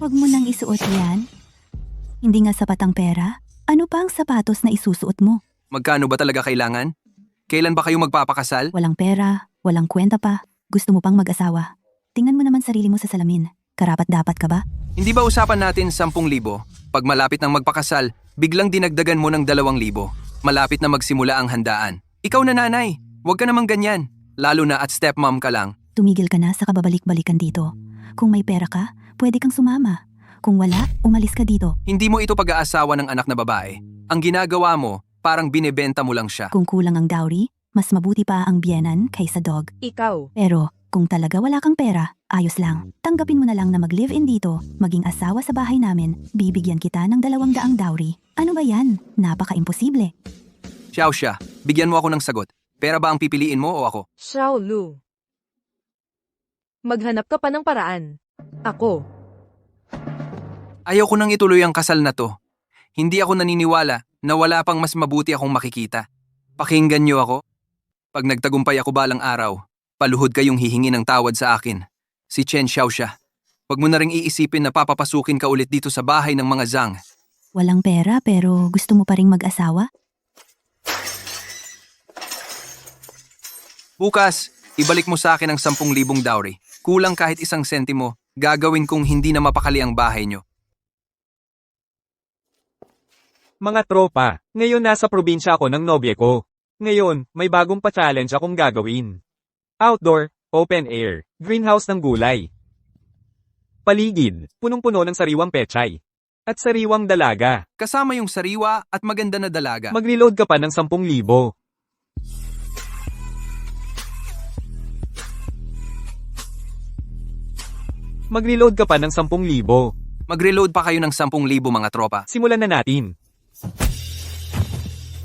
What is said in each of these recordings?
Huwag mo nang isuot yan. Hindi nga sapat ang pera. Ano pa ang sapatos na isusuot mo? Magkano ba talaga kailangan? Kailan ba kayo magpapakasal? Walang pera, walang kwenta pa. Gusto mo pang mag-asawa. Tingnan mo naman sarili mo sa salamin. Karapat dapat ka ba? Hindi ba usapan natin 10,000? Pag malapit ng magpakasal, biglang dinagdagan mo ng 2,000. Malapit na magsimula ang handaan. Ikaw na nanay, huwag ka namang ganyan. Lalo na at stepmom ka lang. Tumigil ka na sa kababalik-balikan dito. Kung may pera ka, pwede kang sumama. Kung wala, umalis ka dito. Hindi mo ito pag-aasawa ng anak na babae. Ang ginagawa mo, parang binebenta mo lang siya. Kung kulang ang dowry, mas mabuti pa ang biyenan kaysa dog. Ikaw. Pero, kung talaga wala kang pera, ayos lang. Tanggapin mo na lang na mag-live-in dito, maging asawa sa bahay namin, bibigyan kita ng 200 dowry. Ano ba yan? Napaka-imposible. Xiao siya, bigyan mo ako ng sagot. Pera ba ang pipiliin mo o ako? Xiao Lu. Maghanap ka pa ng paraan. Ako. Ayaw ko nang ituloy ang kasal na to. Hindi ako naniniwala na wala pang mas mabuti akong makikita. Pakinggan niyo ako. Pag nagtagumpay ako balang araw, paluhod kayong hihingi ng tawad sa akin. Si Chen Xiao siya. Huwag mo na ring iisipin na papapasukin ka ulit dito sa bahay ng mga Zhang. Walang pera pero gusto mo pa ring mag-asawa? Bukas, ibalik mo sa akin ang 10,000 dowry. Kulang kahit 1 sentimo, gagawin kong hindi na mapakali ang bahay nyo. Mga tropa, ngayon nasa probinsya ako ng nobye ko. Ngayon, may bagong pa-challenge akong gagawin. Outdoor, open air, greenhouse ng gulay. Paligid, punong-puno ng sariwang pechay. At sariwang dalaga. Kasama yung sariwa at maganda na dalaga. Mag-reload ka pa ng 10,000. Mag-reload ka pa ng 10,000. Mag-reload pa kayo ng 10,000 mga tropa. Simulan na natin.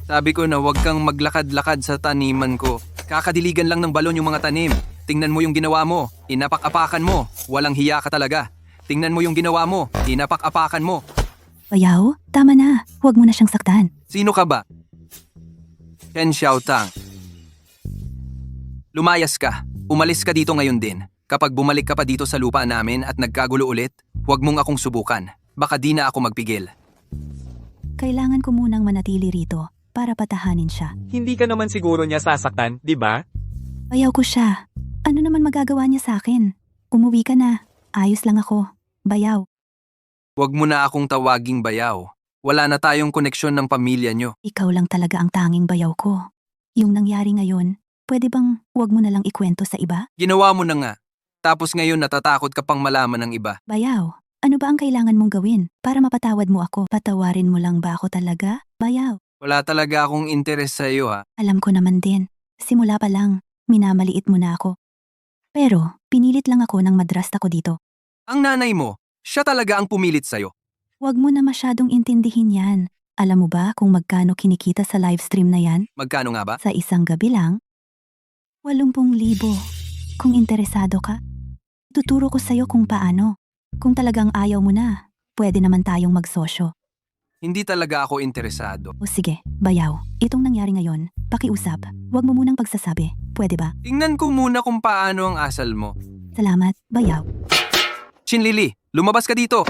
Sabi ko na huwag kang maglakad-lakad sa taniman ko. Kakadiligan lang ng balon yung mga tanim. Tingnan mo yung ginawa mo. Inapak-apakan mo. Walang hiya ka talaga. Tingnan mo yung ginawa mo. Inapak-apakan mo. Bayaw, tama na. Huwag mo na siyang saktan. Sino ka ba? Chen Xiaotang. Lumayas ka. Umalis ka dito ngayon din. Kapag bumalik ka pa dito sa lupa namin at nagkagulo ulit, huwag mong akong subukan. Baka di na ako magpigil. Kailangan ko munang manatili rito para patahanin siya. Hindi ka naman siguro niya sasaktan, di ba? Bayaw ko siya. Ano naman magagawa niya sa akin? Umuwi ka na. Ayos lang ako. Bayaw. Huwag mo na akong tawaging bayaw. Wala na tayong koneksyon ng pamilya nyo. Ikaw lang talaga ang tanging bayaw ko. Yung nangyari ngayon, pwede bang huwag mo na lang ikwento sa iba? Ginawa mo na nga. Tapos ngayon natatakot ka pang malaman ng iba. Bayaw, ano ba ang kailangan mong gawin para mapatawad mo ako? Patawarin mo lang ba ako talaga? Bayaw. Wala talaga akong interes sa iyo ha. Alam ko naman din. Simula pa lang, minamaliit mo na ako. Pero, pinilit lang ako nang madrasta ko dito. Ang nanay mo, siya talaga ang pumilit sa'yo. Huwag mo na masyadong intindihin yan. Alam mo ba kung magkano kinikita sa livestream na yan? Magkano nga ba? Sa isang gabi lang? 80,000. Kung interesado ka, tuturo ko sa'yo kung paano. Kung talagang ayaw mo na, pwede naman tayong magsosyo. Hindi talaga ako interesado. O sige, bayaw. Itong nangyari ngayon, pakiusap. Huwag mo munang pagsasabi. Pwede ba? Tingnan ko muna kung paano ang asal mo. Salamat, bayaw. Chinlili, lumabas ka dito.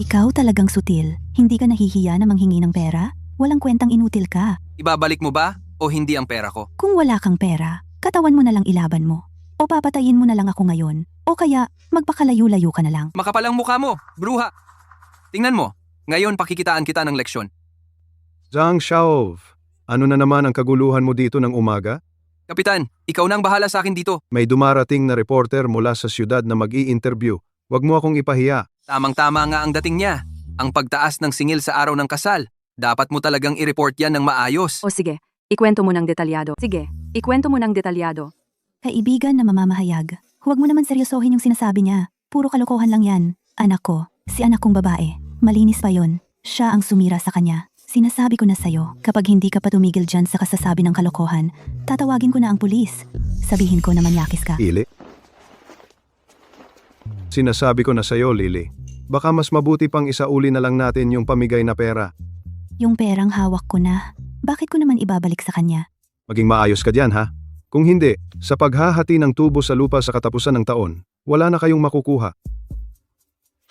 Ikaw talagang sutil. Hindi ka nahihiya na manghingi ng pera? Walang kwentang inutil ka. Ibabalik mo ba o hindi ang pera ko? Kung wala kang pera, katawan mo na lang ilaban mo. O papatayin mo na lang ako ngayon. O kaya, magpakalayo-layo ka na lang. Makapalang mukha mo, bruha. Tingnan mo, ngayon pakikitaan kita ng leksyon. Zhang Xiaov, ano na naman ang kaguluhan mo dito ng umaga? Kapitan, ikaw na ang bahala sa akin dito. May dumarating na reporter mula sa siyudad na mag-i-interview. Huwag mo akong ipahiya. Tamang-tama nga ang dating niya. Ang pagtaas ng singil sa araw ng kasal. Dapat mo talagang i-report yan ng maayos. O sige, ikwento mo ng detalyado. Sige, ikwento mo ng detalyado. Kaibigan na mamamahayag, huwag mo naman seryosohin yung sinasabi niya. Puro kalokohan lang yan. Anak ko, si anak kong babae. Malinis pa yon. Siya ang sumira sa kanya. Sinasabi ko na sa'yo, kapag hindi ka pa tumigil dyan sa kasasabi ng kalokohan, tatawagin ko na ang pulis. Sabihin ko na manyakis ka. Lili? Sinasabi ko na sa'yo, Lili. Baka mas mabuti pang isauli na lang natin yung pamigay na pera. Yung perang hawak ko na, bakit ko naman ibabalik sa kanya? Maging maayos ka dyan, ha? Kung hindi, sa paghahati ng tubo sa lupa sa katapusan ng taon, wala na kayong makukuha.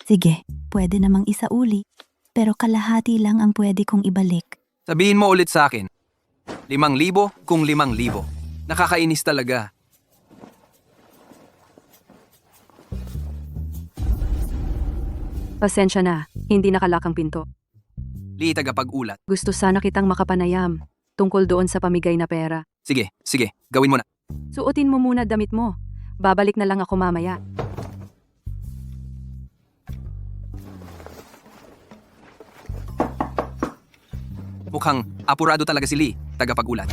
Sige, pwede namang isauli. Pero kalahati lang ang pwede kong ibalik. Sabihin mo ulit sa akin. 5,000 kung 5,000. Nakakainis talaga. Pasensya na, hindi nakalak ang pinto. Lee, tagapag-ulat. Gusto sana kitang makapanayam tungkol doon sa pamigay na pera. Sige, gawin mo na. Suotin mo muna damit mo. Babalik na lang ako mamaya. Mukhang apurado talaga si Lee, tagapag-ulat.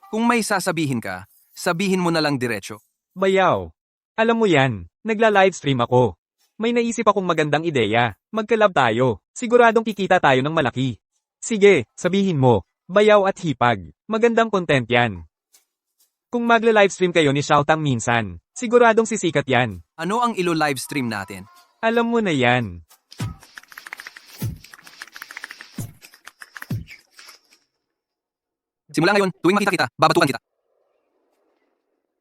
Kung may sasabihin ka, sabihin mo na lang diretso. Bayaw. Alam mo yan, nagla-livestream ako. May naisip akong magandang ideya. Magkalab tayo. Siguradong kikita tayo ng malaki. Sige, sabihin mo. Bayaw at hipag. Magandang content yan. Kung magla-livestream kayo ni Shoutang minsan, siguradong sisikat yan. Ano ang ilo-livestream natin? Alam mo na yan. Simula ngayon, tuwing makita kita, babatukan kita.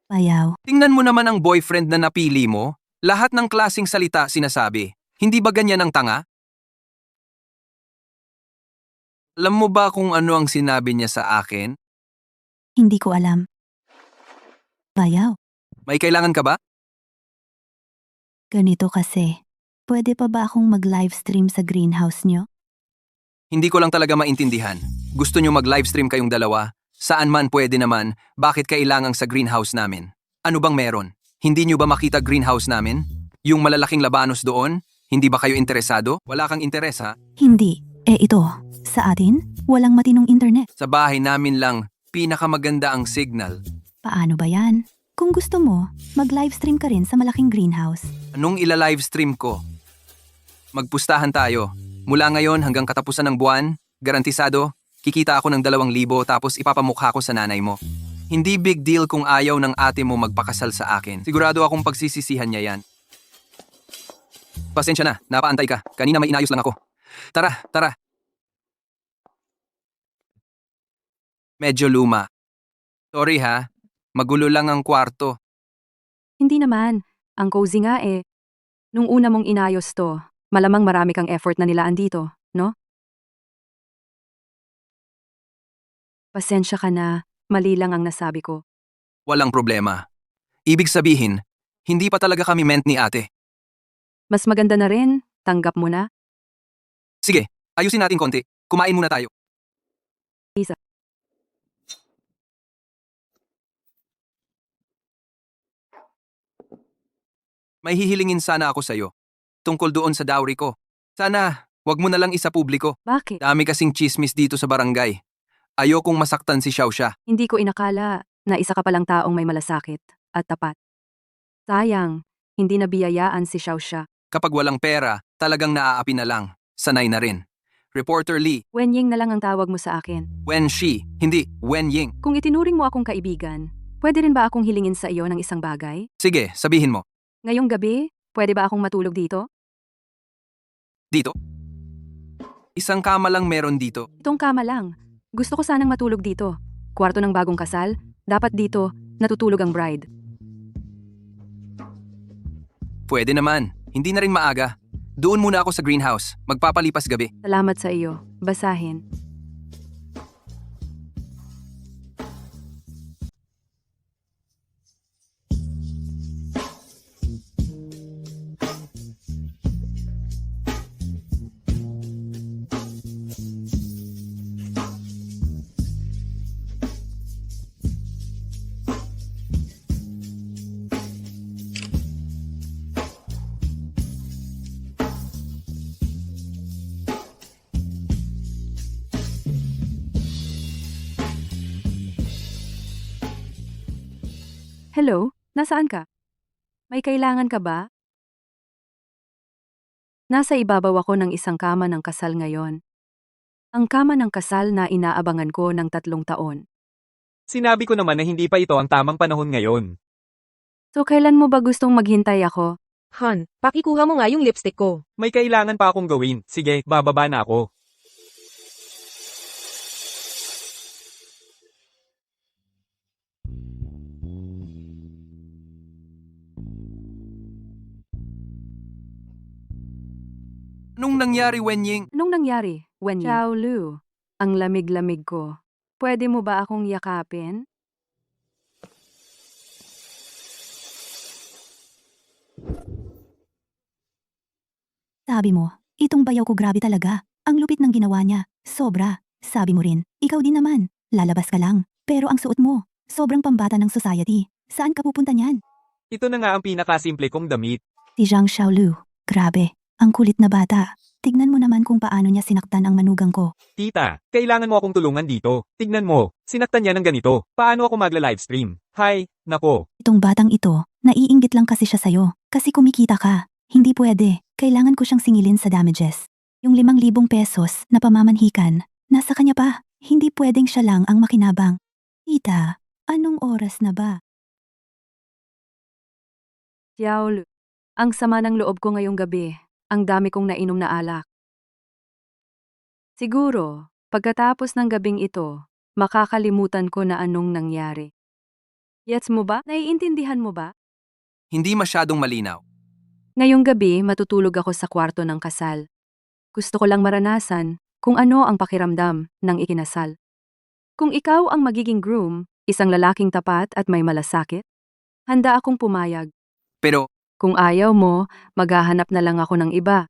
Bayaw, Tingnan mo naman ang boyfriend na napili mo. Lahat ng klaseng salita sinasabi. Hindi ba ganyan ang tanga? Alam mo ba kung ano ang sinabi niya sa akin? hindi ko alam. Bayaw, May kailangan ka ba? ganito kasi. Pwede pa ba akong mag-livestream sa greenhouse nyo? Hindi ko lang talaga maintindihan. Gusto niyo mag-livestream kayong dalawa? Saan man pwede naman, bakit kailangang sa greenhouse namin? Ano bang meron? Hindi niyo ba makita greenhouse namin? Yung malalaking labanos doon? Hindi ba kayo interesado? Wala kang interes ha? Hindi. Ito. Sa atin, walang matinong internet. Sa bahay namin lang, pinakamaganda ang signal. Paano ba yan? Kung gusto mo, mag-livestream ka rin sa malaking greenhouse. Anong ila-livestream ko? Magpustahan tayo. Mula ngayon hanggang katapusan ng buwan, garantisado, kikita ako ng 2,000 tapos ipapamukha ko sa nanay mo. Hindi big deal kung ayaw ng ate mo magpakasal sa akin. Sigurado akong pagsisisihan niya yan. Pasensya na, napaantay ka. Kanina may inayos lang ako. Tara. Medyo luma. Sorry ha, magulo lang ang kwarto. Hindi naman. Ang cozy nga eh. Nung una mong inayos to, malamang marami kang effort na nilaan dito, no? Pasensya ka na. Mali lang ang nasabi ko. Walang problema. Ibig sabihin, hindi pa talaga kami meant ni ate. Mas maganda na rin. Tanggap mo na. Sige, ayusin natin konti. Kumain muna tayo. Isa. May hihilingin sana ako sa'yo. Tungkol doon sa dowry ko. Sana, wag mo na lang isa publiko. Bakit? Dami kasing chismis dito sa barangay. Ayokong masaktan si Xiaoxia. Hindi ko inakala na isa ka palang taong may malasakit at tapat. Sayang, hindi nabiyayaan si Xiaoxia. Kapag walang pera, talagang naaapi na lang. Sanay na rin. Reporter Lee, Wenying na lang ang tawag mo sa akin. Wen Shi, hindi Wen Ying. Kung itinuring mo akong kaibigan, pwede rin ba akong hilingin sa iyo ng isang bagay? Sige, sabihin mo. Ngayong gabi, pwede ba akong matulog dito? Dito? Isang kama lang meron dito. Itong kama lang. Gusto ko sanang matulog dito. Kwarto ng bagong kasal, dapat dito, natutulog ang bride. Pwede naman. Hindi na rin maaga. Doon muna ako sa greenhouse. Magpapalipas gabi. Salamat sa iyo. Basahin. Hello, nasaan ka? May kailangan ka ba? Nasa ibabaw ako ng isang kama ng kasal ngayon. Ang kama ng kasal na inaabangan ko ng 3 taon. Sinabi ko naman na hindi pa ito ang tamang panahon ngayon. So kailan mo ba gustong maghintay ako? Han, pakikuha mo nga yung lipstick ko. May kailangan pa akong gawin. Sige, bababa na ako. Anong nangyari, Wenying? Anong nangyari, Wen Ying? Xiao Lu, ang lamig-lamig ko. Pwede mo ba akong yakapin? Sabi mo, itong bayaw ko grabe talaga. Ang lupit ng ginawa niya. Sobra. Sabi mo rin, ikaw din naman. Lalabas ka lang. Pero ang suot mo, sobrang pambata ng society. Saan ka pupunta niyan? Ito na nga ang pinakasimple kong damit. Si Zhang Xiaolu. Grabe. Ang kulit na bata. Tignan mo naman kung paano niya sinaktan ang manugang ko. Tita, kailangan mo akong tulungan dito. Tignan mo, sinaktan niya ng ganito. Paano ako magla-livestream? Hay, nako. Itong batang ito, naiinggit lang kasi siya sa'yo. Kasi kumikita ka. Hindi pwede. Kailangan ko siyang singilin sa damages. Yung 5,000 pesos na pamamanhikan, nasa kanya pa. Hindi pwedeng siya lang ang makinabang. Tita, anong oras na ba? Xiao Lu, ang sama ng loob ko ngayong gabi. Ang dami kong nainom na alak. Siguro, pagkatapos ng gabing ito, makakalimutan ko na anong nangyari. Gets mo ba? Naiintindihan mo ba? Hindi masyadong malinaw. Ngayong gabi, matutulog ako sa kwarto ng kasal. Gusto ko lang maranasan kung ano ang pakiramdam ng ikinasal. Kung ikaw ang magiging groom, isang lalaking tapat at may malasakit, handa akong pumayag. Pero, Kung ayaw mo, maghahanap na lang ako ng iba.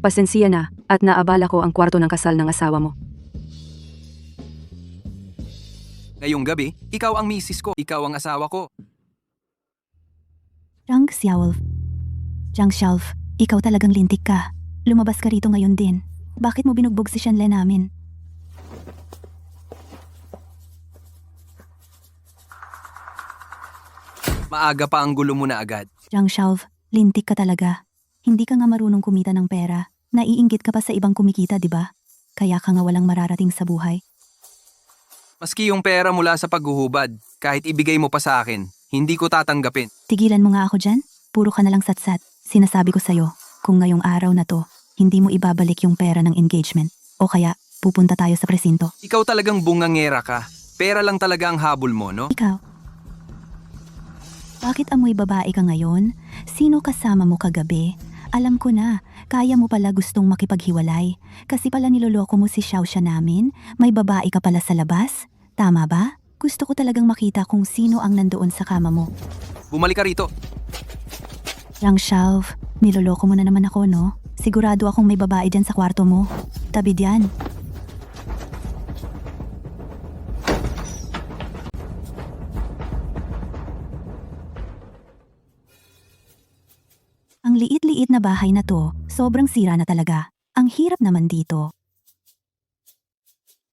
Pasensya na at naabala ko ang kwarto ng kasal ng asawa mo. ngayong gabi, ikaw ang misis ko, ikaw ang asawa ko. Zhang Xiaolf. Zhang Xiaolf, ikaw talagang lintik ka. Lumabas ka rito ngayon din. Bakit mo binugbog si Shenle namin? Maaga pa ang gulo mo na agad. Zhang Xiaolf, lintik ka talaga. Hindi ka nga marunong kumita ng pera. Naiinggit ka pa sa ibang kumikita, di ba? Kaya ka nga walang mararating sa buhay. Maski yung pera mula sa paghuhubad, kahit ibigay mo pa sa akin, hindi ko tatanggapin. Tigilan mo nga ako dyan. Puro ka na lang satsat. Sinasabi ko sa'yo, kung ngayong araw na to, hindi mo ibabalik yung pera ng engagement. O kaya, pupunta tayo sa presinto. Ikaw talagang bungangera ka. Pera lang talaga ang habol mo, no? Ikaw? Bakit amoy babae ka ngayon? Sino kasama mo kagabi? Alam ko na, kaya mo pala gustong makipaghiwalay. Kasi pala niloloko mo si Xiaoxia namin. May babae ka pala sa labas. Tama ba? Gusto ko talagang makita kung sino ang nandoon sa kama mo. Bumalik ka rito. Yang Xiaof, niloloko mo na naman ako, no? Sigurado akong may babae dyan sa kwarto mo. Tabi diyan. Ang liit-liit na bahay na to, sobrang sira na talaga. Ang hirap naman dito.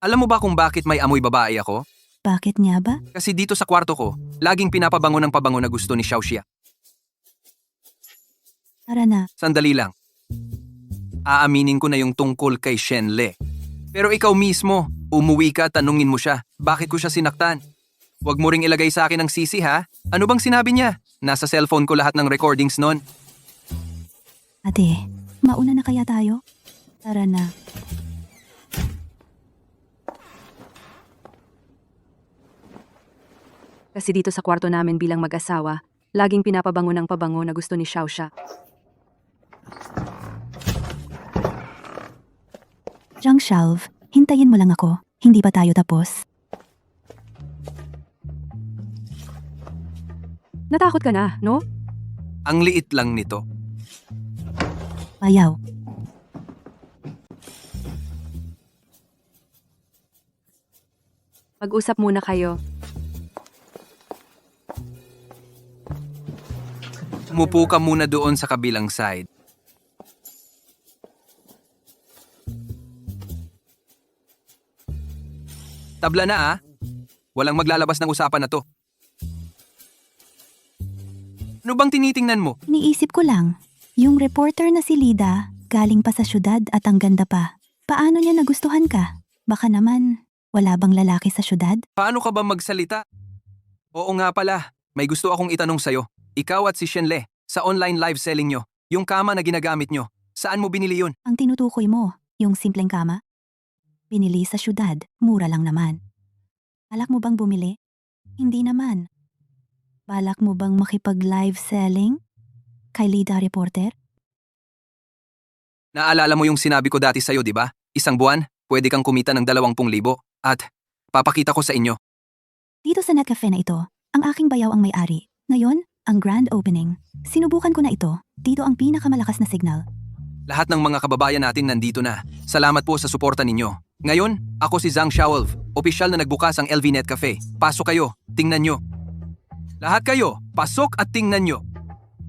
Alam mo ba kung bakit may amoy babae ako? Bakit nga ba? Kasi dito sa kwarto ko, laging pinapabango ng pabango na gusto ni Xiaoxia. Tara na. Sandali lang. Aaminin ko na yung tungkol kay Shenle. Pero ikaw mismo, umuwi ka, tanungin mo siya, bakit ko siya sinaktan? Huwag mo ring ilagay sa akin ang sisi ha? Ano bang sinabi niya? Nasa cellphone ko lahat ng recordings nun. Ate, mauna na kaya tayo? Tara na. Kasi dito sa kwarto namin bilang mag-asawa, laging pinapabango ng pabango na gusto ni Xiaoxia. Zhang Xiaolf, hintayin mo lang ako. Hindi pa tayo tapos. Natakot ka na, no? Ang liit lang nito. Bayaw. Mag-usap muna kayo. Umupo ka muna doon sa kabilang side. Tabla na ah. Walang maglalabas ng usapan na to. Ano bang tinitingnan mo? Niisip ko lang, yung reporter na si Lida, galing pa sa syudad at ang ganda pa. Paano niya nagustuhan ka? Baka naman, Wala bang lalaki sa syudad? Paano ka ba magsalita? Oo nga pala, may gusto akong itanong sa'yo. Ikaw at si Shenle, sa online live selling nyo, yung kama na ginagamit nyo, saan mo binili yun? Ang tinutukoy mo, yung simpleng kama? Binili sa syudad, mura lang naman. Balak mo bang bumili? Hindi naman. Balak mo bang makipag-live selling? Kay Lida Reporter? Naalala mo yung sinabi ko dati sa'yo, di ba? Isang buwan, pwede kang kumita ng 20,000 at papakita ko sa inyo. Dito sa Netcafe na ito, ang aking bayaw ang may-ari. Ngayon, ang grand opening. Sinubukan ko na ito. Dito ang pinakamalakas na signal. Lahat ng mga kababayan natin nandito na. Salamat po sa suporta ninyo. Ngayon, ako si Zhang Xiaolv, opisyal na nagbukas ang LV Netcafe. Pasok kayo, tingnan nyo. Lahat kayo, pasok at tingnan nyo.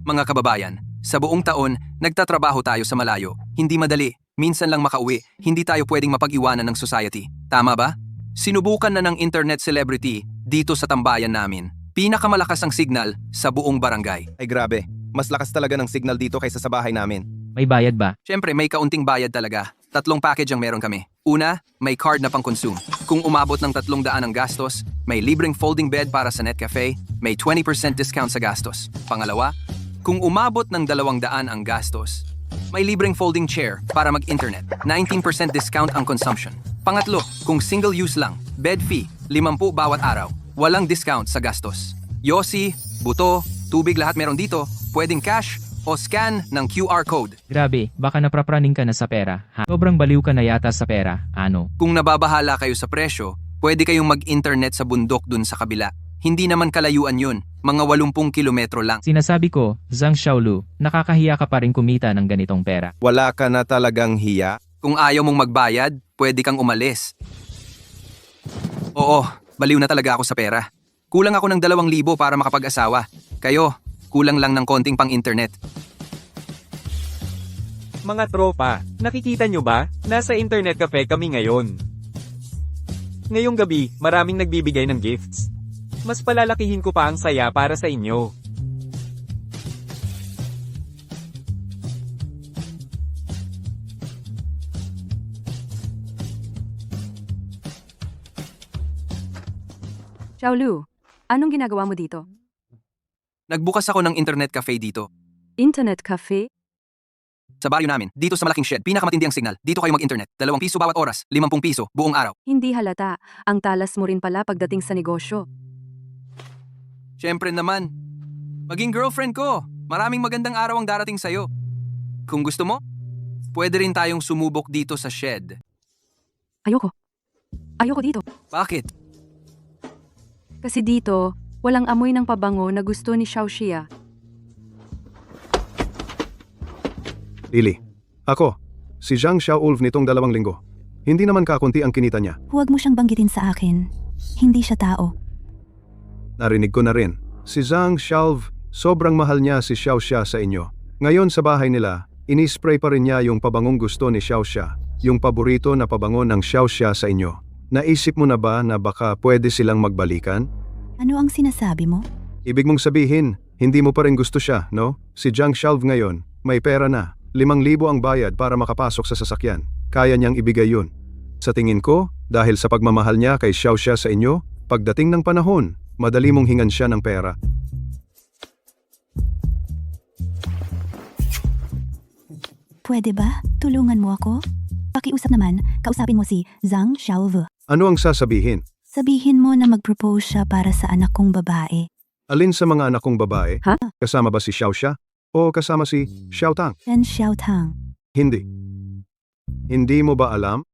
Mga kababayan, sa buong taon, nagtatrabaho tayo sa malayo. Hindi madali, minsan lang makauwi, hindi tayo pwedeng mapag-iwanan ng society. Tama ba? Sinubukan na ng internet celebrity dito sa tambayan namin. Pinakamalakas ang signal sa buong barangay. Ay grabe, mas lakas talaga ng signal dito kaysa sa bahay namin. May bayad ba? Siyempre, may kaunting bayad talaga. 3 package ang meron kami. Una, may card na pang-consume. Kung umabot ng 300 ang gastos, may libreng folding bed para sa Netcafe, may 20% discount sa gastos. Pangalawa, kung umabot ng 200 ang gastos, may libreng folding chair para mag-internet. 19% discount ang consumption. Pangatlo, kung single-use lang, bed fee, 50 bawat araw. Walang discount sa gastos. Yosi, buto, tubig lahat meron dito. Pwedeng cash o scan ng QR code. Grabe, baka naprapraning ka na sa pera, ha? Sobrang baliw ka na yata sa pera, ano? Kung nababahala kayo sa presyo, pwede kayong mag-internet sa bundok dun sa kabila. Hindi naman kalayuan yun, mga 80 kilometro lang. Sinasabi ko, Zhang Xiaolu, nakakahiya ka pa rin kumita ng ganitong pera. Wala ka na talagang hiya? Kung ayaw mong magbayad, pwede kang umalis. Oo, baliw na talaga ako sa pera. Kulang ako ng 2,000 para makapag-asawa. Kayo, kulang lang ng konting pang-internet. Mga tropa, nakikita nyo ba? Nasa internet cafe kami ngayon. Ngayong gabi, maraming nagbibigay ng gifts. Mas palalakihin ko pa ang saya para sa inyo. Xiaolu, anong ginagawa mo dito? Nagbukas ako ng internet cafe dito. Internet cafe? Sa baryo namin, dito sa malaking shed, pinakamatindi ang signal. Dito kayo mag-internet. 2 piso bawat oras, 50 piso, buong araw. Hindi halata. Ang talas mo rin pala pagdating sa negosyo. Siyempre naman. Maging girlfriend ko. Maraming magandang araw ang darating sa'yo. Kung gusto mo, pwede rin tayong sumubok dito sa shed. Ayoko. Ayoko dito. Bakit? Kasi dito, walang amoy ng pabango na gusto ni Xiaoxia. Lily, ako, si Zhang Xiaolv nitong 2 linggo. Hindi naman kakunti ang kinita niya. Huwag mo siyang banggitin sa akin. Hindi siya tao. Narinig ko na rin. Si Zhang Xiaolv, sobrang mahal niya si Xiaoxia sa inyo. Ngayon sa bahay nila, inispray pa rin niya yung pabangong gusto ni Xiaoxia, yung paborito na pabango ng Xiaoxia sa inyo. Naisip mo na ba na baka pwede silang magbalikan? Ano ang sinasabi mo? Ibig mong sabihin, hindi mo pa rin gusto siya, no? Si Zhang Xiaolv ngayon, may pera na. 5,000 ang bayad para makapasok sa sasakyan. Kaya niyang ibigay yun. Sa tingin ko, dahil sa pagmamahal niya kay Xiaoxia sa inyo, pagdating ng panahon, madali mong hingan siya ng pera. Pwede ba? Tulungan mo ako? Pakiusap naman, kausapin mo si Zhang Xiaolv. Ano ang sasabihin? Sabihin mo na mag-propose siya para sa anak kong babae. Alin sa mga anak kong babae? Ha? Kasama ba si Xiaoxia? O kasama si Xiaotang? Ren Xiaotang. Hindi. Hindi mo ba alam?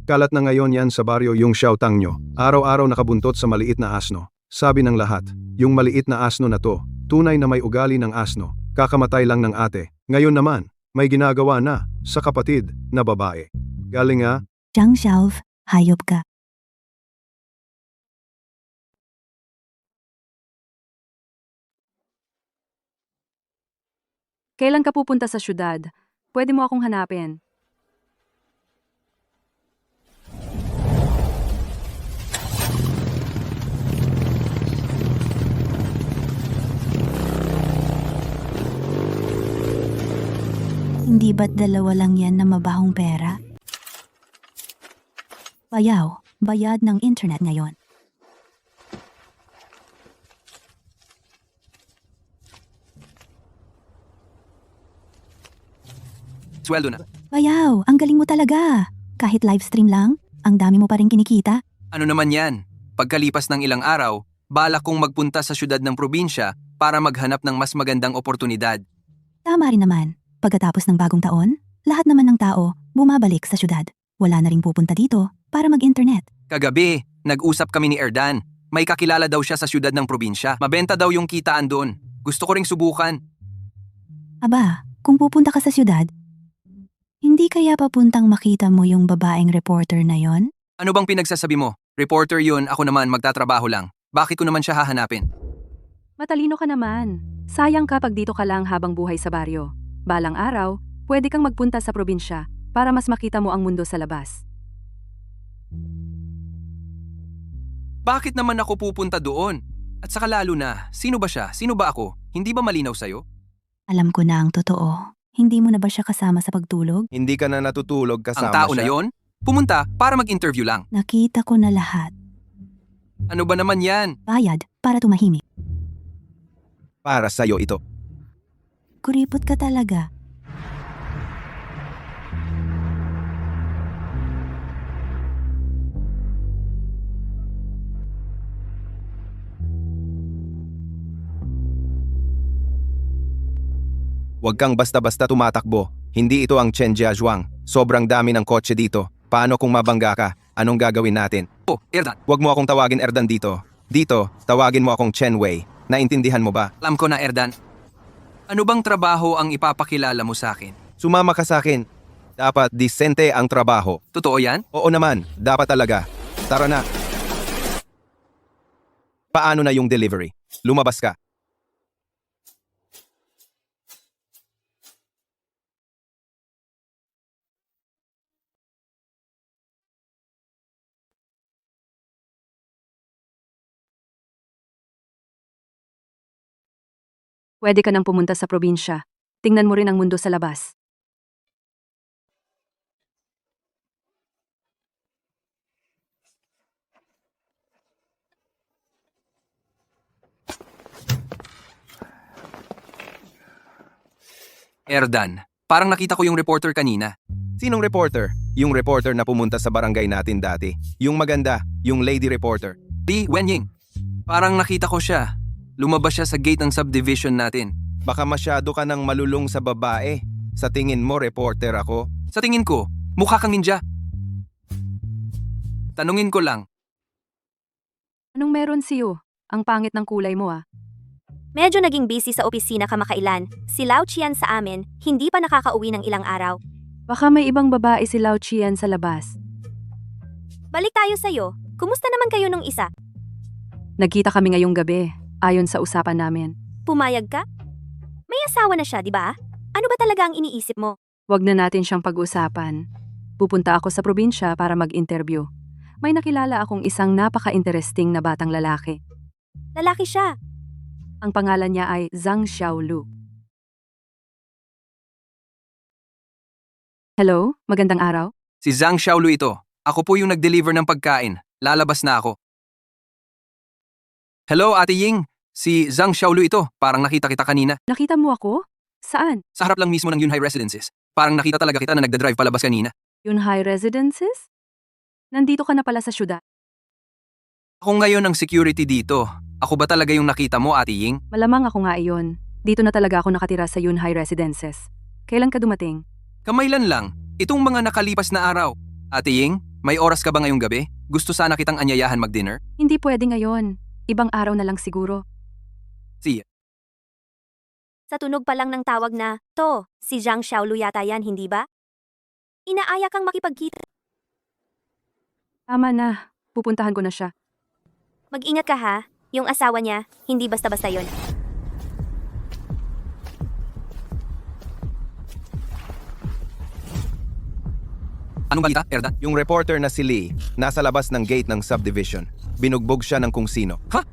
Kalat na ngayon yan sa baryo yung Xiaotang nyo. Araw-araw nakabuntot sa maliit na asno. Sabi ng lahat, yung maliit na asno na to, tunay na may ugali ng asno. Kakamatay lang ng ate. Ngayon naman, may ginagawa na sa kapatid na babae. Galing nga, Zhang Xiaolv, hayop ka. Kailan ka pupunta sa syudad? Pwede mo akong hanapin. Hindi ba't 2 lang yan na mabahong pera? Bayaw, bayad ng internet ngayon. Sweldo na. Bayaw, ang galing mo talaga. Kahit live stream lang, ang dami mo pa rin kinikita. Ano naman yan? Pagkalipas ng ilang araw, balak kong magpunta sa syudad ng probinsya para maghanap ng mas magandang oportunidad. Tama rin naman. Pagkatapos ng bagong taon, lahat naman ng tao bumabalik sa syudad. Wala na ring pupunta dito para mag-internet. Kagabi, nag-usap kami ni Erdan. May kakilala daw siya sa syudad ng probinsya. Mabenta daw yung kitaan doon. Gusto ko ring subukan. Aba, kung pupunta ka sa syudad, hindi kaya papuntang makita mo yung babaeng reporter na yon? Ano bang pinagsasabi mo? Reporter yun, ako naman magtatrabaho lang. Bakit ko naman siya hahanapin? Matalino ka naman. Sayang ka pag dito ka lang habang buhay sa baryo. Balang araw, pwede kang magpunta sa probinsya para mas makita mo ang mundo sa labas. Bakit naman ako pupunta doon? At saka lalo na, sino ba siya? Sino ba ako? Hindi ba malinaw sa'yo? Alam ko na ang totoo. Hindi mo na ba siya kasama sa pagtulog? Hindi ka na natutulog Ang kasama tao siya. na yon? Pumunta para mag-interview lang. Nakita ko na lahat. Ano ba naman yan? Bayad para tumahimik. Para sa'yo ito. Kuripot ka talaga. Huwag kang basta-basta tumatakbo. Hindi ito ang Chen Jiazhuang. Sobrang dami ng kotse dito. Paano kung mabangga ka? Anong gagawin natin? Oh, Erdan, Huwag mo akong tawagin Erdan dito. Dito, tawagin mo akong Chen Wei. Naintindihan mo ba? alam ko na Erdan. Ano bang trabaho ang ipapakilala mo sa akin? Sumama ka sa akin. Dapat disente ang trabaho. Totoo yan? Oo naman, dapat talaga. Tara na. Paano na yung delivery? Lumabas ka. Pwede ka nang pumunta sa probinsya. Tingnan mo rin ang mundo sa labas. Erdan, parang nakita ko yung reporter kanina. Sinong reporter? Yung reporter na pumunta sa barangay natin dati. Yung maganda, yung lady reporter. Di, Wenying. Parang nakita ko siya. Lumabas siya sa gate ng subdivision natin. Baka masyado ka nang malulong sa babae. Sa tingin mo, reporter ako? Sa tingin ko, mukha kang ninja. Tanungin ko lang, Anong meron siyo? Ang pangit ng kulay mo ah. Medyo naging busy sa opisina kamakailan. Si Lao Chian sa amin, hindi pa nakakauwi ng ilang araw. Baka may ibang babae si Lao Chian sa labas. Balik tayo sa'yo. Kumusta naman kayo nung isa? Nagkita kami ngayong gabi, ayon sa usapan namin. Pumayag ka? May asawa na siya, di ba? Ano ba talaga ang iniisip mo? Huwag na natin siyang pag-usapan. Pupunta ako sa probinsya para mag-interview. May nakilala akong isang napaka-interesting na batang lalaki. Lalaki siya. Ang pangalan niya ay Zhang Xiaolu. Hello, magandang araw. si Zhang Xiaolu ito. Ako po yung nag-deliver ng pagkain. Lalabas na ako. Hello, Ate Ying. Si Zhang Xiaolu ito. Parang nakita kita kanina. Nakita mo ako? Saan? Sa harap lang mismo ng Yunhai Residences. Parang nakita talaga kita na nagda-drive palabas kanina. Yunhai Residences? Nandito ka na pala sa syudad. Ako ngayon ang security dito. Ako ba talaga yung nakita mo, Ate Ying? Malamang ako nga iyon. Dito na talaga ako nakatira sa Yunhai Residences. Kailan ka dumating? Kamailan lang. Itong mga nakalipas na araw. Ate Ying, may oras ka ba ngayong gabi? Gusto sana kitang anyayahan mag-dinner? Hindi pwede ngayon. Ibang araw na lang siguro. See ya. Sa tunog pa lang ng tawag na, to, si Zhang Xiaolu yata yan, hindi ba? Inaaya kang makipagkita. Tama na. Pupuntahan ko na siya. Mag-ingat ka ha. Yung asawa niya, hindi basta-basta yon. Anong balita, Erdan? Yung reporter na si Lee, nasa labas ng gate ng subdivision. Binugbog siya ng kung sino. Ha?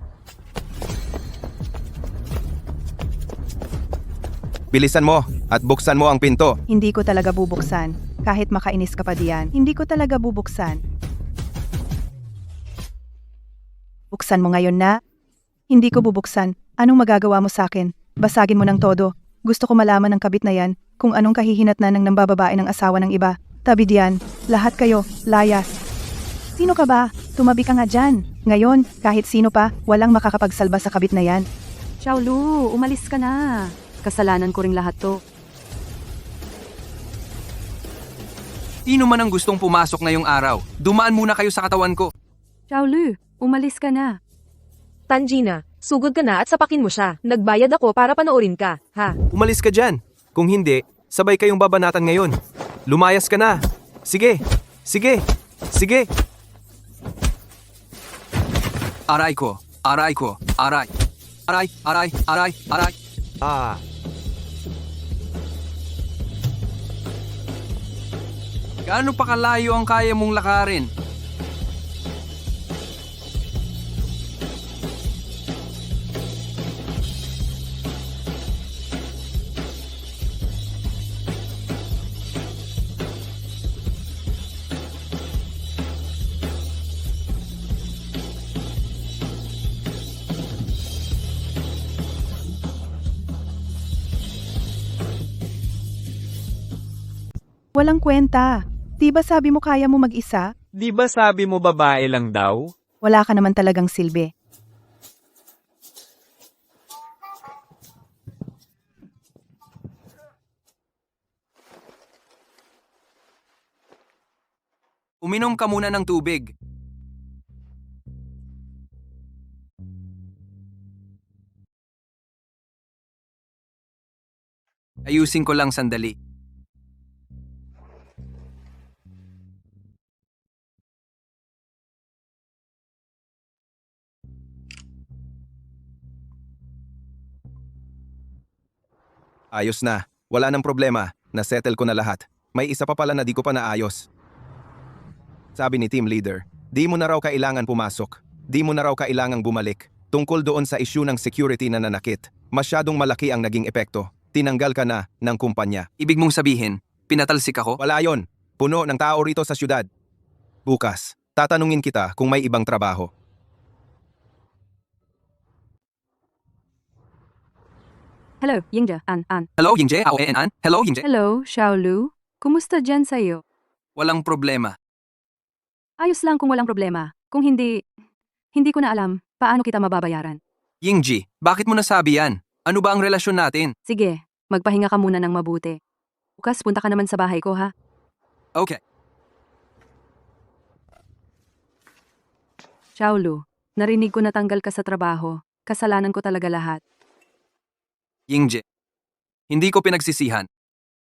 Bilisan mo at buksan mo ang pinto. Hindi ko talaga bubuksan. Kahit makainis ka pa diyan, hindi ko talaga bubuksan. Buksan mo ngayon na. Hindi ko bubuksan. Anong magagawa mo sa akin? Basagin mo ng todo. Gusto ko malaman ng kabit na yan kung anong kahihinatnan ng nambababae ng asawa ng iba. Tabi diyan. Lahat kayo. Layas. Sino ka ba? Tumabi ka nga dyan. Ngayon, kahit sino pa, walang makakapagsalba sa kabit na yan. Xiaolu, umalis ka na. Kasalanan ko ring lahat to. Sino man ang gustong pumasok ngayong araw, dumaan muna kayo sa katawan ko. Xiaolu, umalis ka na. Tangina, sugod ka na at sapakin mo siya. Nagbayad ako para panoorin ka, ha? Umalis ka dyan. Kung hindi, sabay kayong babanatan ngayon. Lumayas ka na. Sige, sige, sige. Aray ko, aray ko, aray. Aray, aray, aray, aray. Ah, Gaano pa kalayo ang kaya mong lakarin? Walang kwenta. Di ba sabi mo kaya mo mag-isa? Di ba sabi mo babae lang daw? Wala ka naman talagang silbi. Uminom ka muna ng tubig. Ayusin ko lang sandali. ayos na. Wala nang problema. Nasettle ko na lahat. May isa pa pala na di ko pa naayos. Sabi ni team leader, di mo na raw kailangan pumasok. Di mo na raw kailangang bumalik. Tungkol doon sa issue ng security na nanakit. Masyadong malaki ang naging epekto. Tinanggal ka na ng kumpanya. Ibig mong sabihin, pinatalsik ako? Wala yon. Puno ng tao rito sa syudad. Bukas, tatanungin kita kung may ibang trabaho. Hello, Yingja, An. Hello, Yingje? An? Hello, Yingje? Hello, Xiaolu. Kumusta dyan sa'yo? Walang problema. Ayos lang kung walang problema. Kung hindi ko na alam paano kita mababayaran. Yingji, bakit mo nasabi yan? Ano ba ang relasyon natin? Sige, magpahinga ka muna ng mabuti. Bukas punta ka naman sa bahay ko ha. Okay. Xiaolu, narinig ko natanggal ka sa trabaho. Kasalanan ko talaga lahat. Yingje, hindi ko pinagsisihan.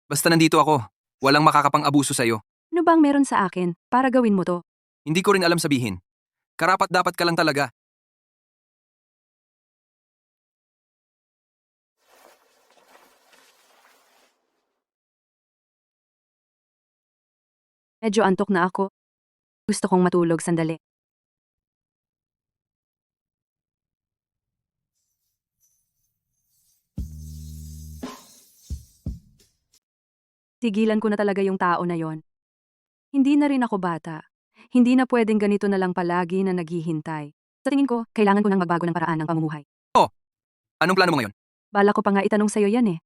Basta nandito ako, walang makakapang-abuso sa'yo. Ano bang meron sa akin para gawin mo to? Hindi ko rin alam sabihin. Karapat dapat ka lang talaga. Medyo antok na ako. Gusto kong matulog sandali. Tigilan ko na talaga yung tao na yon. Hindi na rin ako bata. Hindi na pwedeng ganito na lang palagi na naghihintay. Sa tingin ko, kailangan ko nang magbago ng paraan ng pamumuhay. Anong plano mo ngayon? Bala ko pa nga itanong sa'yo yan eh.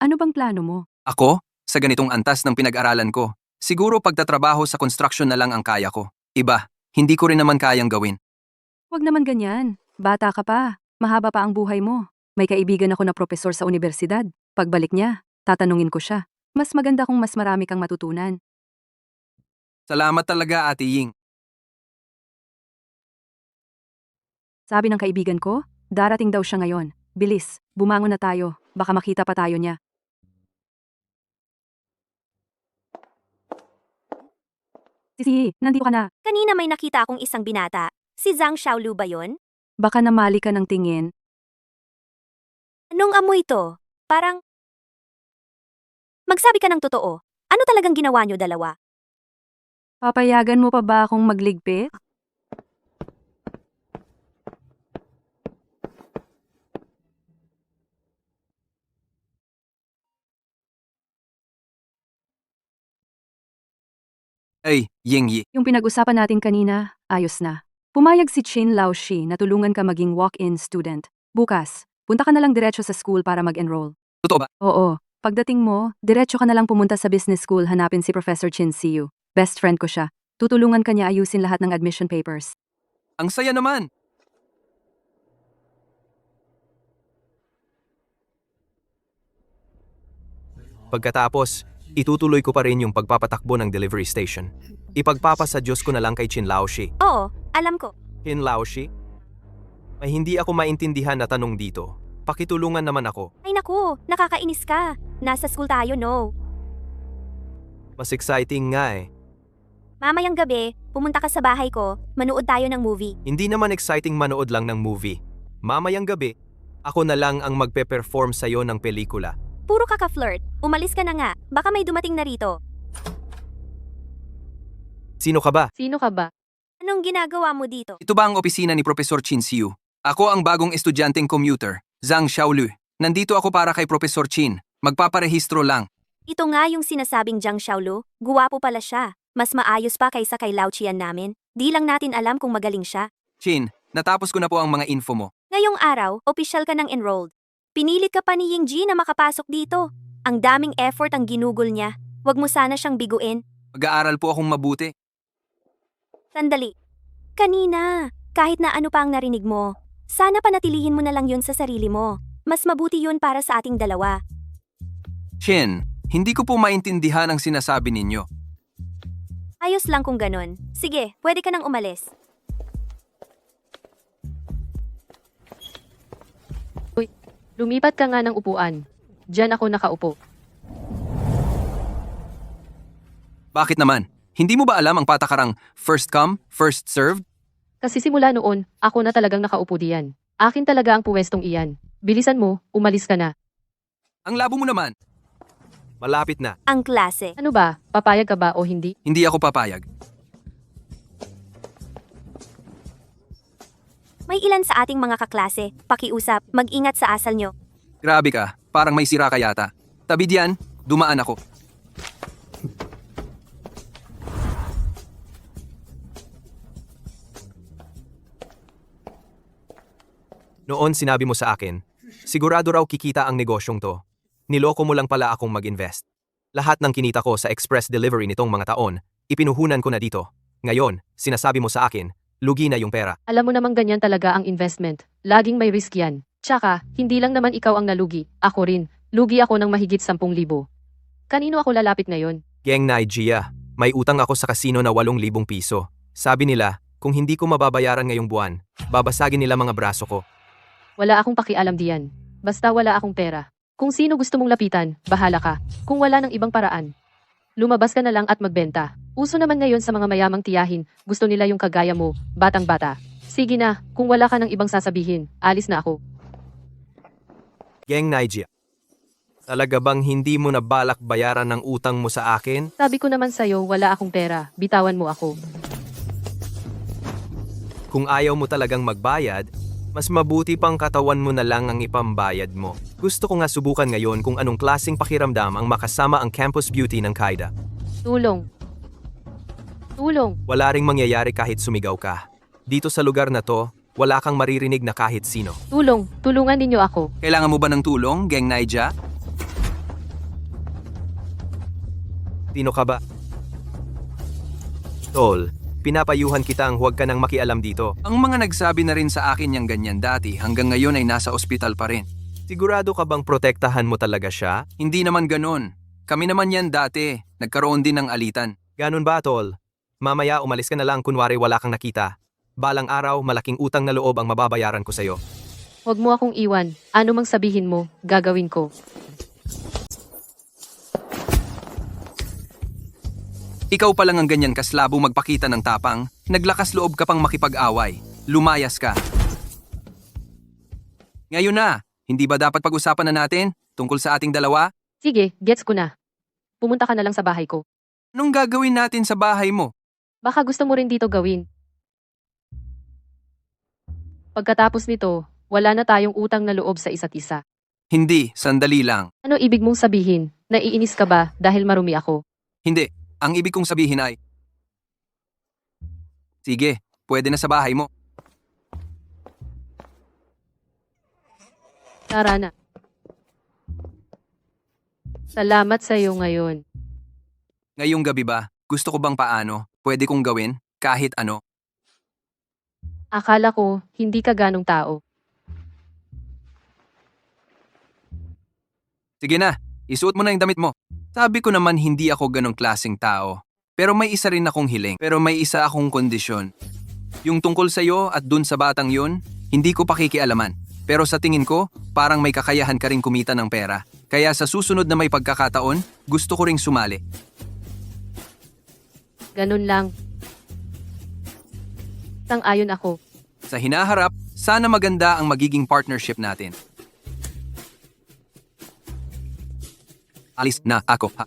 Ano bang plano mo? Ako? Sa ganitong antas ng pinag-aralan ko, siguro pagtatrabaho sa construction na lang ang kaya ko. Iba, hindi ko rin naman kayang gawin. Huwag naman ganyan. Bata ka pa. Mahaba pa ang buhay mo. May kaibigan ako na propesor sa universidad. Pagbalik niya, tatanungin ko siya. Mas maganda kung mas marami kang matutunan. Salamat talaga, Ate Ying. Sabi ng kaibigan ko, darating daw siya ngayon. Bilis, bumangon na tayo. Baka makita pa tayo niya. Sisi, nandito ka na. Kanina may nakita akong isang binata. Si Zhang Xiaolu ba yon? Baka namali ka ng tingin. Anong amoy to? Parang... Magsabi ka ng totoo. Ano talagang ginawa niyo dalawa? Papayagan mo pa ba akong magligpit? Ay, Yingyi. Yung pinag-usapan natin kanina, ayos na. Pumayag si Chin Laoshi na tulungan ka maging walk-in student. Bukas, punta ka na lang diretso sa school para mag-enroll. Totoo ba? Oo, pagdating mo, diretso ka na lang pumunta sa business school hanapin si Professor Chin Siu. Best friend ko siya. Tutulungan ka niya ayusin lahat ng admission papers. Ang saya naman! Pagkatapos, itutuloy ko pa rin yung pagpapatakbo ng delivery station. Ipagpapasa Diyos ko na lang kay Chin Laoshi. Oo, alam ko. Chin Laoshi? May hindi ako maintindihan na tanong dito. Pakitulungan naman ako. Ay naku, nakakainis ka. Nasa school tayo, no? Mas exciting nga eh. Mamayang gabi, pumunta ka sa bahay ko, manood tayo ng movie. Hindi naman exciting manood lang ng movie. Mamayang gabi, ako na lang ang magpe-perform sa'yo ng pelikula. Puro ka ka-flirt. Umalis ka na nga. Baka may dumating na rito. Sino ka ba? Sino ka ba? Anong ginagawa mo dito? Ito ba ang opisina ni Professor Chin Siu? Ako ang bagong estudyanteng commuter, Zhang Xiaolu. Nandito ako para kay Professor Chin. Magpaparehistro lang. Ito nga yung sinasabing Jiang Xiaolu. Guwapo pala siya. Mas maayos pa kaysa kay Lao Qian namin. Di lang natin alam kung magaling siya. Chin, natapos ko na po ang mga info mo. Ngayong araw, opisyal ka ng enrolled. Pinilit ka pa ni Yingji na makapasok dito. Ang daming effort ang ginugol niya. Huwag mo sana siyang biguin. Mag-aaral po akong mabuti. Sandali. Kanina, kahit na ano pa ang narinig mo, sana panatilihin mo na lang yun sa sarili mo. Mas mabuti yun para sa ating dalawa. Chin, hindi ko po maintindihan ang sinasabi ninyo. Ayos lang kung ganun. Sige, pwede ka nang umalis. Lumipat ka nga ng upuan. Diyan ako nakaupo. Bakit naman? Hindi mo ba alam ang patakarang first come, first served? Kasi simula noon, ako na talagang nakaupo diyan. Akin talaga ang puwestong iyan. Bilisan mo, umalis ka na. Ang labo mo naman. Malapit na. Ang klase. Ano ba, papayag ka ba o hindi? Hindi ako papayag. May ilan sa ating mga kaklase. Pakiusap, mag-ingat sa asal nyo. Grabe ka, parang may sira ka yata. Tabi diyan, dumaan ako. Noon sinabi mo sa akin, sigurado raw kikita ang negosyong to. Niloko mo lang pala akong mag-invest. Lahat ng kinita ko sa express delivery nitong mga taon, ipinuhunan ko na dito. Ngayon, sinasabi mo sa akin, lugi na yung pera. Alam mo namang ganyan talaga ang investment. Laging may risk yan. Tsaka, hindi lang naman ikaw ang nalugi. Ako rin. Lugi ako ng mahigit 10,000. Kanino ako lalapit ngayon? Geng Nigeria, may utang ako sa kasino na 8,000 piso. Sabi nila, kung hindi ko mababayaran ngayong buwan, babasagin nila mga braso ko. Wala akong pakialam diyan. Basta wala akong pera. Kung sino gusto mong lapitan, bahala ka. Kung wala ng ibang paraan, lumabas ka na lang at magbenta. Uso naman ngayon sa mga mayamang tiyahin, gusto nila yung kagaya mo, batang-bata. Sige na, kung wala ka ng ibang sasabihin, alis na ako. Geng Nigeria, talaga bang hindi mo na balak bayaran ng utang mo sa akin? Sabi ko naman sa'yo, wala akong pera. Bitawan mo ako. Kung ayaw mo talagang magbayad, mas mabuti pang katawan mo na lang ang ipambayad mo. Gusto ko nga subukan ngayon kung anong klaseng pakiramdam ang makasama ang campus beauty ng Kaida. Tulong. Tulong. Wala ring mangyayari kahit sumigaw ka. Dito sa lugar na to, wala kang maririnig na kahit sino. Tulong. Tulungan ninyo ako. Kailangan mo ba ng tulong, Geng Naija? Sino ka ba? Tol, pinapayuhan kitang huwag ka nang makialam dito. Ang mga nagsabi na rin sa akin yung ganyan dati hanggang ngayon ay nasa ospital pa rin. Sigurado ka bang protektahan mo talaga siya? Hindi naman ganon. Kami naman yan dati. Nagkaroon din ng alitan. Ganun ba, tol? Mamaya umalis ka na lang kunwari wala kang nakita. Balang araw, malaking utang na loob ang mababayaran ko sa'yo. Huwag mo akong iwan. Ano mang sabihin mo, gagawin ko. Ikaw pa lang ang ganyan kaslabo magpakita ng tapang. Naglakas loob ka pang makipag-away. Lumayas ka. Ngayon na, hindi ba dapat pag-usapan na natin tungkol sa ating dalawa? Sige, gets ko na. Pumunta ka na lang sa bahay ko. Anong gagawin natin sa bahay mo? Baka gusto mo rin dito gawin. Pagkatapos nito, wala na tayong utang na loob sa isa't isa. Hindi, sandali lang. Ano ibig mong sabihin? Naiinis ka ba dahil marumi ako? Hindi, ang ibig kong sabihin ay... Sige, pwede na sa bahay mo. Tara na. Salamat sa iyo ngayon. Ngayong gabi ba, gusto ko bang paano, pwede kong gawin, kahit ano. Akala ko, hindi ka ganong tao. Sige na, isuot mo na yung damit mo. Sabi ko naman hindi ako ganong klaseng tao. Pero may isa rin akong hiling. Pero may isa akong kondisyon. Yung tungkol sa'yo at dun sa batang yun, hindi ko pakikialaman. Pero sa tingin ko, parang may kakayahan ka rin kumita ng pera. Kaya sa susunod na may pagkakataon, gusto ko ring sumali. Ganun lang. Sang-ayon ako. Sa hinaharap, sana maganda ang magiging partnership natin. Alis na ako, ha?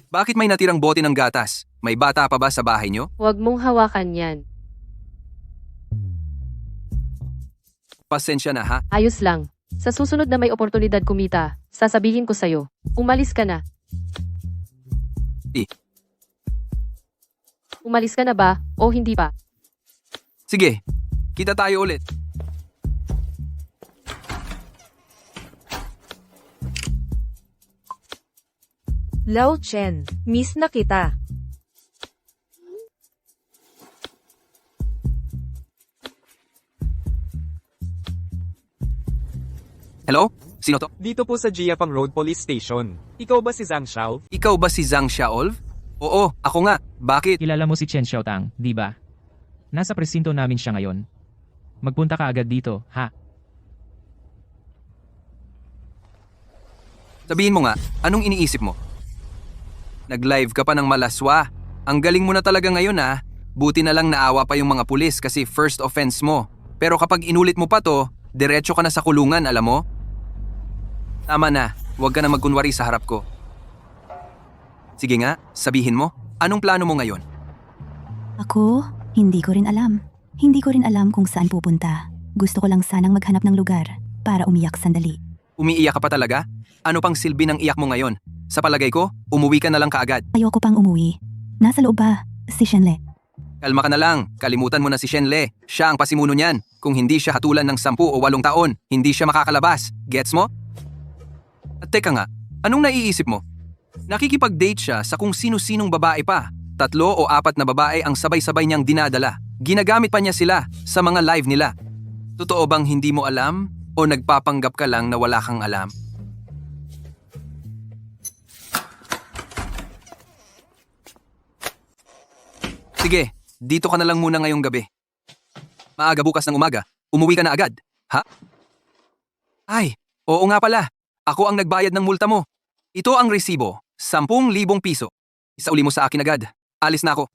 Bakit may natirang bote ng gatas? May bata pa ba sa bahay nyo? Huwag mong hawakan yan. Pasensya na, ha? Ayos lang. Sa susunod na may oportunidad kumita, sasabihin ko sa'yo, umalis ka na. Umalis ka na ba, o hindi pa? Sige, kita tayo ulit. Lao Chen, miss na kita. Hello? Sino to? Dito po sa Jiapang Road Police Station. Ikaw ba si Zhang Xiao? Ikaw ba si Zhang Xiaolv? Oo, ako nga. Bakit? Kilala mo si Chen Xiaotang, di ba? Nasa presinto namin siya ngayon. Magpunta ka agad dito, ha? Sabihin mo nga, anong iniisip mo? Nag-live ka pa ng malaswa. Ang galing mo na talaga ngayon, ha? Buti na lang naawa pa yung mga pulis kasi first offense mo. Pero kapag inulit mo pa to, diretso ka na sa kulungan, alam mo? Tama na, huwag ka na magkunwari sa harap ko. Sige nga, sabihin mo, anong plano mo ngayon? Ako, hindi ko rin alam. Hindi ko rin alam kung saan pupunta. Gusto ko lang sanang maghanap ng lugar para umiyak sandali. Umiiyak ka pa talaga? Ano pang silbi ng iyak mo ngayon? Sa palagay ko, umuwi ka na lang kaagad. Ayoko pang umuwi. Nasa loob ba si Shenle? Kalma ka na lang, kalimutan mo na si Shenle. Siya ang pasimuno niyan. Kung hindi siya hatulan ng 10 o 8 taon, hindi siya makakalabas. Gets mo? At teka nga, anong naiisip mo? Nakikipag-date siya sa kung sino-sinong babae pa. 3 o 4 na babae ang sabay-sabay niyang dinadala. Ginagamit pa niya sila sa mga live nila. Totoo bang hindi mo alam o nagpapanggap ka lang na wala kang alam? Sige, dito ka na lang muna ngayong gabi. Maaga bukas ng umaga, umuwi ka na agad, ha? Ay, oo nga pala. Ako ang nagbayad ng multa mo. Ito ang resibo, 10,000 piso. Isauli mo sa akin agad. Alis na ako.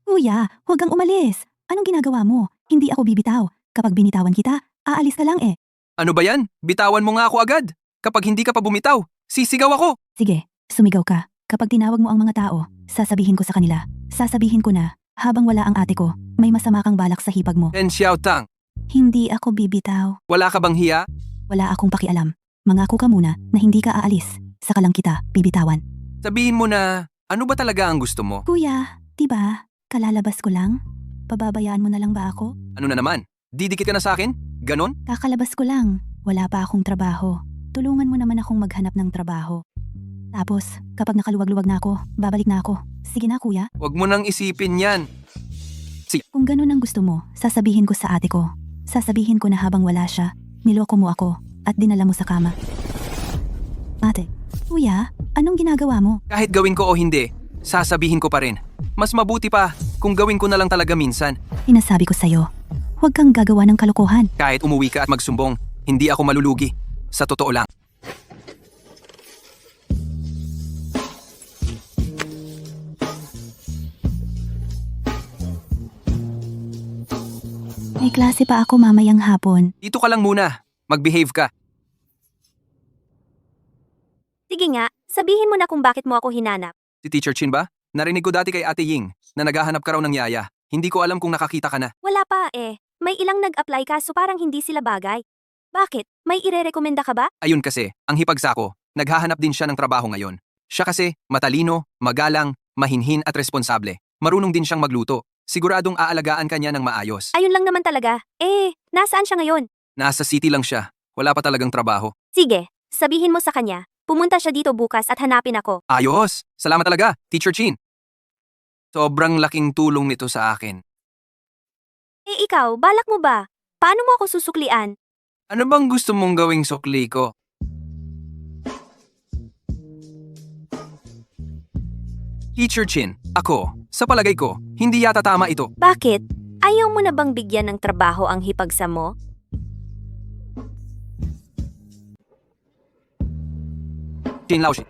Kuya, huwag kang umalis. Anong ginagawa mo? Hindi ako bibitaw. Kapag binitawan kita, aalis ka lang eh. Ano ba yan? Bitawan mo nga ako agad. Kapag hindi ka pa bumitaw, sisigaw ako. Sige, sumigaw ka. Kapag tinawag mo ang mga tao, sasabihin ko sa kanila. Sasabihin ko na, habang wala ang ate ko, may masama kang balak sa hipag mo. Chen Xiaotang, Hindi ako bibitaw. wala ka bang hiya? Wala akong pakialam. Mangako ka muna na hindi ka aalis. Saka lang kita bibitawan. Sabihin mo na, ano ba talaga ang gusto mo? Kuya, diba? Kalalabas ko lang. Pababayaan mo na lang ba ako? Ano na naman? Didikit ka na sa akin? Ganon? Kakalabas ko lang. Wala pa akong trabaho. Tulungan mo naman akong maghanap ng trabaho. Tapos, kapag nakaluwag-luwag na ako, babalik na ako. Sige na kuya. Huwag mo nang isipin yan. Kung ganun ang gusto mo, sasabihin ko sa ate ko. Sasabihin ko na habang wala siya, niloko mo ako at dinala mo sa kama. Ate, kuya, anong ginagawa mo? Kahit gawin ko o hindi, sasabihin ko pa rin. Mas mabuti pa kung gawin ko na lang talaga minsan. Inasabi ko sa'yo, huwag kang gagawa ng kalokohan. Kahit umuwi ka at magsumbong, hindi ako malulugi. Sa totoo lang. May klase pa ako mamayang hapon. Dito ka lang muna. Mag-behave ka. Sige nga, sabihin mo na kung bakit mo ako hinanap. Si Teacher Chin ba? Narinig ko dati kay Ate Ying na naghahanap ka raw ng yaya. Hindi ko alam kung nakakita ka na. Wala pa eh. May ilang nag-apply kaso parang hindi sila bagay. Bakit? May irerekomenda ka ba? Ayun kasi, ang hipagsako, naghahanap din siya ng trabaho ngayon. Siya kasi, matalino, magalang, mahinhin at responsable. Marunong din siyang magluto. Siguradong aalagaan ka niya ng maayos. Ayun lang naman talaga. Nasaan siya ngayon? Nasa city lang siya. Wala pa talagang trabaho. Sige, sabihin mo sa kanya. Pumunta siya dito bukas at hanapin ako. Ayos! Salamat talaga, Teacher Chin. Sobrang laking tulong nito sa akin. Ikaw, balak mo ba? Paano mo ako susuklian? Ano bang gusto mong gawing sukli ko? Teacher Chin, ako, sa palagay ko, hindi yata tama ito. Bakit? Ayaw mo na bang bigyan ng trabaho ang hipagsa mo? Chin Laoshi,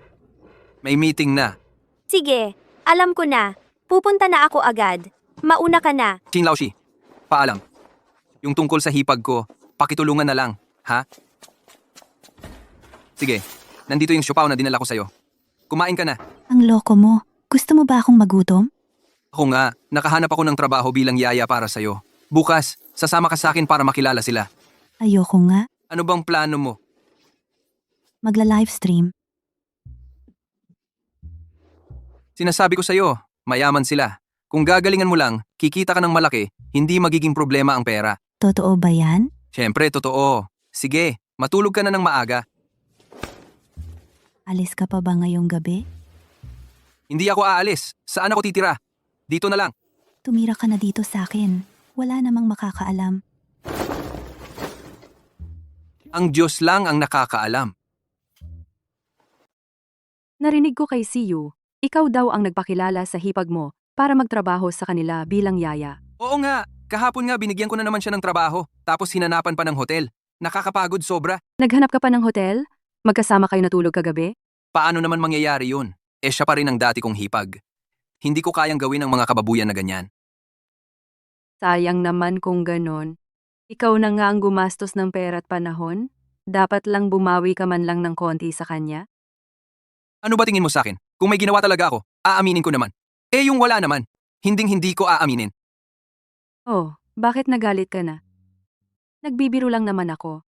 may meeting na. Sige, alam ko na. Pupunta na ako agad. Mauna ka na. Chin Laoshi, paalam. Yung tungkol sa hipag ko, pakitulungan na lang, ha? Sige, nandito yung siopaw na dinala ko sa'yo. Kumain ka na. Ang loko mo. Gusto mo ba akong magutom? Ako nga, nakahanap ako ng trabaho bilang yaya para sa'yo. Bukas, sasama ka sa akin para makilala sila. Ayoko nga. Ano bang plano mo? Magla-livestream. Sinasabi ko sa'yo, mayaman sila. Kung gagalingan mo lang, kikita ka ng malaki, hindi magiging problema ang pera. Totoo ba yan? Siyempre, totoo. Sige, matulog ka na ng maaga. Alis ka pa ba ngayong gabi? Hindi ako aalis. Saan ako titira? Dito na lang. Tumira ka na dito sa akin. Wala namang makakaalam. Ang Diyos lang ang nakakaalam. Narinig ko kay Siyu, ikaw daw ang nagpakilala sa hipag mo para magtrabaho sa kanila bilang yaya. Oo nga, kahapon nga binigyan ko na naman siya ng trabaho, tapos hinanapan pa ng hotel. Nakakapagod sobra. Naghanap ka pa ng hotel? Magkasama kayo natulog kagabi? Paano naman mangyayari yun? Siya pa rin ang dati kong hipag. Hindi ko kayang gawin ang mga kababuyan na ganyan. Sayang naman kung ganon. Ikaw na nga ang gumastos ng pera at panahon? Dapat lang bumawi ka man lang ng konti sa kanya? Ano ba tingin mo sa akin? Kung may ginawa talaga ako, aaminin ko naman. Yung wala naman, hinding-hindi ko aaminin. Oh, bakit nagalit ka na? Nagbibiro lang naman ako.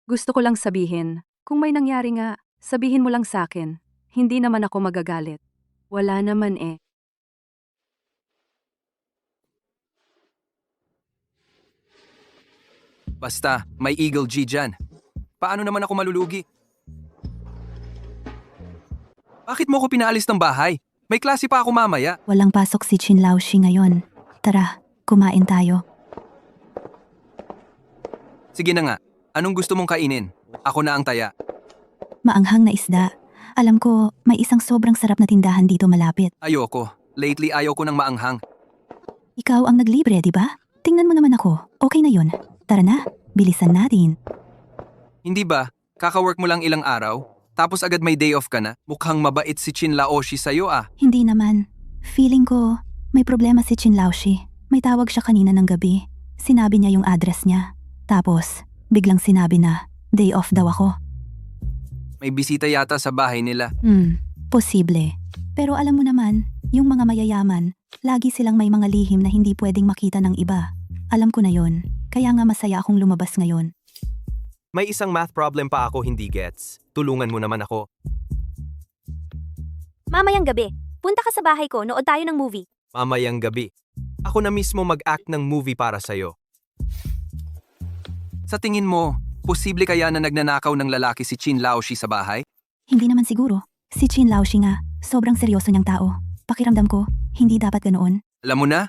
Gusto ko lang sabihin, kung may nangyari nga, sabihin mo lang sa akin. Hindi naman ako magagalit. Wala naman eh. Basta, may Eagle G dyan. Paano naman ako malulugi? Bakit mo ko pinaalis ng bahay? May klase pa ako mamaya. Walang pasok si Chin Laoshi ngayon. Tara, kumain tayo. Sige na nga, anong gusto mong kainin? Ako na ang taya. Maanghang na isda. Alam ko, may isang sobrang sarap na tindahan dito malapit. Ayoko. Lately ayaw ko ng maanghang. Ikaw ang naglibre, di ba? Tingnan mo naman ako. Okay na yun. Tara na, bilisan natin. Hindi ba? Kaka-work mo lang ilang araw? Tapos agad may day off ka na? Mukhang mabait si Chin Laoshi sa'yo ah. Hindi naman. Feeling ko, may problema si Chin Laoshi. May tawag siya kanina ng gabi. Sinabi niya yung address niya. Tapos, biglang sinabi na, day off daw ako. May bisita yata sa bahay nila. Posible. Pero alam mo naman, yung mga mayayaman, lagi silang may mga lihim na hindi pwedeng makita ng iba. Alam ko na yon. Kaya nga masaya akong lumabas ngayon. May isang math problem pa ako hindi gets. Tulungan mo naman ako. Mamayang gabi, punta ka sa bahay ko, nood tayo ng movie. Mamayang gabi. Ako na mismo mag-act ng movie para sa'yo. Sa tingin mo, posible kaya na nagnanakaw ng lalaki si Chin Laoshi sa bahay? Hindi naman siguro. Si Chin Laoshi nga, sobrang seryoso niyang tao. Pakiramdam ko, hindi dapat ganoon. Alam mo na?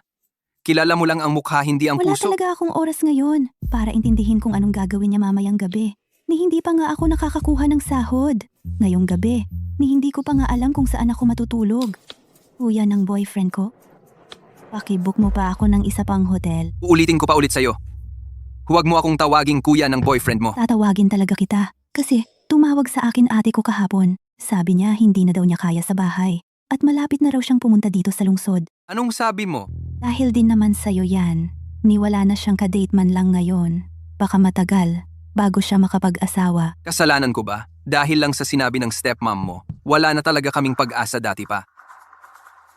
Kilala mo lang ang mukha, hindi ang Wala puso. talaga akong oras ngayon para intindihin kung anong gagawin niya mamayang gabi. Ni hindi pa nga ako nakakakuha ng sahod. Ngayong gabi, ni hindi ko pa nga alam kung saan ako matutulog. Kuya ng boyfriend ko? Pakibook mo pa ako ng isa pang hotel. Uulitin ko pa ulit sa'yo. Huwag mo akong tawaging kuya ng boyfriend mo. Tatawagin talaga kita. Kasi tumawag sa akin ate ko kahapon. Sabi niya hindi na daw niya kaya sa bahay. At malapit na raw siyang pumunta dito sa lungsod. Anong sabi mo? Dahil din naman sa'yo yan. Niwala na siyang kadate man lang ngayon. Baka matagal, bago siya makapag-asawa. Kasalanan ko ba? Dahil lang sa sinabi ng stepmom mo, wala na talaga kaming pag-asa dati pa.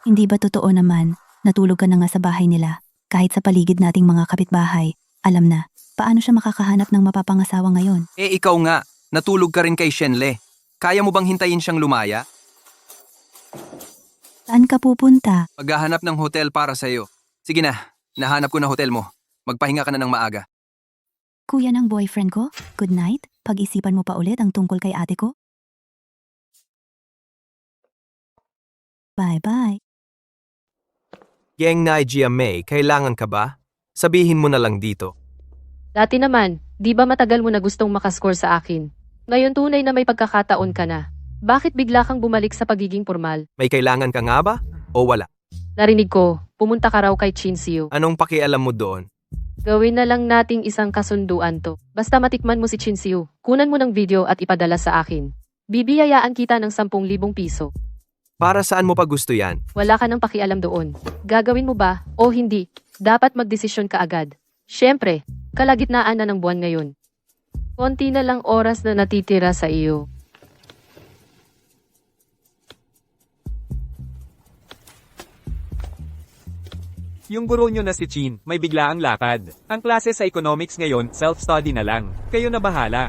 Hindi ba totoo naman, natulog ka na nga sa bahay nila. Kahit sa paligid nating mga kapitbahay, alam na, paano siya makakahanap ng mapapangasawa ngayon? Ikaw nga, natulog ka rin kay Shenle. Kaya mo bang hintayin siyang lumaya? Saan ka pupunta? Maghahanap ng hotel para sa'yo. Sige na, nahanap ko na hotel mo. Magpahinga ka na ng maaga. Kuya ng boyfriend ko, good night. Pag-isipan mo pa ulit ang tungkol kay ate ko. Bye-bye. Yang Naijia May, kailangan ka ba? Sabihin mo na lang dito. Dati naman, di ba matagal mo na gustong makascore sa akin? Ngayon tunay na may pagkakataon ka na. Bakit bigla kang bumalik sa pagiging formal? May kailangan ka nga ba? O wala? Narinig ko, pumunta ka raw kay Chinsiu. Anong pakialam mo doon? Gawin na lang nating isang kasunduan to. Basta matikman mo si Chinsiu, kunan mo ng video at ipadala sa akin. Bibiyayaan kita ng 10,000 piso. Para saan mo pa gusto yan? Wala ka ng pakialam doon. Gagawin mo ba o hindi? Dapat magdesisyon ka agad. Siyempre, kalagitnaan na ng buwan ngayon. Konti na lang oras na natitira sa iyo. Yung guro nyo na si Chin, may biglaang lakad. Ang klase sa economics ngayon, self-study na lang. Kayo na bahala.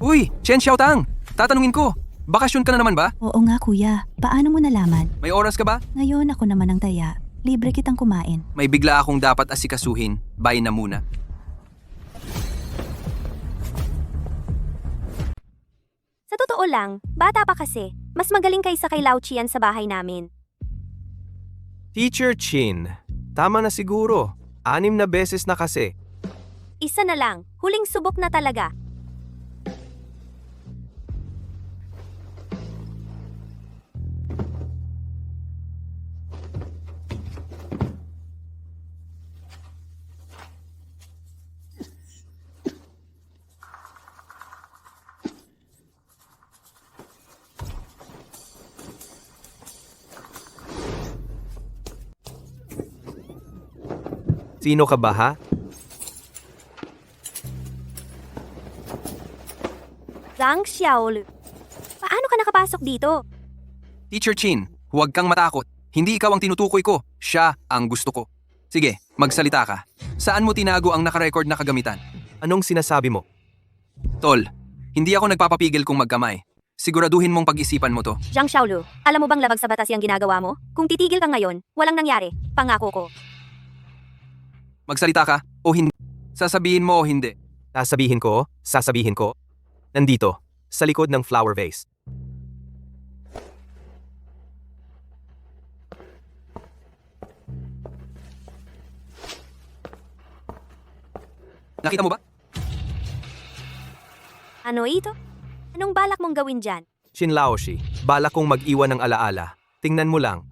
Uy, Chen Xiaotang! Tatanungin ko, bakasyon ka na naman ba? Oo nga kuya, paano mo nalaman? May oras ka ba? Ngayon ako naman ang taya. Libre kitang kumain. May bigla akong dapat asikasuhin. Bye na muna. Sa totoo lang, bata pa kasi. Mas magaling kaysa kay Lao Chian sa bahay namin. Teacher Chin, tama na siguro. 6 na beses na kasi. Isa na lang, huling subok na talaga. Sino ka ba ha? Zhang Xiaolu. Paano ka nakapasok dito? Teacher Chin, huwag kang matakot. Hindi ikaw ang tinutukoy ko. Siya ang gusto ko. Sige, magsalita ka. Saan mo tinago ang nakarecord na kagamitan? Anong sinasabi mo? Tol, hindi ako nagpapapigil kung magkamay. Siguraduhin mong pag-isipan mo to. Zhang Xiaolu, alam mo bang labag sa batas yung ginagawa mo? Kung titigil ka ngayon, walang nangyari. Pangako ko. Magsalita ka o hindi. Sasabihin mo o hindi. Sasabihin ko. Nandito, sa likod ng flower vase. Nakita mo ba? Ano ito? Anong balak mong gawin dyan? Chin Laoshi, balak kong mag-iwan ng alaala. Tingnan mo lang.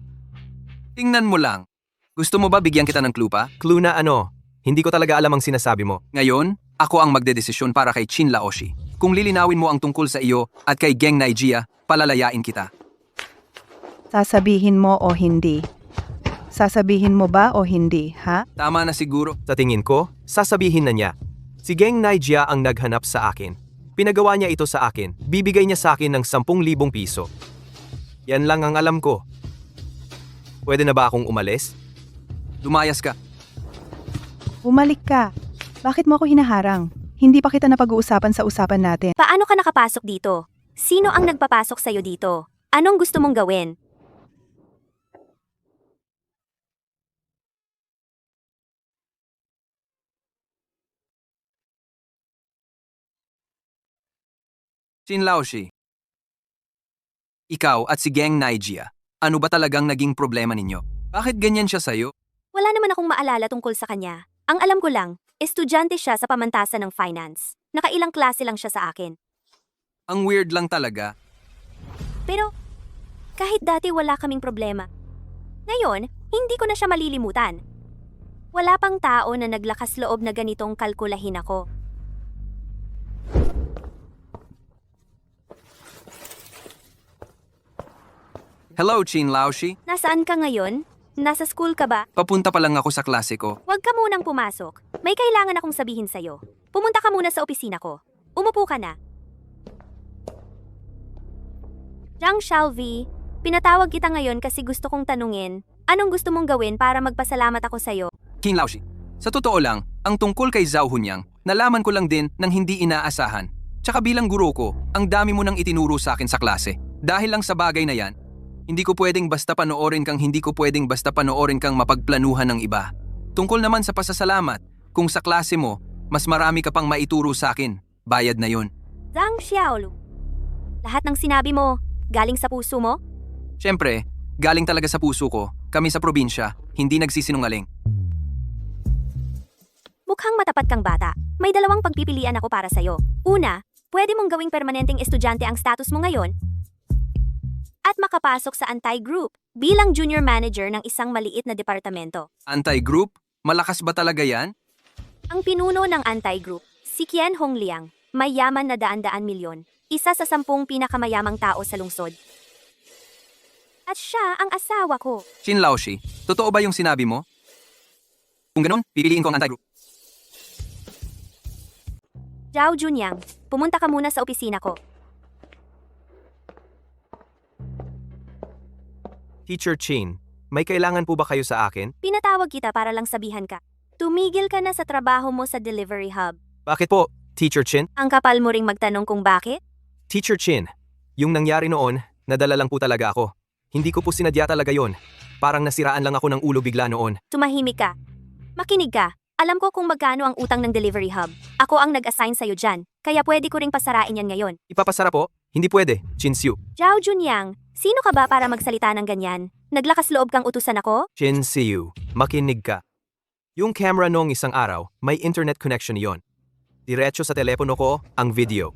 Tingnan mo lang. Gusto mo ba bigyan kita ng clue pa? Clue na ano? Hindi ko talaga alam ang sinasabi mo. Ngayon, ako ang magdedesisyon para kay Chin Laoshi. Kung lilinawin mo ang tungkol sa iyo at kay Geng Naijia, palalayain kita. Sasabihin mo o hindi? Sasabihin mo ba o hindi, ha? Tama na siguro. Sa tingin ko, sasabihin na niya. Si Geng Naijia ang naghanap sa akin. Pinagawa niya ito sa akin. Bibigay niya sa akin ng 10,000 piso. Yan lang ang alam ko. Pwede na ba akong umalis? Lumayas ka. Bumalik ka. Bakit mo ako hinaharang? Hindi pa kita napag-uusapan sa usapan natin. Paano ka nakapasok dito? Sino ang nagpapasok sa'yo dito? Anong gusto mong gawin? Chin Laoshi. Ikaw at si Geng Naijia, ano ba talagang naging problema ninyo? Bakit ganyan siya sa'yo? Wala naman akong maalala tungkol sa kanya. Ang alam ko lang, estudyante siya sa pamantasan ng finance. Nakailang klase lang siya sa akin. Ang weird lang talaga. Pero, kahit dati wala kaming problema. Ngayon, hindi ko na siya malilimutan. Wala pang tao na naglakas loob na ganitong kalkulahin ako. Hello, Chin Laoshi. Nasaan ka ngayon? Nasa school ka ba? Papunta pa lang ako sa klase ko. Huwag ka munang pumasok. May kailangan akong sabihin sa'yo. Pumunta ka muna sa opisina ko. Umupo ka na. Zhang Xiaovi, pinatawag kita ngayon kasi gusto kong tanungin, anong gusto mong gawin para magpasalamat ako sa'yo? Chin Laoshi, sa totoo lang, ang tungkol kay Zhao Hunyang, nalaman ko lang din ng hindi inaasahan. Tsaka bilang guro ko, ang dami mo nang itinuro sa akin sa klase. Dahil lang sa bagay na yan, Hindi ko pwedeng basta panoorin kang mapagplanuhan ng iba. Tungkol naman sa pasasalamat, kung sa klase mo, mas marami ka pang maituro sa akin. Bayad na yon. Zhang Xiaolu. Lahat ng sinabi mo, galing sa puso mo? Siyempre, galing talaga sa puso ko. Kami sa probinsya, hindi nagsisinungaling. Mukhang matapat kang bata. May dalawang pagpipilian ako para sa'yo. Una, pwede mong gawing permanenteng estudyante ang status mo ngayon at makapasok sa anti-group bilang junior manager ng isang maliit na departamento. Anti-group? Malakas ba talaga yan? Ang pinuno ng anti-group, si Qian Hongliang, may yaman na daan-daan milyon, isa sa 10 pinakamayamang tao sa lungsod. At siya ang asawa ko. Chin Laoshi, totoo ba yung sinabi mo? Kung ganun, pipiliin ko ang anti-group. Zhao Junyang, pumunta ka muna sa opisina ko. Teacher Chin, may kailangan po ba kayo sa akin? Pinatawag kita para lang sabihan ka. Tumigil ka na sa trabaho mo sa delivery hub. Bakit po, Teacher Chin? Ang kapal mo ring magtanong kung bakit? Teacher Chin, yung nangyari noon, nadala lang po talaga ako. Hindi ko po sinadya talaga yon. Parang nasiraan lang ako ng ulo bigla noon. Tumahimik ka. Makinig ka. Alam ko kung magkano ang utang ng delivery hub. Ako ang nag-assign sa'yo dyan, kaya pwede ko ring pasarain yan ngayon. Ipapasara po? Hindi pwede, Chin Siu. Zhao Junyang, sino ka ba para magsalita ng ganyan? Naglakas loob kang utusan ako? Chin Siu, makinig ka. Yung camera noong isang araw, may internet connection yon. Diretso sa telepono ko, ang video.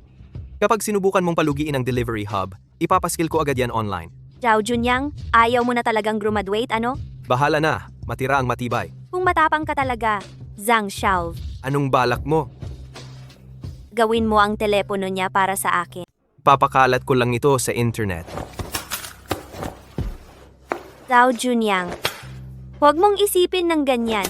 Kapag sinubukan mong palugiin ang delivery hub, ipapaskil ko agad yan online. Zhao Junyang, ayaw mo na talagang graduate, ano? Bahala na, matira ang matibay. Kung matapang ka talaga, Zhang Xiao, Anong balak mo? gawin mo ang telepono niya para sa akin. Papakalat ko lang ito sa internet. Zhao Junyang, huwag mong isipin ng ganyan.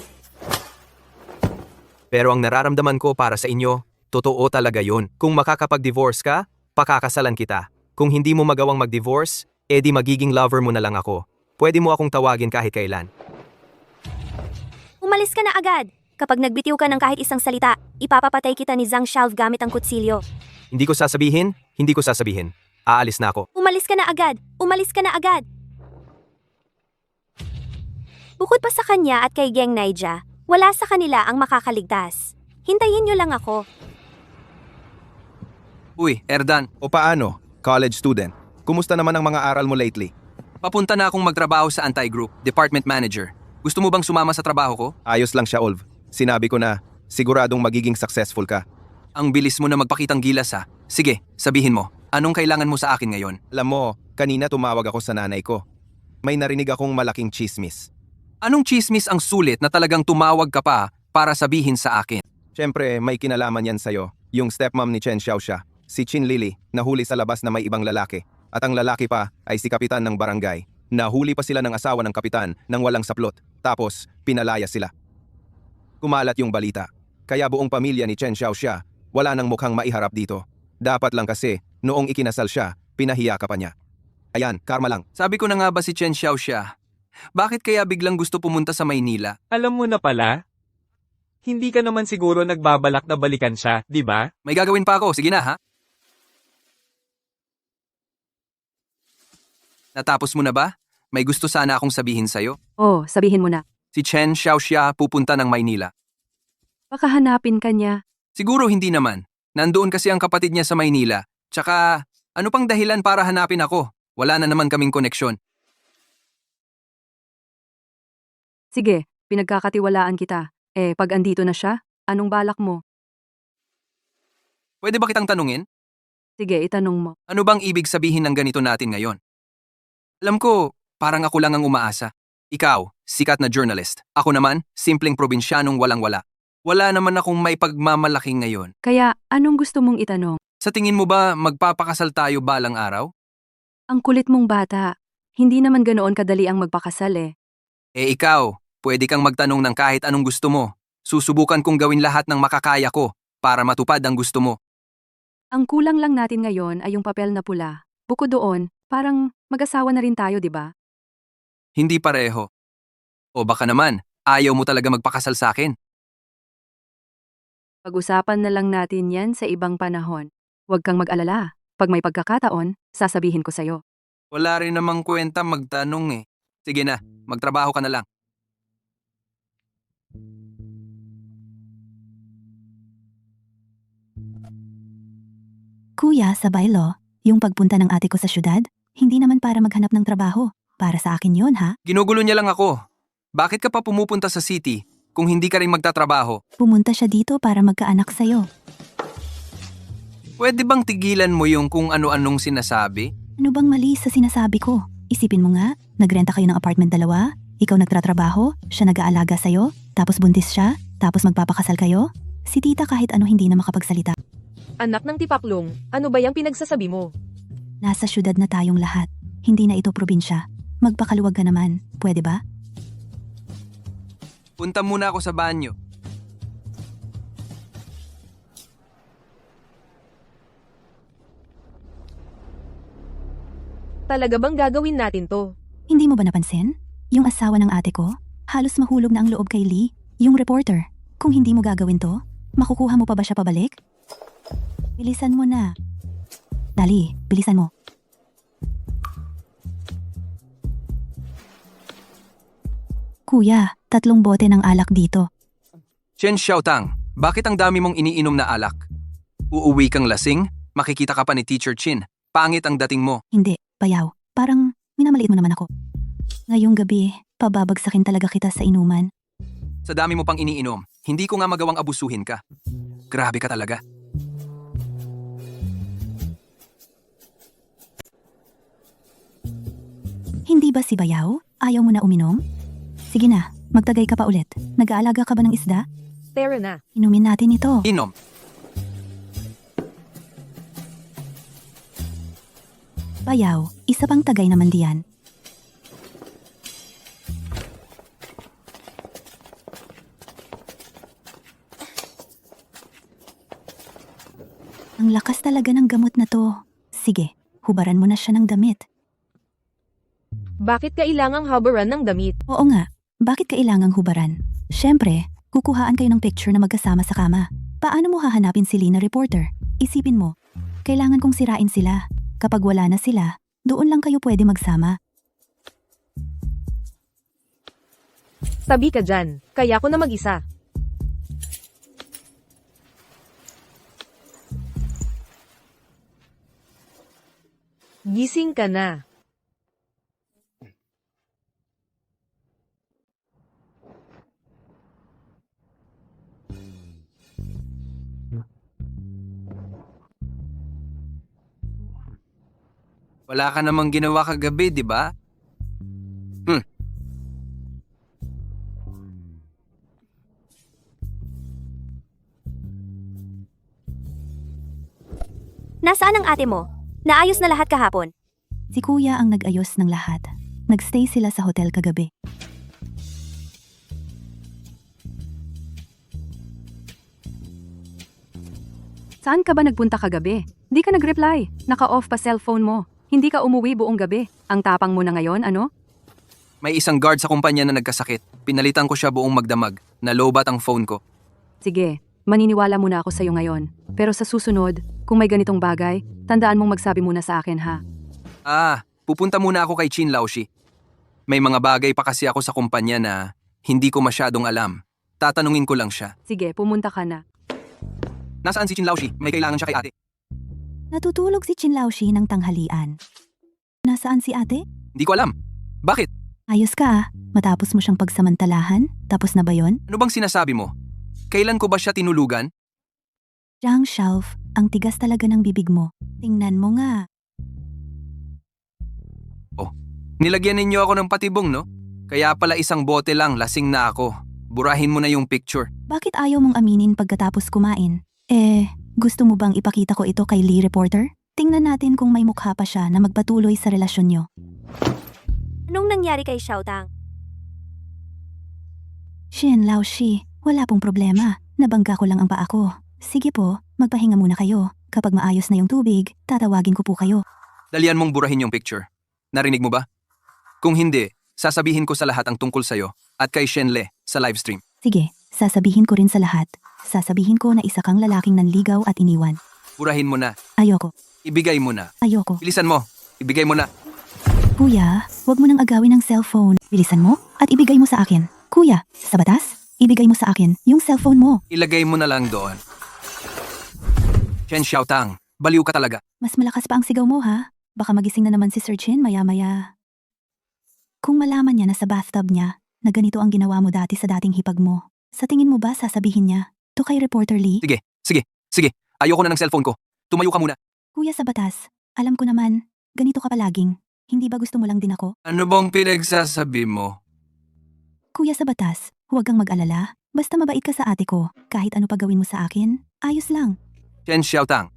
Pero ang nararamdaman ko para sa inyo, totoo talaga yun. Kung makakapag-divorce ka, pakakasalan kita. Kung hindi mo magawang mag-divorce, edi magiging lover mo na lang ako. Pwede mo akong tawagin kahit kailan. Umalis ka na agad. Kapag nagbitiw ka ng kahit isang salita, ipapapatay kita ni Zhang Xiao gamit ang kutsilyo. Hindi ko sasabihin. Aalis na ako. Umalis ka na agad! Umalis ka na agad! Bukod pa sa kanya at kay Geng Naija, wala sa kanila ang makakaligtas. Hintayin niyo lang ako. Uy, Erdan, O paano? College student. Kumusta naman ang mga aral mo lately? papunta na akong magtrabaho sa anti-group, department manager. Gusto mo bang sumama sa trabaho ko? Ayos lang siya, Olv. Sinabi ko na, siguradong magiging successful ka. Ang bilis mo na magpakitang gilas ha. Sige, sabihin mo, anong kailangan mo sa akin ngayon? Alam mo, kanina tumawag ako sa nanay ko. May narinig akong malaking chismis. Anong chismis ang sulit na talagang tumawag ka pa para sabihin sa akin? Siyempre, may kinalaman yan sa'yo. Yung stepmom ni Chen Xiaoxia, si Chin Lily, nahuli sa labas na may ibang lalaki. At ang lalaki pa ay si kapitan ng barangay. Nahuli pa sila ng asawa ng kapitan nang walang saplot. Tapos, pinalaya sila. Kumalat yung balita. Kaya buong pamilya ni Chen Xiaoxia, wala nang mukhang maiharap dito. Dapat lang kasi, noong ikinasal siya, pinahiya ka pa niya. Ayan, karma lang. Sabi ko na nga ba si Chen Xiaoxia? Bakit kaya biglang gusto pumunta sa Maynila? Alam mo na pala? Hindi ka naman siguro nagbabalak na balikan siya, di ba? May gagawin pa ako, sige na ha? Natapos mo na ba? May gusto sana akong sabihin sa'yo. Oh, sabihin mo na. Si Chen Xiaoxia pupunta ng Maynila. Baka hanapin ka niya. Siguro hindi naman. Nandoon kasi ang kapatid niya sa Maynila. Tsaka, ano pang dahilan para hanapin ako? Wala na naman kaming koneksyon. Sige, pinagkakatiwalaan kita. Pag andito na siya, anong balak mo? Pwede ba kitang tanungin? Sige, itanong mo. Ano bang ibig sabihin ng ganito natin ngayon? Alam ko, parang ako lang ang umaasa. Ikaw, sikat na journalist. Ako naman, simpleng probinsyanong walang-wala. Wala naman akong may pagmamalaki ngayon. Kaya, anong gusto mong itanong? Sa tingin mo ba magpapakasal tayo balang araw? Ang kulit mong bata. Hindi naman ganoon kadali ang magpakasal eh. Ikaw, pwede kang magtanong ng kahit anong gusto mo. Susubukan kong gawin lahat ng makakaya ko para matupad ang gusto mo. Ang kulang lang natin ngayon ay yung papel na pula. Bukod doon, parang mag-asawa na rin tayo, di ba? Hindi pareho. O baka naman, ayaw mo talaga magpakasal sa akin. Pag-usapan na lang natin yan sa ibang panahon. Huwag kang mag-alala. Pag may pagkakataon, sasabihin ko sa'yo. Wala rin namang kwenta magtanong eh. Sige na, magtrabaho ka na lang. Kuya, sabay lo, yung pagpunta ng ate ko sa syudad, hindi naman para maghanap ng trabaho. Para sa akin yon ha? Ginugulo niya lang ako. Bakit ka pa pumupunta sa city kung hindi ka rin magtatrabaho? Pumunta siya dito para magkaanak sa'yo. Pwede bang tigilan mo yung kung ano-anong sinasabi? Ano bang mali sa sinasabi ko? Isipin mo nga, nagrenta kayo ng apartment dalawa, ikaw nagtatrabaho, siya nag-aalaga sa'yo, tapos buntis siya, tapos magpapakasal kayo? Si tita kahit ano hindi na makapagsalita. Anak ng tipaklong, ano ba yung pinagsasabi mo? Nasa syudad na tayong lahat, hindi na ito probinsya. Magpakaluwag ka naman, pwede ba? Punta muna ako sa banyo. Talaga bang gagawin natin to? Hindi mo ba napansin? Yung asawa ng ate ko, halos mahulog na ang loob kay Lee, yung reporter. Kung hindi mo gagawin to, makukuha mo pa ba siya pabalik? Bilisan mo na. Dali, bilisan mo. Kuya, 3 bote ng alak dito. Chen Xiaotang, bakit ang dami mong iniinom na alak? Uuwi kang lasing? Makikita ka pa ni Teacher Chin. Pangit ang dating mo. Hindi, bayaw. Parang minamaliit mo naman ako. Ngayong gabi, pababagsakin talaga kita sa inuman. Sa dami mo pang iniinom, hindi ko nga magawang abusuhin ka. Grabe ka talaga. Hindi ba si Bayaw? Ayaw mo na uminom? Sige na, magtagay ka pa ulit. Nag-aalaga ka ba ng isda? Tara na. Inumin natin ito. Inom. Bayaw, isa pang tagay naman diyan. Ang lakas talaga ng gamot na to. Sige, hubaran mo na siya ng damit. Bakit kailangang habaran ng damit? Oo nga, bakit kailangang hubaran? Siyempre, kukuhaan kayo ng picture na magkasama sa kama. Paano mo hahanapin si Lee na reporter? Isipin mo, kailangan kong sirain sila. Kapag wala na sila, doon lang kayo pwede magsama. Tabi ka dyan. Kaya ko na mag-isa. Gising ka na. Wala ka namang ginawa kagabi, di ba? Nasaan ang ate mo? Naayos na lahat kahapon. Si kuya ang nag-ayos ng lahat. Nagstay sila sa hotel kagabi. Saan ka ba nagpunta kagabi? Di ka nag-reply. Naka-off pa cellphone mo. Hindi ka umuwi buong gabi. Ang tapang mo na ngayon, ano? May isang guard sa kumpanya na nagkasakit. Pinalitan ko siya buong magdamag. Nalobat ang phone ko. Sige, maniniwala muna ako sa'yo ngayon. Pero sa susunod, kung may ganitong bagay, tandaan mong magsabi muna sa akin, ha? Pupunta muna ako kay Chin Laoshi. May mga bagay pa kasi ako sa kumpanya na hindi ko masyadong alam. Tatanungin ko lang siya. Sige, pumunta ka na. Nasaan si Chin Laoshi? May kailangan siya kay ate. Natutulog si Chin Laoshi ng tanghalian. Nasaan si ate? Hindi ko alam. Bakit? Ayos ka ah. Matapos mo siyang pagsamantalahan? Tapos na ba yon? Ano bang sinasabi mo? Kailan ko ba siya tinulugan? Zhang Xiaof, ang tigas talaga ng bibig mo. Tingnan mo nga. Nilagyan ninyo ako ng patibong, no? Kaya pala isang bote lang, lasing na ako. Burahin mo na yung picture. Bakit ayaw mong aminin pagkatapos kumain? Gusto mo bang ipakita ko ito kay Lee reporter? Tingnan natin kung may mukha pa siya na magpatuloy sa relasyon nyo. Anong nangyari kay Xiaotang? Shin Laoshi, wala pong problema. Nabangga ko lang ang paa ko. Sige po, magpahinga muna kayo. Kapag maayos na yung tubig, tatawagin ko po kayo. Dalian mong burahin yung picture. Narinig mo ba? Kung hindi, sasabihin ko sa lahat ang tungkol sa'yo at kay Shenle sa livestream. Sige, sasabihin ko rin sa lahat. Sasabihin ko na isa kang lalaking nanligaw at iniwan. Burahin mo na. Ayoko, Ibigay mo na. ayoko. Bilisan mo. Ibigay mo na. Kuya, huwag mo nang agawin ang cellphone. Bilisan mo at ibigay mo sa akin. Kuya, sa batas, ibigay mo sa akin yung cellphone mo. Ilagay mo na lang doon. Chen Xiaotang, baliw ka talaga. Mas malakas pa ang sigaw mo ha. Baka magising na naman si Sir Chin maya-maya. Kung malaman niya na sa bathtub niya, na ganito ang ginawa mo dati sa dating hipag mo, sa tingin mo ba sasabihin niya, to kay Reporter Lee? Sige. Ayoko na ng cellphone ko. Tumayo ka muna. Kuya sa batas, alam ko naman, ganito ka palaging. Hindi ba gusto mo lang din ako? Ano bang pinagsasabi mo? Kuya sa batas, huwag kang mag-alala. Basta mabait ka sa ate ko, kahit ano pa gawin mo sa akin, ayos lang. Chen Xiaotang.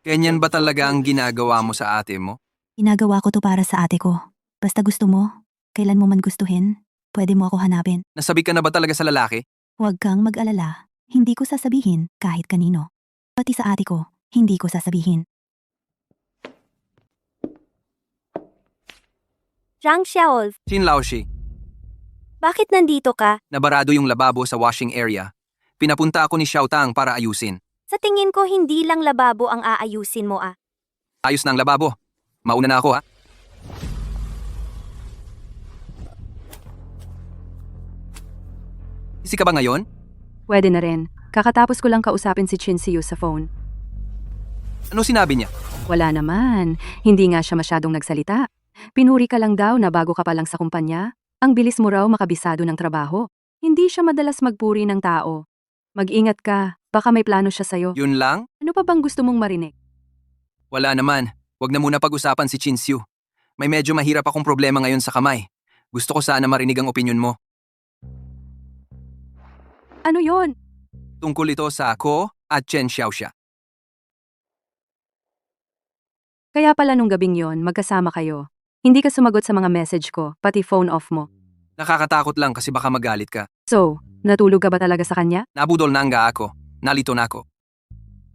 Ganyan ba talaga ang ginagawa mo sa ate mo? Ginagawa ko to para sa ate ko. Basta gusto mo, kailan mo man gustuhin, pwede mo ako hanapin. Nasabi ka na ba talaga sa lalaki? Huwag kang mag-alala, hindi ko sasabihin kahit kanino. Pati sa ate ko, hindi ko sasabihin. Zhang Xiaolv, Xin Laoshi, bakit nandito ka? nabarado yung lababo sa washing area. Pinapunta ako ni Xiaotang para ayusin. Sa tingin ko hindi lang lababo ang aayusin mo ah. Ayos na ang lababo. Mauna na ako ha. Busy ka ba ngayon? Pwede na rin. Kakatapos ko lang kausapin si Chin Siyu sa phone. Ano sinabi niya? Wala naman. Hindi nga siya masyadong nagsalita. Pinuri ka lang daw na bago ka pa lang sa kumpanya. Ang bilis mo raw makabisado ng trabaho. Hindi siya madalas magpuri ng tao. Mag-ingat ka. Baka may plano siya sa'yo. Yun lang? Ano pa bang gusto mong marinig? Wala naman. Huwag na muna pag-usapan si Chin Siu. May medyo mahirap akong problema ngayon sa kamay. Gusto ko sana marinig ang opinyon mo. Ano yon? Tungkol ito sa ako at Chen Xiaoxia. Kaya pala nung gabing yon, magkasama kayo. Hindi ka sumagot sa mga message ko, pati phone off mo. Nakakatakot lang kasi baka magalit ka. So, natulog ka ba talaga sa kanya? Nabudol na nga ako. Nalito na ako.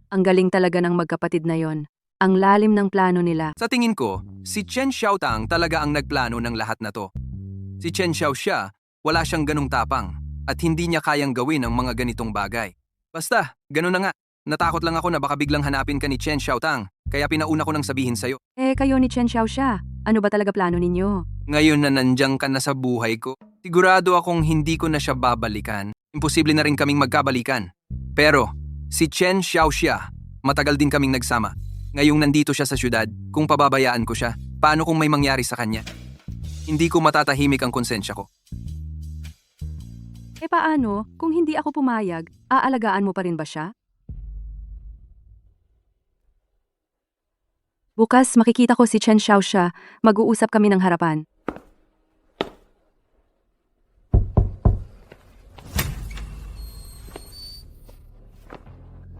Ang galing talaga ng magkapatid na yon. Ang lalim ng plano nila. Sa tingin ko, si Chen Xiaotang talaga ang nagplano ng lahat na to. Si Chen Xiaoxia, wala siyang ganong tapang at hindi niya kayang gawin ang mga ganitong bagay. Basta, ganun na nga. Natakot lang ako na baka biglang hanapin ka ni Chen Xiaotang, kaya pinauna ko nang sabihin sa'yo. Kayo ni Chen Xiaoxia. Ano ba talaga plano ninyo? Ngayon na nandiyan ka na sa buhay ko, sigurado akong hindi ko na siya babalikan. Imposible na rin kaming magkabalikan. Pero, si Chen Xiaoxia, matagal din kaming nagsama. Ngayong nandito siya sa syudad, kung pababayaan ko siya, paano kung may mangyari sa kanya? Hindi ko matatahimik ang konsensya ko. Paano, kung hindi ako pumayag, aalagaan mo pa rin ba siya? Bukas makikita ko si Chen Xiaoxia, mag-uusap kami ng harapan.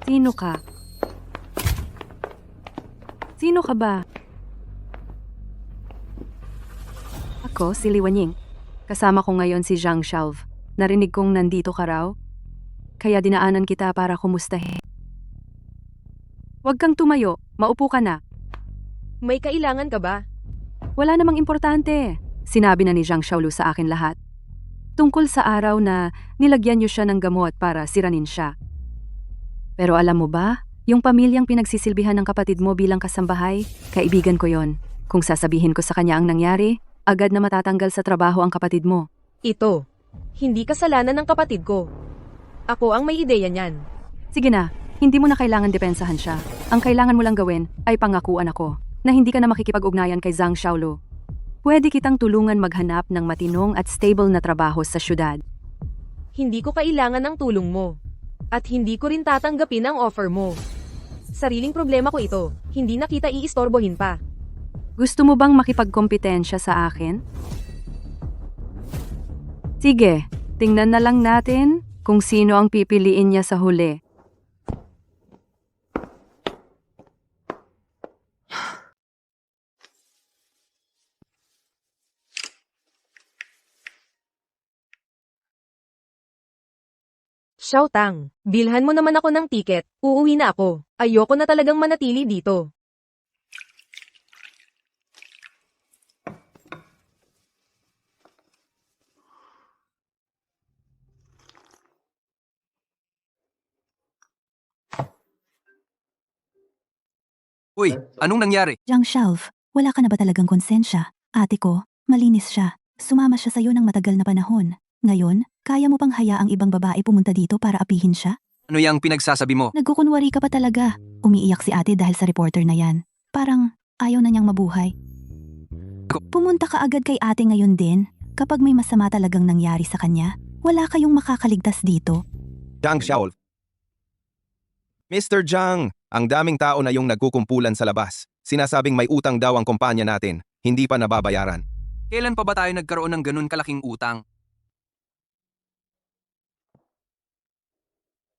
Sino ka? Sino ka ba? Ako, si Li Wenying. Kasama ko ngayon si Zhang Xiaolv. Narinig kong nandito ka raw. Kaya dinaanan kita para kumustahin. Huwag kang tumayo, maupo ka na. May kailangan ka ba? Wala namang importante. Sinabi na ni Zhang Xiaolu sa akin lahat. Tungkol sa araw na nilagyan niyo siya ng gamot para siranin siya. Pero alam mo ba, yung pamilyang pinagsisilbihan ng kapatid mo bilang kasambahay, kaibigan ko yon. Kung sasabihin ko sa kanya ang nangyari, agad na matatanggal sa trabaho ang kapatid mo. Ito. Hindi kasalanan ng kapatid ko. Ako ang may ideya niyan. Sige na, hindi mo na kailangan depensahan siya. Ang kailangan mo lang gawin ay pangakuan ako na hindi ka na makikipag-ugnayan kay Zhang Xiaolu. Pwede kitang tulungan maghanap ng matinong at stable na trabaho sa syudad. Hindi ko kailangan ng tulong mo. At hindi ko rin tatanggapin ang offer mo. Sariling problema ko ito. Hindi na kita iistorbohin pa. Gusto mo bang makipagkompetensya sa akin? Sige, tingnan na lang natin kung sino ang pipiliin niya sa huli. Xiaotang, bilhan mo naman ako ng tiket. Uuwi na ako. Ayoko na talagang manatili dito. Uy, anong nangyari? Jiang Shelf, wala ka na ba talagang konsensya? Ate ko, malinis siya. Sumama siya sa'yo ng matagal na panahon. Ngayon, kaya mo pang hayaang ibang babae pumunta dito para apihin siya? Ano yung pinagsasabi mo? Nagkukunwari ka pa talaga. Umiiyak si ate dahil sa reporter na yan. Parang ayaw na niyang mabuhay. Pumunta ka agad kay ate ngayon din. Kapag may masama talagang nangyari sa kanya, wala kayong makakaligtas dito. Jiang Xiao. Mr. Jiang, ang daming tao na yung nagkukumpulan sa labas. Sinasabing may utang daw ang kumpanya natin, hindi pa nababayaran. Kailan pa ba tayo nagkaroon ng ganun kalaking utang?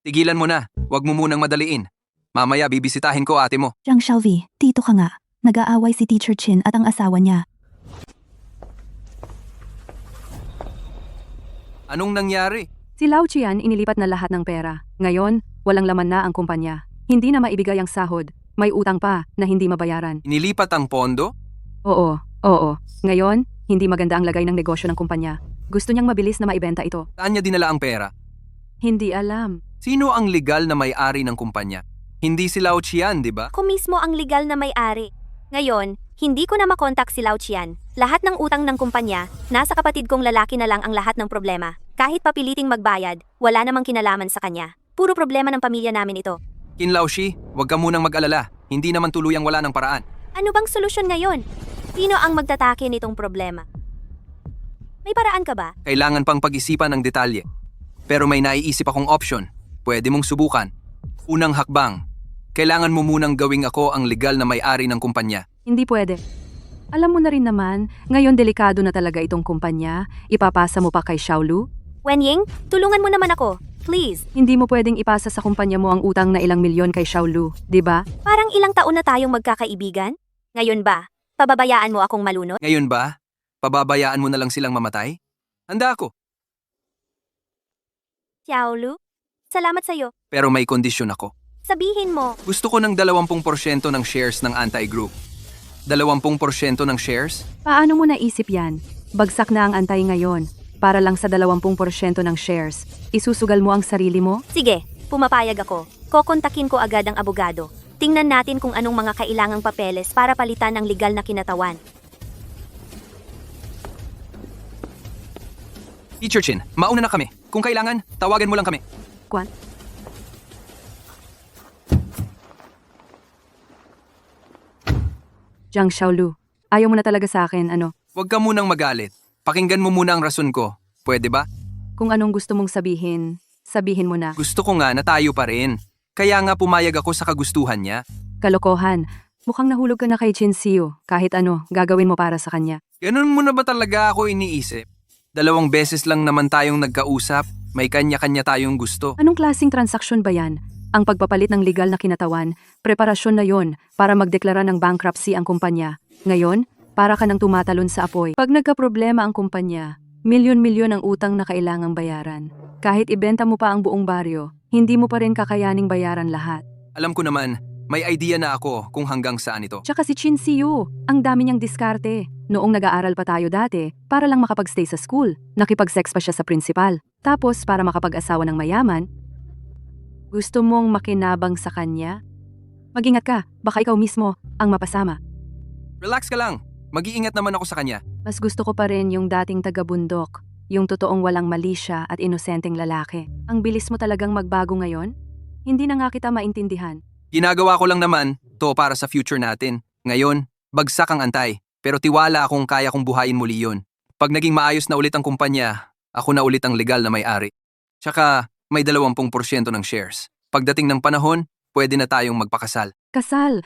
Tigilan mo na, wag mo munang madaliin. Mamaya bibisitahin ko ate mo. Jiang Xiaovi, tito ka nga. Nag-aaway si Teacher Chin at ang asawa niya. Anong nangyari? Si Lao Qian inilipat na lahat ng pera. Ngayon, walang laman na ang kumpanya. Hindi na maibigay ang sahod. May utang pa na hindi mabayaran. Inilipat ang pondo? Oo. Ngayon, hindi maganda ang lagay ng negosyo ng kumpanya. Gusto niyang mabilis na maibenta ito. Saan niya dinala ang pera? Hindi alam. Sino ang legal na may-ari ng kumpanya? Hindi si Lao Qian, di ba? Ako mismo ang legal na may-ari. Ngayon, hindi ko na makontak si Lao Qian. Lahat ng utang ng kumpanya, nasa kapatid kong lalaki na lang ang lahat ng problema. Kahit papiliting magbayad, wala namang kinalaman sa kanya. Puro problema ng pamilya namin ito. Kinlao Shi, wag ka munang mag-alala. Hindi naman tuluyang wala ng paraan. Ano bang solusyon ngayon? Sino ang magtatake nitong problema? May paraan ka ba? Kailangan pang pag-isipan ng detalye. Pero may naiisip akong option. Pwede mong subukan. Unang hakbang. Kailangan mo munang gawing ako ang legal na may-ari ng kumpanya. Hindi pwede. Alam mo na rin naman, ngayon delikado na talaga itong kumpanya. Ipapasa mo pa kay Xiaolu? Wenying, tulungan mo naman ako. Please. Hindi mo pwedeng ipasa sa kumpanya mo ang utang na ilang milyon kay Xiaolu, di ba? Parang ilang taon na tayong magkakaibigan? Ngayon ba, pababayaan mo akong malunod? Ngayon ba, pababayaan mo na lang silang mamatay? Handa ako. Xiaolu, salamat sa'yo. Pero may kondisyon ako. Sabihin mo, Gusto ko ng 20% ng shares ng anti-group. 20% ng shares? Paano mo naisip yan? Bagsak na ang antay ngayon. Para lang sa 20% ng shares. Isusugal mo ang sarili mo? sige, pumapayag ako. Kokontakin ko agad ang abogado. Tingnan natin kung anong mga kailangang papeles para palitan ang legal na kinatawan. Teacher Chin, mauna na kami. Kung kailangan, tawagan mo lang kami. Kwan? Jiang Xiaolu, ayaw mo na talaga sa akin, ano? Huwag ka munang magalit. Pakinggan mo muna ang rason ko. Pwede ba? Kung anong gusto mong sabihin, sabihin mo na. Gusto ko nga na tayo pa rin. Kaya nga pumayag ako sa kagustuhan niya. Kalokohan. Mukhang nahulog ka na kay Chin Siu. Kahit ano, gagawin mo para sa kanya. Ganun mo na ba talaga ako iniisip? 2 beses lang naman tayong nagkausap. May kanya-kanya tayong gusto. Anong klaseng transaksyon ba yan? Ang pagpapalit ng legal na kinatawan, preparasyon na yon para magdeklara ng bankruptcy ang kumpanya. Ngayon, para ka nang tumatalon sa apoy. Pag nagkaproblema ang kumpanya, milyon-milyon ang utang na kailangang bayaran. Kahit ibenta mo pa ang buong baryo, hindi mo pa rin kakayaning bayaran lahat. Alam ko naman, may idea na ako kung hanggang saan ito. Tsaka si Chin Siu, ang dami niyang diskarte. Noong nag-aaral pa tayo dati, para lang makapag-stay sa school, nakipag-sex pa siya sa principal. Tapos para makapag-asawa ng mayaman, gusto mong makinabang sa kanya? Mag-ingat ka, baka ikaw mismo ang mapasama. Relax ka lang. Mag-iingat naman ako sa kanya. Mas gusto ko pa rin yung dating taga-bundok, yung totoong walang mali siya at inosenteng lalaki. Ang bilis mo talagang magbago ngayon? Hindi na nga kita maintindihan. Ginagawa ko lang naman to para sa future natin. Ngayon, bagsak ang antay. Pero tiwala akong kaya kong buhayin muli yun. Pag naging maayos na ulit ang kumpanya, ako na ulit ang legal na may-ari. Tsaka, may 20% ng shares. Pagdating ng panahon, pwede na tayong magpakasal. Kasal!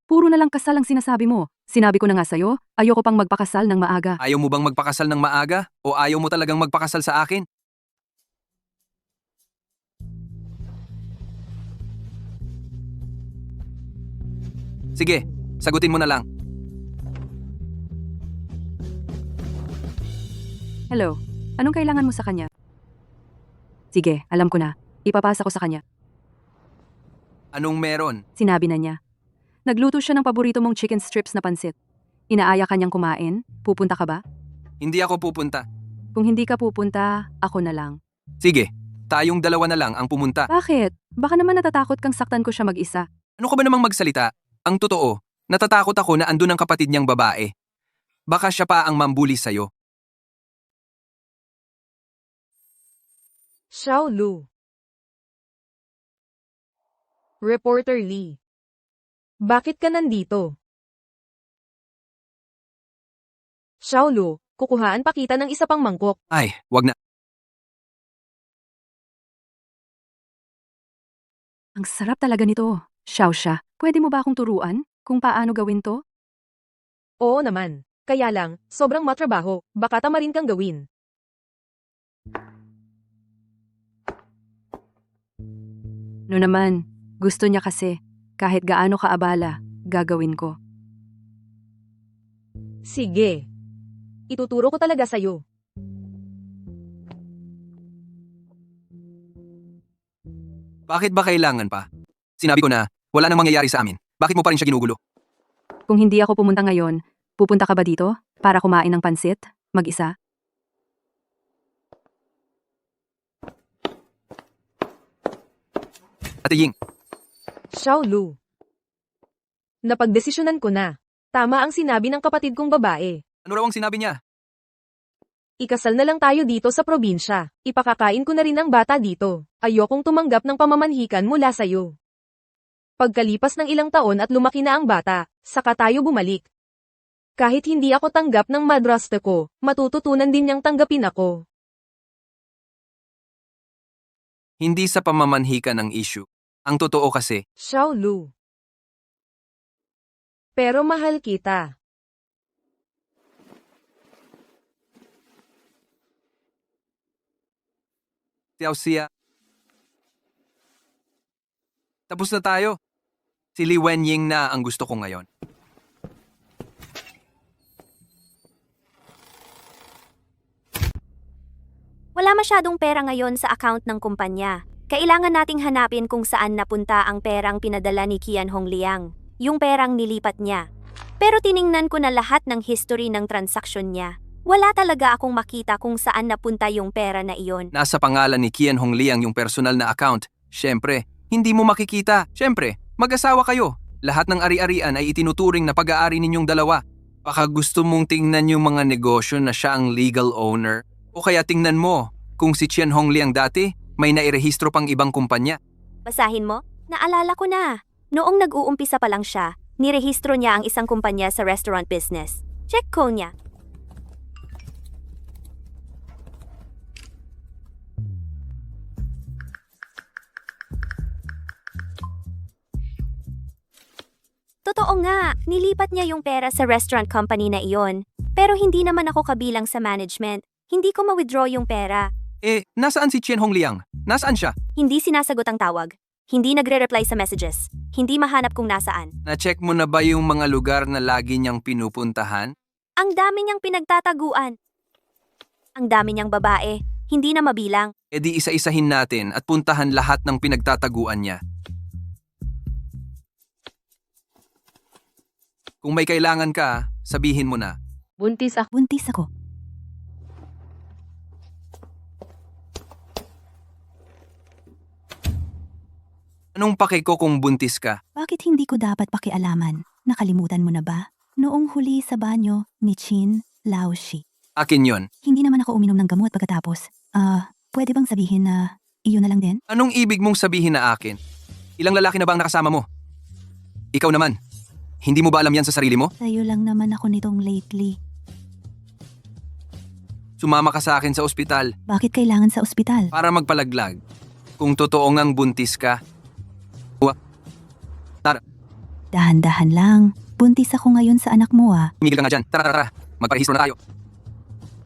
Puro na lang kasal ang sinasabi mo. Sinabi ko na nga sa'yo, ayoko pang magpakasal ng maaga. Ayaw mo bang magpakasal ng maaga? O ayaw mo talagang magpakasal sa akin? Sige, sagutin mo na lang. Hello, anong kailangan mo sa kanya? Sige, alam ko na. Ipapasa ko sa kanya. Anong meron? Sinabi na niya. Nagluto siya ng paborito mong chicken strips na pansit. Inaaya ka niyang kumain? Pupunta ka ba? Hindi ako pupunta. Kung hindi ka pupunta, ako na lang. Sige, tayong 2 na lang ang pumunta. Bakit? Baka naman natatakot kang saktan ko siya mag-isa. Ano ka ba namang magsalita? Ang totoo, natatakot ako na andun ang kapatid niyang babae. Baka siya pa ang mambuli sa'yo. Xiao Lu. Reporter Lee. Bakit ka nandito? Xiao Lu, kukuhaan pa kita ng isa pang mangkok. Ay, wag na. Ang sarap talaga nito. Xiaoxia, pwede mo ba akong turuan kung paano gawin to? Oo naman. Kaya lang, sobrang matrabaho. Baka tamarin kang gawin. No naman, gusto niya kasi. Kahit gaano kaabala, gagawin ko. Sige. Ituturo ko talaga sa'yo. Bakit ba kailangan pa? Sinabi ko na, wala nang mangyayari sa amin. Bakit mo pa rin siya ginugulo? Kung hindi ako pumunta ngayon, pupunta ka ba dito para kumain ng pansit? Mag-isa? Ate Ying, Xiao Lu. Napagdesisyonan ko na. Tama ang sinabi ng kapatid kong babae. ano raw ang sinabi niya? Ikasal na lang tayo dito sa probinsya. Ipakakain ko na rin ang bata dito. Ayokong tumanggap ng pamamanhikan mula sa'yo. Pagkalipas ng ilang taon at lumaki na ang bata, saka tayo bumalik. Kahit hindi ako tanggap ng madrasta ko, matututunan din niyang tanggapin ako. Hindi sa pamamanhikan ang issue. Ang totoo kasi, Xiao Lu. Pero mahal kita. Xiaoxia. Tapos na tayo. Si Li Wenying na ang gusto ko ngayon. Wala masyadong pera ngayon sa account ng kumpanya. Kailangan nating hanapin kung saan napunta ang perang pinadala ni Qian Hongliang, yung perang nilipat niya. Pero tiningnan ko na lahat ng history ng transaksyon niya. Wala talaga akong makita kung saan napunta yung pera na iyon. Nasa pangalan ni Qian Hongliang yung personal na account. Siyempre, hindi mo makikita. Siyempre, mag-asawa kayo. Lahat ng ari-arian ay itinuturing na pag-aari ninyong dalawa. Baka gusto mong tingnan yung mga negosyo na siya ang legal owner. O kaya tingnan mo, kung si Qian Hongliang dati, may nairehistro pang ibang kumpanya. Basahin mo? Naalala ko na. Noong nag-uumpisa pa lang siya, nirehistro niya ang isang kumpanya sa restaurant business. Check ko niya. Totoo nga, nilipat niya yung pera sa restaurant company na iyon. Pero hindi naman ako kabilang sa management. Hindi ko ma-withdraw yung pera. Nasaan si Qian Hongliang? Nasaan siya? Hindi sinasagot ang tawag. Hindi nagre-reply sa messages. Hindi mahanap kung nasaan. Na-check mo na ba yung mga lugar na lagi niyang pinupuntahan? Ang dami niyang pinagtataguan. Ang dami niyang babae. Hindi na mabilang. E di isa-isahin natin at puntahan lahat ng pinagtataguan niya. Kung may kailangan ka, sabihin mo na. Buntis ako. Buntis ako. Anong pake ko kung buntis ka? Bakit hindi ko dapat pakialaman? Nakalimutan mo na ba? Noong huli sa banyo ni Chin Laoshi. Akin yon. Hindi naman ako uminom ng gamot pagkatapos. Pwede bang sabihin na iyon na lang din? Anong ibig mong sabihin na akin? Ilang lalaki na ba ang nakasama mo? Ikaw naman. Hindi mo ba alam yan sa sarili mo? Sa'yo lang naman ako nitong lately. Sumama ka sa akin sa ospital Bakit kailangan sa ospital? para magpalaglag. Kung totoo ngang buntis ka, Dahan-dahan lang. Buntis ako ngayon sa anak mo tumigil ka nga dyan. Tara, tara, tara. Magparehistro na tayo.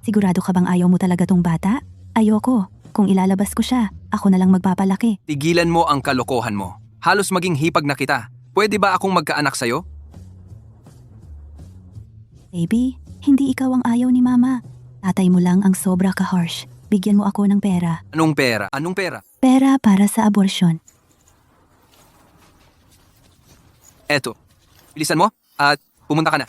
Sigurado ka bang ayaw mo talaga tong bata? Ayoko. Kung ilalabas ko siya, ako na lang magpapalaki. Tigilan mo ang kalokohan mo. Halos maging hipag na kita. Pwede ba akong magkaanak sa'yo? Baby, hindi ikaw ang ayaw ni mama. Tatay mo lang ang sobra ka-harsh. Bigyan mo ako ng pera. Anong pera? Anong pera? Pera para sa abortion. Eto. Bilisan mo at pumunta ka na.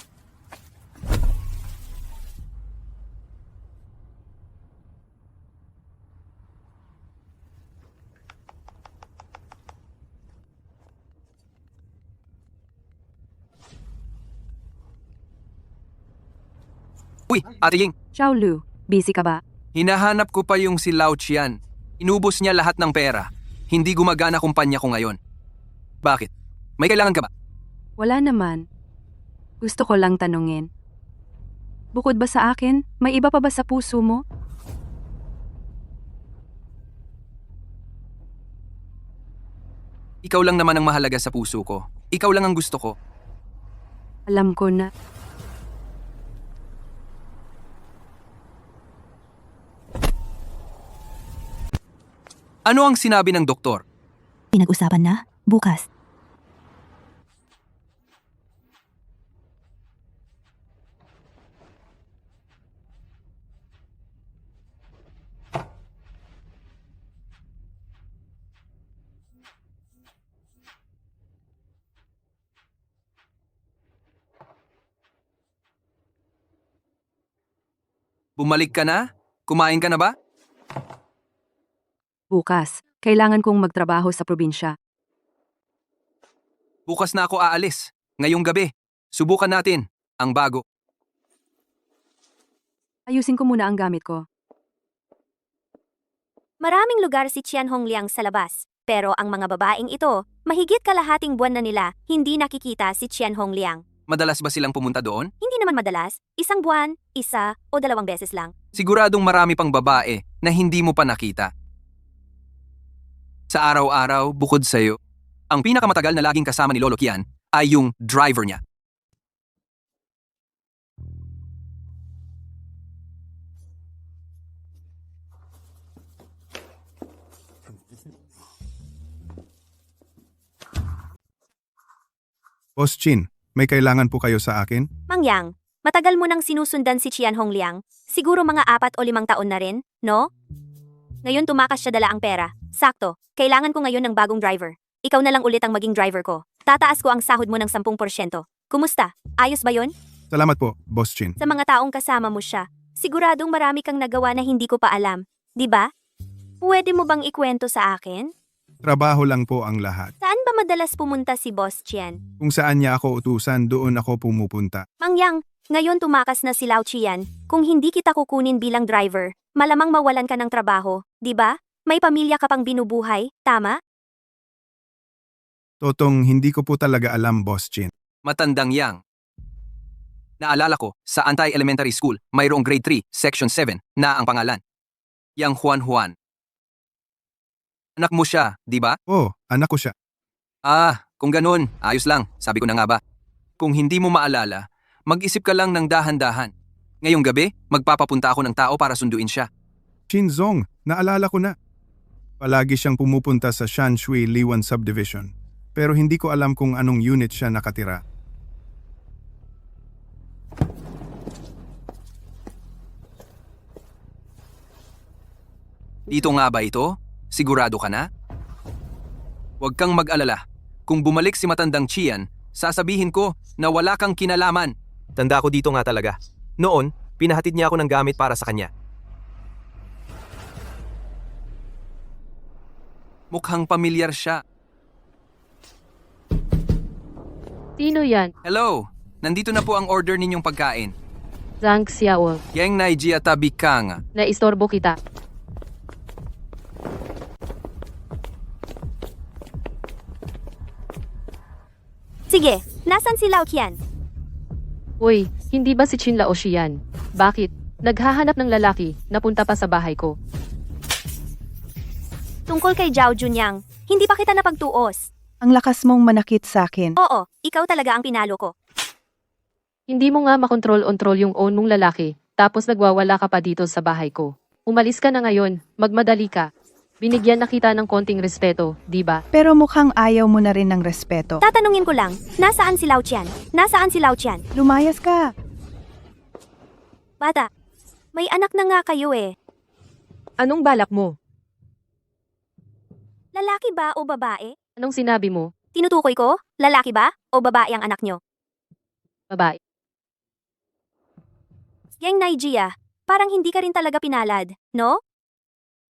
Uy, Ate Ying, Xiao Lu, busy ka ba? hinahanap ko pa yung si Lao Qian. Inubos niya lahat ng pera. Hindi gumagana kumpanya ko ngayon. Bakit? May kailangan ka ba? Wala naman. Gusto ko lang tanungin. Bukod ba sa akin, may iba pa ba sa puso mo? Ikaw lang naman ang mahalaga sa puso ko. Ikaw lang ang gusto ko. Alam ko na. Ano ang sinabi ng doktor? Pinag-usapan na? Bukas. Bumalik ka na? Kumain ka na ba? Bukas, kailangan kong magtrabaho sa probinsya. Bukas na ako aalis. Ngayong gabi. Subukan natin. Ang bago. Ayusin ko muna ang gamit ko. Maraming lugar si Qian Hongliang sa labas. Pero ang mga babaeng ito, mahigit kalahating buwan na nila, hindi nakikita si Qian Hongliang. Madalas ba silang pumunta doon? Hindi naman madalas, isang buwan, isa o 2 beses lang. Siguradong marami pang babae na hindi mo pa nakita. Sa araw-araw, bukod sa'yo, ang pinakamatagal na laging kasama ni Lolo Kian ay yung driver niya. Boss Chin, may kailangan po kayo sa akin? Mang Yang, matagal mo nang sinusundan si Qian Hongliang. Siguro mga 4 o 5 taon na rin, no? Ngayon tumakas siya dala ang pera. Sakto, kailangan ko ngayon ng bagong driver. Ikaw na lang ulit ang maging driver ko. Tataas ko ang sahod mo ng 10%. Kumusta? Ayos ba yon? Salamat po, Boss Chin. Sa mga taong kasama mo siya, siguradong marami kang nagawa na hindi ko pa alam. Di ba? Pwede mo bang ikwento sa akin? Trabaho lang po ang lahat. Saan ba madalas pumunta si Boss Qian? Kung saan niya ako utusan, doon ako pumupunta. Mang Yang, ngayon tumakas na si Lao Qian. Kung hindi kita kukunin bilang driver, malamang mawalan ka ng trabaho, di ba? May pamilya ka pang binubuhay, tama? Totong hindi ko po talaga alam, Boss Chin. Matandang Yang. Naalala ko, sa Anti-Elementary School, mayroong grade 3, section 7, na ang pangalan. Yang Juan Juan. Anak mo siya, di ba? Oh, anak ko siya. Kung ganun, ayos lang, sabi ko na nga ba. Kung hindi mo maalala, mag-isip ka lang ng dahan-dahan. Ngayong gabi, magpapapunta ako ng tao para sunduin siya. Chinzong, naalala ko na. Palagi siyang pumupunta sa Shanshui Liwan Subdivision. Pero hindi ko alam kung anong unit siya nakatira. Dito nga ba ito? Sigurado ka na? Huwag kang mag-alala. Kung bumalik si matandang Qian, sasabihin ko na wala kang kinalaman. Tanda ko dito nga talaga. Noon, pinahatid niya ako ng gamit para sa kanya. Mukhang pamilyar siya. Sino yan? Hello, nandito na po ang order ninyong pagkain. Zhang Xiao. Yang Naijia tabi ka nga. Naistorbo kita. Sige, nasan si Lao Qian? Uy, hindi ba si Chin Lao yan? Bakit? Naghahanap ng lalaki, napunta pa sa bahay ko. Tungkol kay Zhao Junyang, hindi pa kita napagtuos. Ang lakas mong manakit sa akin. Oo, ikaw talaga ang pinalo ko. Hindi mo nga makontrol-ontrol yung own mong lalaki, tapos nagwawala ka pa dito sa bahay ko. Umalis ka na ngayon, magmadali ka. Binigyan na kita ng konting respeto, di ba? Pero mukhang ayaw mo na rin ng respeto. Tatanungin ko lang, nasaan si Lao Qian? Nasaan si Lao Qian? Lumayas ka. Bata, may anak na nga kayo eh. Anong balak mo? Lalaki ba o babae? Anong sinabi mo? Tinutukoy ko, lalaki ba o babae ang anak nyo? Babae. Yang Naijia, parang hindi ka rin talaga pinalad, no?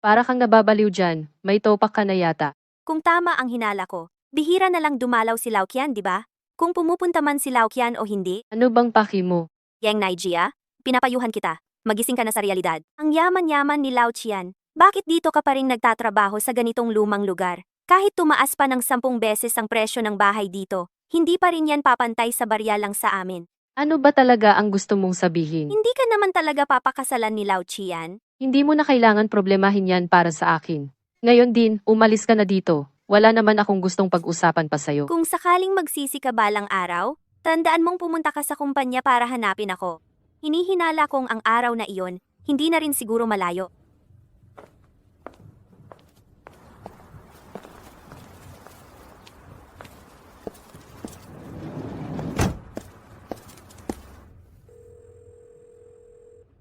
Para kang nababaliw dyan, may topak ka na yata. Kung tama ang hinala ko, bihira na lang dumalaw si Lao Qian, di ba? Kung pumupunta man si Lao Qian o hindi, Ano bang paki mo? Yang Naijia, pinapayuhan kita. Magising ka na sa realidad. Ang yaman-yaman ni Lao Qian. Bakit dito ka pa rin nagtatrabaho sa ganitong lumang lugar? Kahit tumaas pa ng 10 beses ang presyo ng bahay dito, hindi pa rin yan papantay sa barya lang sa amin. Ano ba talaga ang gusto mong sabihin? Hindi ka naman talaga papakasalan ni Lao Qian. Hindi mo na kailangan problemahin yan para sa akin. Ngayon din, umalis ka na dito. Wala naman akong gustong pag-usapan pa sa'yo. Kung sakaling magsisi ka balang araw, tandaan mong pumunta ka sa kumpanya para hanapin ako. Hinihinala kong ang araw na iyon, hindi na rin siguro malayo.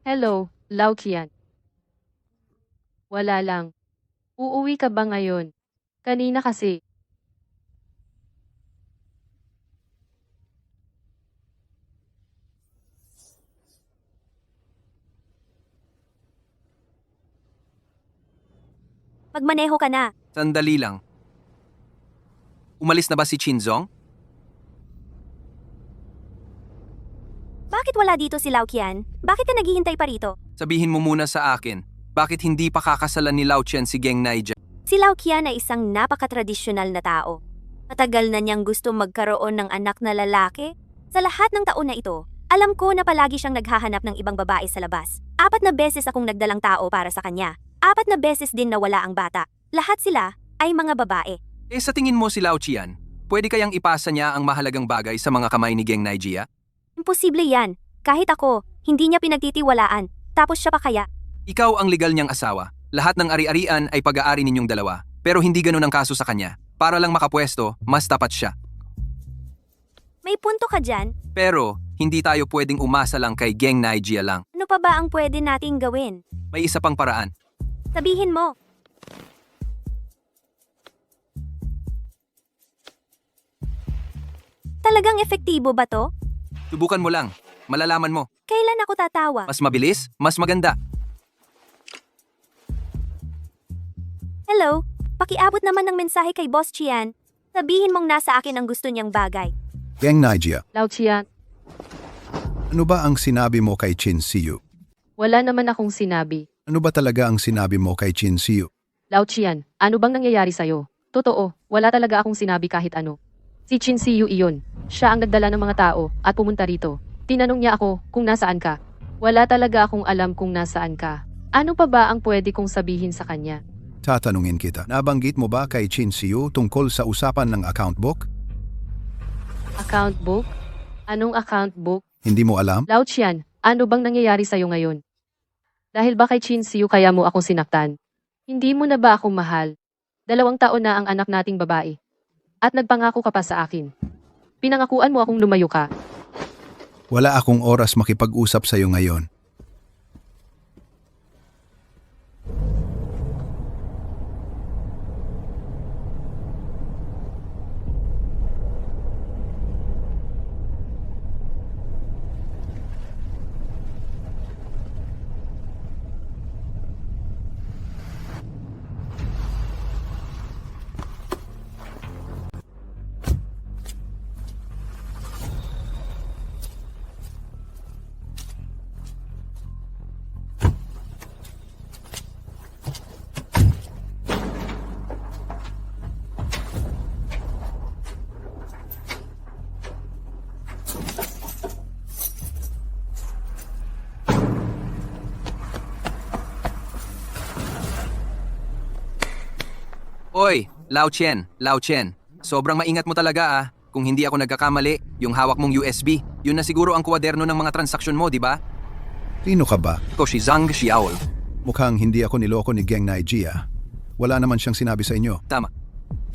Hello, Lao Qian. Wala lang. Uuwi ka ba ngayon? Kanina kasi. Magmaneho ka na. Sandali lang. Umalis na ba si Chinzong? Bakit wala dito si Lao Qian? Bakit ka naghihintay pa rito? Sabihin mo muna sa akin, bakit hindi pa kakasalan ni Lao Qian si Geng Naija? Si Lao Qian ay isang napakatradisyonal na tao. Matagal na niyang gusto magkaroon ng anak na lalaki. Sa lahat ng taon na ito, alam ko na palagi siyang naghahanap ng ibang babae sa labas. 4 na beses akong nagdalang tao para sa kanya. 4 na beses din nawala ang bata. Lahat sila ay mga babae. Eh sa tingin mo si Lao Qian, pwede kayang ipasa niya ang mahalagang bagay sa mga kamay ni Geng Naija? Imposible yan. Kahit ako, hindi niya pinagtitiwalaan. Tapos siya pa kaya? Ikaw ang legal niyang asawa. Lahat ng ari-arian ay pag-aari ninyong dalawa. Pero hindi ganun ang kaso sa kanya. Para lang makapwesto, mas tapat siya. May punto ka dyan. Pero, hindi tayo pwedeng umasa lang kay Geng Naija lang. Ano pa ba ang pwede nating gawin? May isa pang paraan. Sabihin mo. Talagang epektibo ba to? Subukan mo lang. Malalaman mo. Kailan ako tatawa? Mas mabilis, mas maganda. Hello? Pakiabot naman ng mensahe kay Boss Qian. Sabihin mong nasa akin ang gusto niyang bagay. Geng Naija, Lao Qian, ano ba ang sinabi mo kay Chin Siyu? wala naman akong sinabi. Ano ba talaga ang sinabi mo kay Chin Siyu? Lao Qian, ano bang nangyayari sa'yo? Totoo, wala talaga akong sinabi kahit ano. Si Chin Siyu iyon. Siya ang nagdala ng mga tao at pumunta rito. Tinanong niya ako kung nasaan ka. Wala talaga akong alam kung nasaan ka. Ano pa ba ang pwede kong sabihin sa kanya? Tatanungin kita, nabanggit mo ba kay Chin Siyu tungkol sa usapan ng account book? Account book? Anong account book? Hindi mo alam? Lao Qian, ano bang nangyayari sa'yo ngayon? Dahil ba kay Chin Siyu kaya mo akong sinaktan? Hindi mo na ba ako mahal? 2 taon na ang anak nating babae. At nagpangako ka pa sa akin. Pinangakuan mo akong lumayo ka. Wala akong oras makipag-usap sa'yo ngayon. Oy, Lao Qian, Lao Qian. Sobrang maingat mo talaga ah. Kung hindi ako nagkakamali, yung hawak mong USB, yun na siguro ang kwaderno ng mga transaksyon mo, di ba? Sino ka ba? Ko si Zhang Xiaol. Mukhang hindi ako niloko ni Geng Naija. Wala naman siyang sinabi sa inyo. Tama.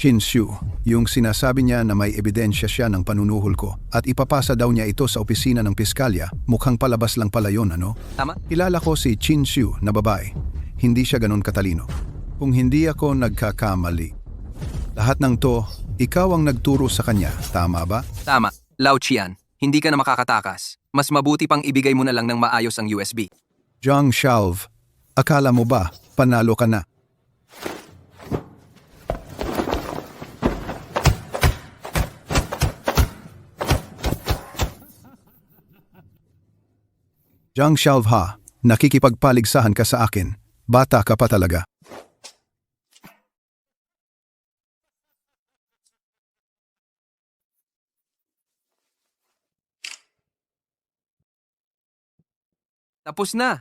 Chin Siyu, yung sinasabi niya na may ebidensya siya ng panunuhol ko at ipapasa daw niya ito sa opisina ng piskalya, mukhang palabas lang pala yun, ano? Tama? Kilala ko si Chin Siyu na babae. Hindi siya ganun katalino. Kung hindi ako nagkakamali. Lahat ng to, ikaw ang nagturo sa kanya, tama ba? Tama. Lao Qian, hindi ka na makakatakas. Mas mabuti pang ibigay mo na lang ng maayos ang USB. Zhang Xiaolv, akala mo ba panalo ka na? Jiang Xiaoha, nakikipagpaligsahan ka sa akin. Bata ka pa talaga. Tapos na.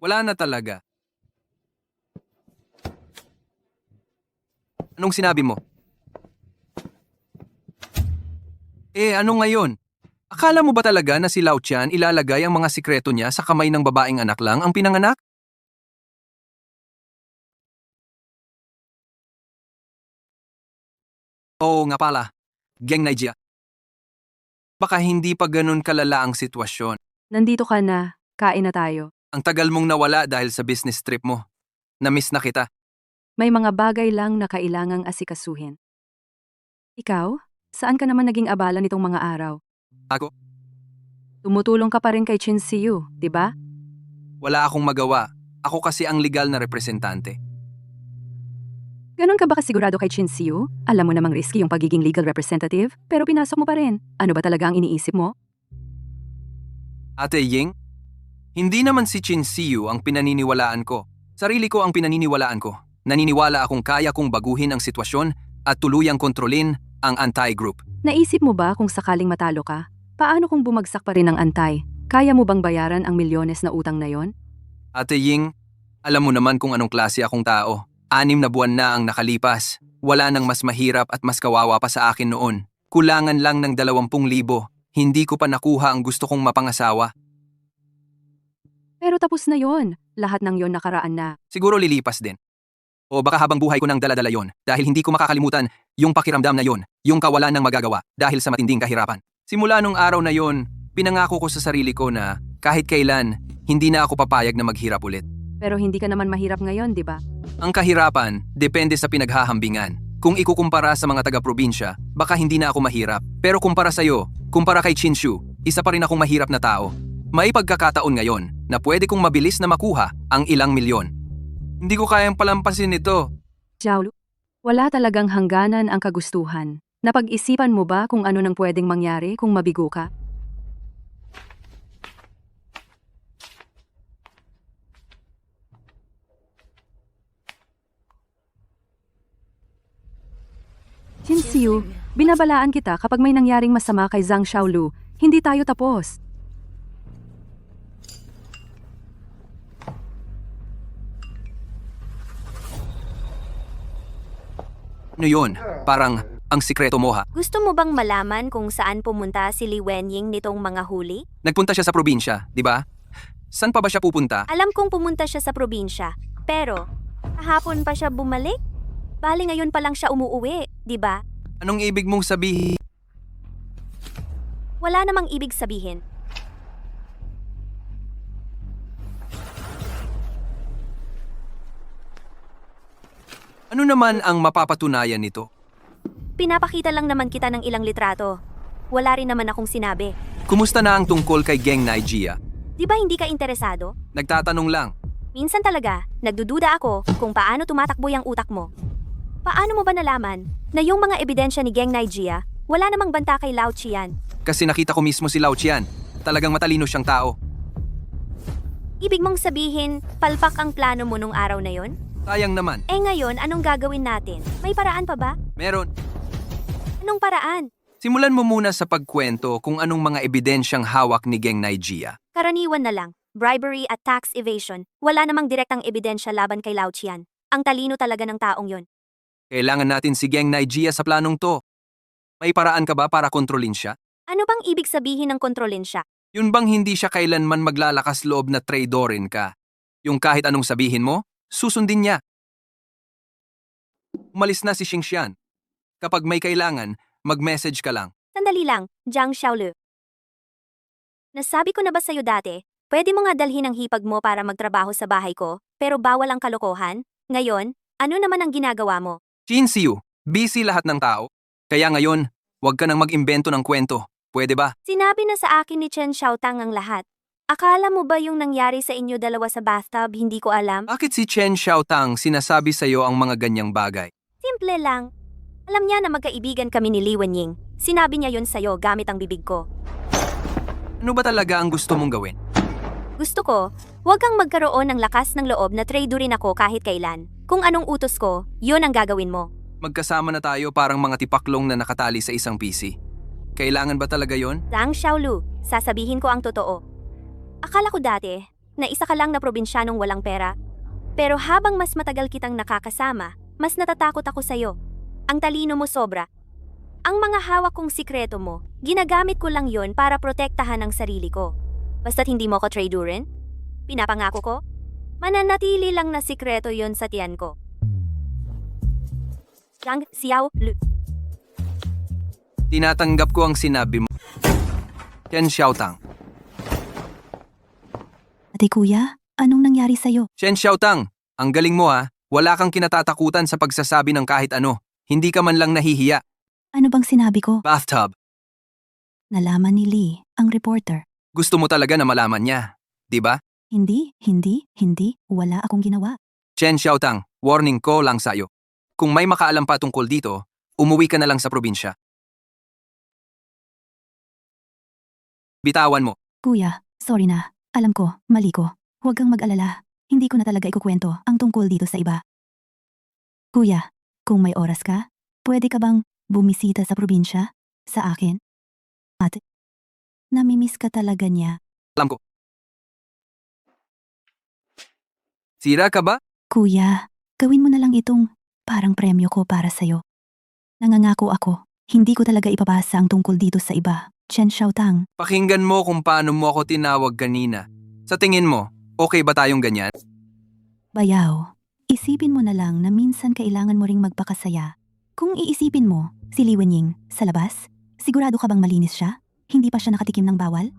Wala na talaga. Anong sinabi mo? Ano ngayon? Akala mo ba talaga na si Lao Qian ilalagay ang mga sikreto niya sa kamay ng babaeng anak lang ang pinanganak? Oo nga pala, Geng Naijia. Baka hindi pa ganun kalala ang sitwasyon. Nandito ka na, kain na tayo. Ang tagal mong nawala dahil sa business trip mo. Namiss na kita. May mga bagay lang na kailangang asikasuhin. Ikaw, saan ka naman naging abala nitong mga araw? Ako, Tumutulong ka pa rin kay Chin Siyu, di ba? wala akong magawa. Ako kasi ang legal na representante. Ganon ka ba kasigurado kay Chin Siyu? Alam mo namang risky yung pagiging legal representative, pero pinasok mo pa rin. Ano ba talaga ang iniisip mo? Ate Ying, hindi naman si Chin Siyu ang pinaniniwalaan ko. Sarili ko ang pinaniniwalaan ko. Naniniwala akong kaya kong baguhin ang sitwasyon at tuluyang kontrolin ang anti-group. Naisip mo ba kung sakaling matalo ka? Paano kung bumagsak pa rin ang antay? Kaya mo bang bayaran ang milyones na utang na yon? Ate Ying, alam mo naman kung anong klase akong tao. 6 na buwan na ang nakalipas. Wala nang mas mahirap at mas kawawa pa sa akin noon. Kulangan lang ng 20,000. Hindi ko pa nakuha ang gusto kong mapangasawa. Pero tapos na yon. Lahat ng yon nakaraan na. Siguro lilipas din. O baka habang buhay ko nang daladala yon dahil hindi ko makakalimutan yung pakiramdam na yon, yung kawalan ng magagawa dahil sa matinding kahirapan. Simula nung araw na yon, pinangako ko sa sarili ko na kahit kailan, hindi na ako papayag na maghirap ulit. Pero hindi ka naman mahirap ngayon, di ba? Ang kahirapan, depende sa pinaghahambingan. Kung ikukumpara sa mga taga-probinsya, baka hindi na ako mahirap. Pero kumpara sa'yo, kumpara kay Chinshu, isa pa rin akong mahirap na tao. May pagkakataon ngayon na pwede kong mabilis na makuha ang ilang milyon. Hindi ko kayang palampasin ito. Jiaolu, wala talagang hangganan ang kagustuhan. Napag-isipan mo ba kung ano nang pwedeng mangyari kung mabigo ka? Chin Siyu, binabalaan kita kapag may nangyaring masama kay Zhang Xiaolu, hindi tayo tapos. Ano yun? Parang ang sikreto mo ha. Gusto mo bang malaman kung saan pumunta si Li Wenying nitong mga huli? Nagpunta siya sa probinsya, di ba? Saan pa ba siya pupunta? Alam kong pumunta siya sa probinsya, pero kahapon pa siya bumalik? Bali ngayon pa lang siya umuuwi, di ba? Anong ibig mong sabihin? Wala namang ibig sabihin. Ano naman ang mapapatunayan nito? Pinapakita lang naman kita ng ilang litrato. Wala rin naman akong sinabi. Kumusta na ang tungkol kay Geng Naijia? Di ba hindi ka interesado? Nagtatanong lang. Minsan talaga, nagdududa ako kung paano tumatakbo yung utak mo. Paano mo ba nalaman na yung mga ebidensya ni Geng Naijia, wala namang banta kay Lao Qian? Kasi nakita ko mismo si Lao Qian. Talagang matalino siyang tao. Ibig mong sabihin, palpak ang plano mo nung araw na yon? Sayang naman. Ngayon, anong gagawin natin? May paraan pa ba? Meron. Anong paraan? Simulan mo muna sa pagkwento kung anong mga ebidensyang hawak ni Geng Naijia. Karaniwan na lang, bribery at tax evasion. Wala namang direktang ebidensya laban kay Lao Qian. Ang talino talaga ng taong yon. Kailangan natin si Geng Naijia sa planong to. May paraan ka ba para kontrolin siya? Ano bang ibig sabihin ng kontrolin siya? Yun bang hindi siya kailanman maglalakas loob na traidorin ka? Yung kahit anong sabihin mo, susundin niya. Umalis na si Xingxian. Kapag may kailangan, mag-message ka lang. Sandali lang, Zhang Xiaolu. Nasabi ko na ba sa'yo dati, pwede mo nga dalhin ang hipag mo para magtrabaho sa bahay ko, pero bawal ang kalokohan? Ngayon, ano naman ang ginagawa mo? Chin Siyu, busy lahat ng tao. Kaya ngayon, huwag ka nang mag-imbento ng kwento. Pwede ba? Sinabi na sa akin ni Chen Xiaotang ang lahat. Akala mo ba yung nangyari sa inyo dalawa sa bathtub, hindi ko alam? Bakit si Chen Xiaotang sinasabi sa'yo ang mga ganyang bagay? Simple lang. Alam niya na magkaibigan kami ni Li Wenying. Sinabi niya yon sa'yo gamit ang bibig ko. Ano ba talaga ang gusto mong gawin? Gusto ko, huwag kang magkaroon ng lakas ng loob na tradurin ako kahit kailan. Kung anong utos ko, yun ang gagawin mo. Magkasama na tayo parang mga tipaklong na nakatali sa isang PC. Kailangan ba talaga yon? Zhang Xiaolu, sasabihin ko ang totoo. Akala ko dati, na isa ka lang na probinsyanong walang pera. Pero habang mas matagal kitang nakakasama, mas natatakot ako sa'yo. Ang talino mo sobra. Ang mga hawak kong sikreto mo, ginagamit ko lang yon para protektahan ang sarili ko. Basta't hindi mo ko tradurin, pinapangako ko, mananatili lang na sikreto yon sa tiyan ko. Zhang Xiaolu. Tinatanggap ko ang sinabi mo. Chen Xiaotang. Ate kuya, anong nangyari sa'yo? Chen Xiaotang, ang galing mo ha. Wala kang kinatatakutan sa pagsasabi ng kahit ano. Hindi ka man lang nahihiya. Ano bang sinabi ko? Bathtub. Nalaman ni Lee, ang reporter. Gusto mo talaga na malaman niya. Di ba? Hindi. Wala akong ginawa. Chen Xiaotang, warning ko lang sa'yo. Kung may makaalam pa tungkol dito, umuwi ka na lang sa probinsya. Bitawan mo. Kuya, sorry na. Alam ko, mali ko. Huwag kang mag-alala. Hindi ko na talaga ikukwento ang tungkol dito sa iba. Kuya, kung may oras ka, pwede ka bang bumisita sa probinsya? Sa akin? At namimiss ka talaga niya. Alam ko. Sira ka ba? Kuya, gawin mo na lang itong parang premyo ko para sa'yo. Nangangako ako, hindi ko talaga ipapasa ang tungkol dito sa iba. Chen Xiaotang, Pakinggan mo kung paano mo ako tinawag kanina. Sa tingin mo, okay ba tayong ganyan? bayaw. Isipin mo na lang na minsan kailangan mo ring magpakasaya. Kung iisipin mo, si Li Wenying, sa labas, sigurado ka bang malinis siya? Hindi pa siya nakatikim ng bawal?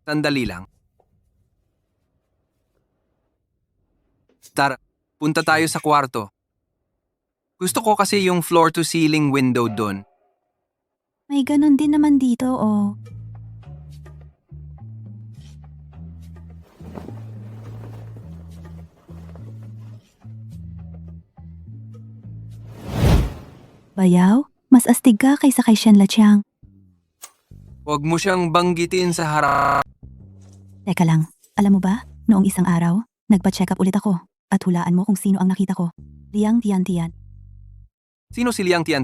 Sandali lang. Tara, punta tayo sa kwarto. Gusto ko kasi yung floor-to-ceiling window doon. May ganun din naman dito, oh. Bayaw, mas astig ka kaysa kay Shen Lachiang. Huwag mo siyang banggitin sa harap. Teka lang, alam mo ba, noong isang araw, nagpa-check up ulit ako. At hulaan mo kung sino ang nakita ko. Liang Tian. Sino si Liang Tian?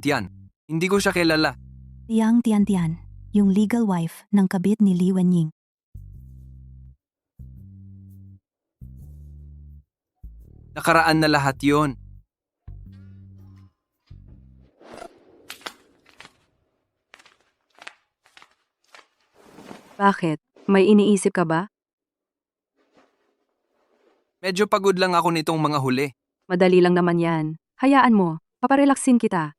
Hindi ko siya kilala. Liang Tian, yung legal wife ng kabit ni Li Wenying. Nakaraan na lahat yon. Bakit? May iniisip ka ba? Medyo pagod lang ako nitong mga huli. Madali lang naman yan. Hayaan mo, paparelaksin kita.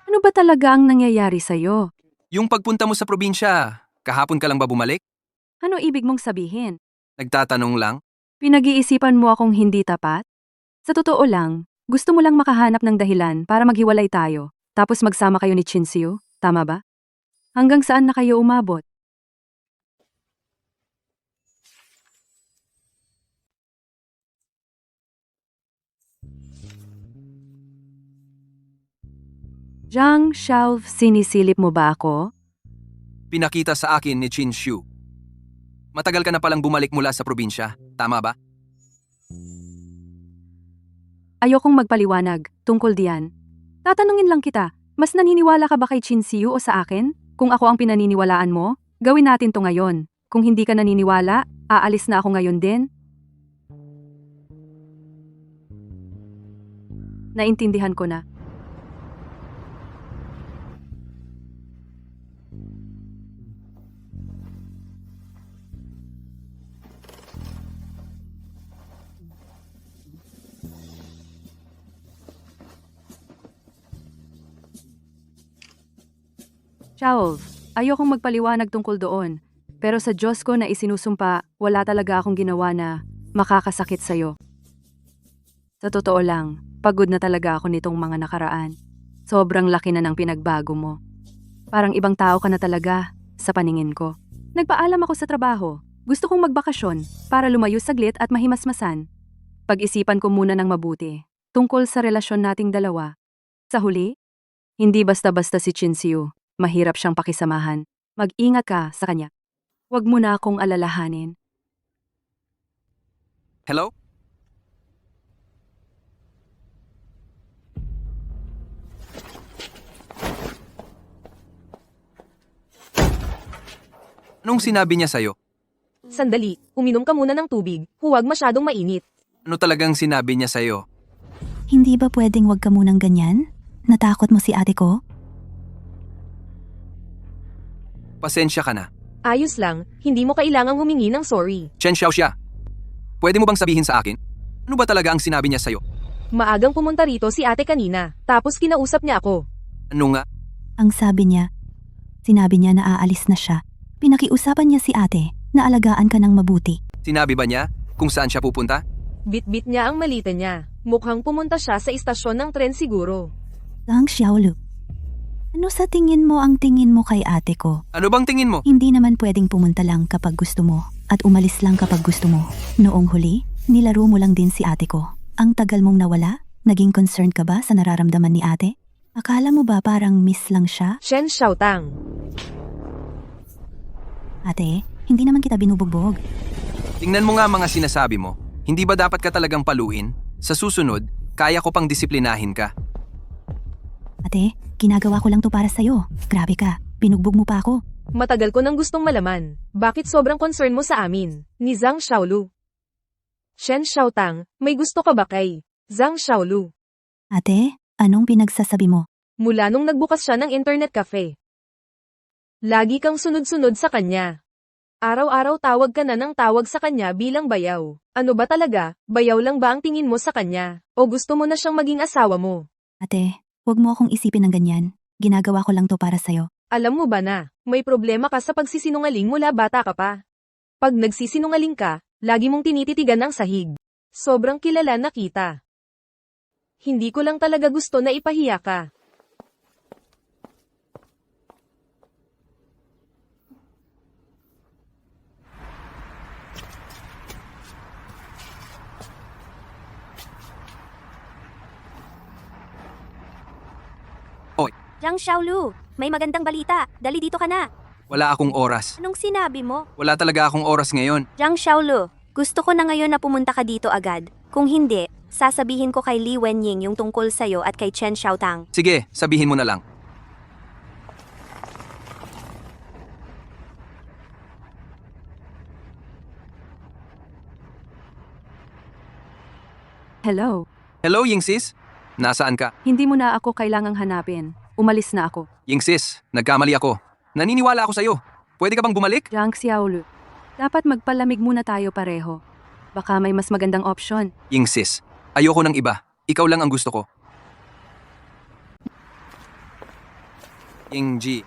Ano ba talaga ang nangyayari sa'yo? Yung pagpunta mo sa probinsya, kahapon ka lang ba bumalik? Ano ibig mong sabihin? Nagtatanong lang. Pinag-iisipan mo akong hindi tapat? Sa totoo lang, gusto mo lang makahanap ng dahilan para maghiwalay tayo, tapos magsama kayo ni Chinsiu, tama ba? Hanggang saan na kayo umabot? Zhang Xiao, sinisilip mo ba ako? Pinakita sa akin ni Chin Shu. Matagal ka na palang bumalik mula sa probinsya, tama ba? Ayokong magpaliwanag tungkol diyan. Tatanungin lang kita, mas naniniwala ka ba kay Chinsiu o sa akin? Kung ako ang pinaniniwalaan mo, gawin natin to ngayon. Kung hindi ka naniniwala, aalis na ako ngayon din. Naintindihan ko na. Charles, ayokong magpaliwanag tungkol doon. Pero sa Diyos ko na isinusumpa, wala talaga akong ginawa na makakasakit sa'yo. Sa totoo lang, Pagod na talaga ako nitong mga nakaraan. Sobrang laki na ng pinagbago mo. Parang ibang tao ka na talaga, sa paningin ko. Nagpaalam ako sa trabaho. Gusto kong magbakasyon para lumayo saglit at mahimasmasan. Pag-isipan ko muna ng mabuti tungkol sa relasyon nating dalawa. Sa huli, hindi basta-basta si Chinsiu. Mahirap siyang pakisamahan. Mag-ingat ka sa kanya. Huwag mo na akong alalahanin. Hello? Anong sinabi niya sa'yo? Sandali, uminom ka muna ng tubig. Huwag masyadong mainit. Ano talagang sinabi niya sa'yo? Hindi ba pwedeng wag ka munang ganyan? Natakot mo si ate ko? Pasensya ka na. Ayos lang, hindi mo kailangang humingi ng sorry. Chen Xiaoxia, pwede mo bang sabihin sa akin? Ano ba talaga ang sinabi niya sa'yo? Maagang pumunta rito si ate kanina, tapos kinausap niya ako. Ano nga? Ang sinabi niya na aalis na siya. Pinakiusapan niya si ate na alagaan ka ng mabuti. Sinabi ba niya kung saan siya pupunta? Bit-bit niya ang malita niya. Mukhang pumunta siya sa istasyon ng tren siguro. Zhang Xiaolu, ano sa tingin mo ang tingin mo kay ate ko? Ano bang tingin mo? Hindi naman pwedeng pumunta lang kapag gusto mo at umalis lang kapag gusto mo. Noong huli, nilaro mo lang din si ate ko. Ang tagal mong nawala? Naging concerned ka ba sa nararamdaman ni ate? Akala mo ba parang miss lang siya? Shen Xiaotang. Ate, hindi naman kita binubugbog. Tingnan mo nga mga sinasabi mo. Hindi ba dapat ka talagang paluin? Sa susunod, kaya ko pang disiplinahin ka. Ate, ginagawa ko lang to para sa'yo. Grabe ka, binugbog mo pa ako. Matagal ko nang gustong malaman. Bakit sobrang concern mo sa amin? Ni Zhang Xiaolu. Shen Xiaotang, may gusto ka ba kay Zhang Xiaolu? Ate, anong pinagsasabi mo? Mula nung nagbukas siya ng internet cafe. Lagi kang sunod-sunod sa kanya. Araw-araw tawag ka na ng tawag sa kanya bilang bayaw. Ano ba talaga, bayaw lang ba ang tingin mo sa kanya? O gusto mo na siyang maging asawa mo? Ate, huwag mo akong isipin ng ganyan. Ginagawa ko lang to para sa'yo. Alam mo ba na, may problema ka sa pagsisinungaling mula bata ka pa? Pag nagsisinungaling ka, lagi mong tinititigan ang sahig. Sobrang kilala na kita. Hindi ko lang talaga gusto na ipahiya ka. Zhang Xiaolu, may magandang balita. Dali dito ka na. Wala akong oras. Anong sinabi mo? Wala talaga akong oras ngayon. Zhang Xiaolu, gusto ko na ngayon na pumunta ka dito agad. Kung hindi, sasabihin ko kay Li Wenying yung tungkol sa'yo at kay Chen Xiaotang. Sige, sabihin mo na lang. Hello, Hello, Yingsis? Nasaan ka? hindi mo na ako kailangang hanapin. Umalis na ako. Yingsis, nagkamali ako. Naniniwala ako sa'yo. Pwede ka bang bumalik? Zhang Xiaolu, dapat magpalamig muna tayo pareho. Baka may mas magandang opsyon. Yingsis, ayoko ng iba. Ikaw lang ang gusto ko. Yingji,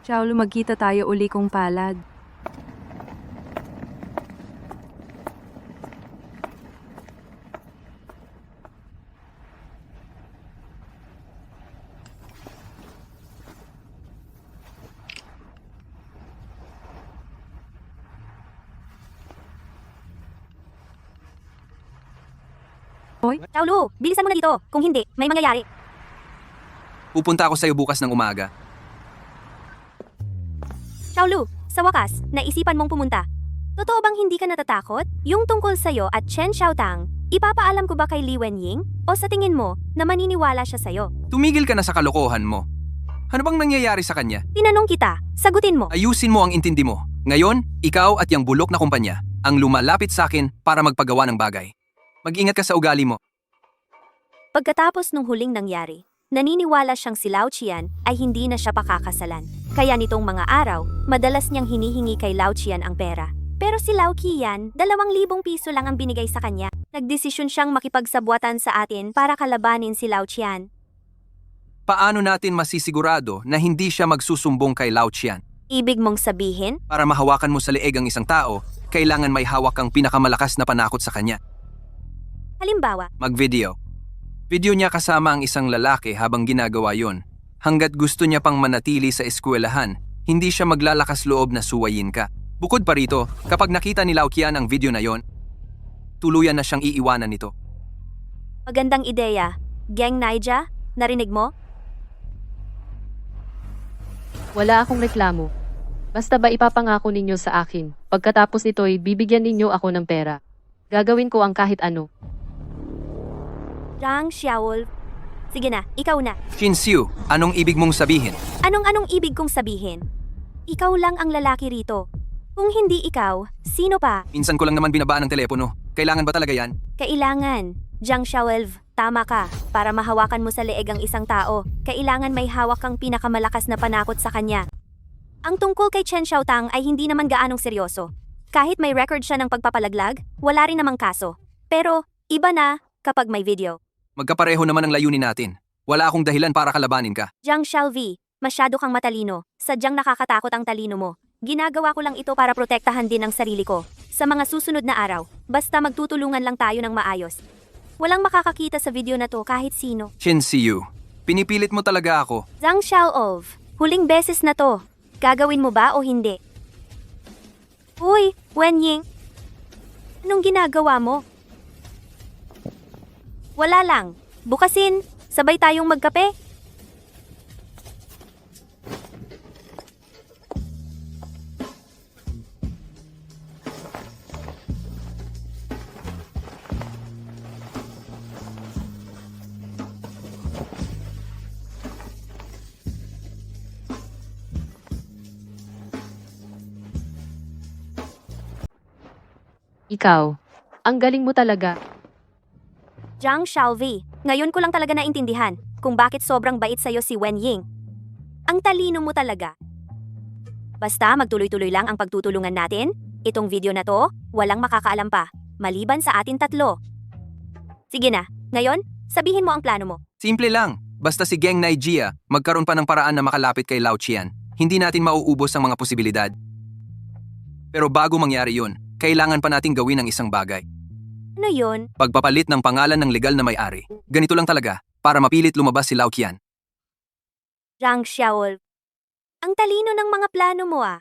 Xiaolu, magkita tayo uli kung palad. Xiaolu, bilisan mo na dito. Kung hindi, may mangyayari. pupunta ako sa'yo bukas ng umaga. Xiaolu, sa wakas, naisipan mong pumunta. Totoo bang hindi ka natatakot? Yung tungkol sa'yo at Chen Xiaotang, ipapaalam ko ba kay Li Wenying? O sa tingin mo, na maniniwala siya sa'yo? Tumigil ka na sa kalokohan mo. Ano bang nangyayari sa kanya? Tinanong kita, sagutin mo. Ayusin mo ang intindi mo. Ngayon, ikaw at yung bulok na kumpanya ang lumalapit sa akin para magpagawa ng bagay. Mag-ingat ka sa ugali mo. Pagkatapos nung huling nangyari, naniniwala siyang si Lao Qian ay hindi na siya pakakasalan. Kaya nitong mga araw, madalas niyang hinihingi kay Lao Qian ang pera. Pero si Lao Qian, 2,000 piso lang ang binigay sa kanya. Nagdesisyon siyang makipagsabwatan sa atin para kalabanin si Lao Qian. Paano natin masisigurado na hindi siya magsusumbong kay Lao Qian? Ibig mong sabihin? Para mahawakan mo sa leeg ang isang tao, kailangan may hawak kang pinakamalakas na panakot sa kanya. Halimbawa, Mag-video. Video niya kasama ang isang lalaki habang ginagawa yon. Hanggat gusto niya pang manatili sa eskwelahan, hindi siya maglalakas loob na suwayin ka. Bukod pa rito, kapag nakita ni Lao Qian ang video na yon, tuluyan na siyang iiwanan nito. magandang ideya. Gang Naija, narinig mo? Wala akong reklamo. Basta ba ipapangako ninyo sa akin, pagkatapos nito'y bibigyan ninyo ako ng pera. Gagawin ko ang kahit ano. Zhang Xiaowolf. Sige na, ikaw na. Shin Xiu, anong ibig mong sabihin? Anong ibig kong sabihin? Ikaw lang ang lalaki rito. Kung hindi ikaw, sino pa? Minsan ko lang naman binabaan ng telepono. Kailangan ba talaga yan? Kailangan. Zhang Xiaowolf, tama ka. Para mahawakan mo sa leeg ang isang tao, kailangan may hawak kang pinakamalakas na panakot sa kanya. Ang tungkol kay Chen Xiaotang ay hindi naman gaanong seryoso. Kahit may record siya ng pagpapalaglag, wala rin namang kaso. Pero, iba na kapag may video. Magkapareho naman ang layunin natin. Wala akong dahilan para kalabanin ka. Zhang Xiaovi, masyado kang matalino. Sadyang nakakatakot ang talino mo. Ginagawa ko lang ito para protektahan din ang sarili ko. Sa mga susunod na araw, basta magtutulungan lang tayo ng maayos. Walang makakakita sa video na to kahit sino. Shin Xiu, pinipilit mo talaga ako. Zhang Xiaoov, huling beses na to. Gagawin mo ba o hindi? Uy, Wen Ying. Anong ginagawa mo? Wala lang. Bukasin, sabay tayong magkape. Ikaw, ang galing mo talaga. Zhang Xiaovi, ngayon ko lang talaga naintindihan kung bakit sobrang bait sa'yo si Wen Ying. Ang talino mo talaga. Basta magtuloy-tuloy lang ang pagtutulungan natin, itong video na to, walang makakaalam pa, maliban sa atin tatlo. Sige na, ngayon, sabihin mo ang plano mo. Simple lang. Basta si Geng Naijia magkaroon pa ng paraan na makalapit kay Lao Qian, hindi natin mauubos ang mga posibilidad. Pero bago mangyari yun, kailangan pa nating gawin ang isang bagay. Ano yun? Pagpapalit ng pangalan ng legal na may-ari. Ganito lang talaga, para mapilit lumabas si Lao Qian. Zhang Xiaowol. Ang talino ng mga plano mo ah.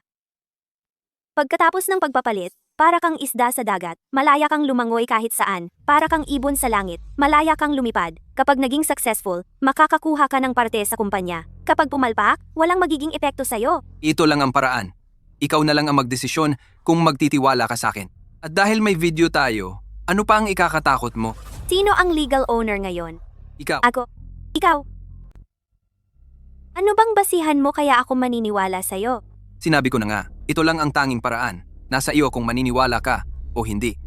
Pagkatapos ng pagpapalit, para kang isda sa dagat, malaya kang lumangoy kahit saan, para kang ibon sa langit, malaya kang lumipad. Kapag naging successful, makakakuha ka ng parte sa kumpanya. Kapag pumalpak, walang magiging epekto sa'yo. Ito lang ang paraan. Ikaw na lang ang magdesisyon kung magtitiwala ka sa akin. At dahil may video tayo, ano pa ang ikakatakot mo? Sino ang legal owner ngayon? Ikaw. Ako. Ikaw. Ano bang basihan mo kaya ako maniniwala sa'yo? Sinabi ko na nga, ito lang ang tanging paraan. Nasa iyo kung maniniwala ka o hindi.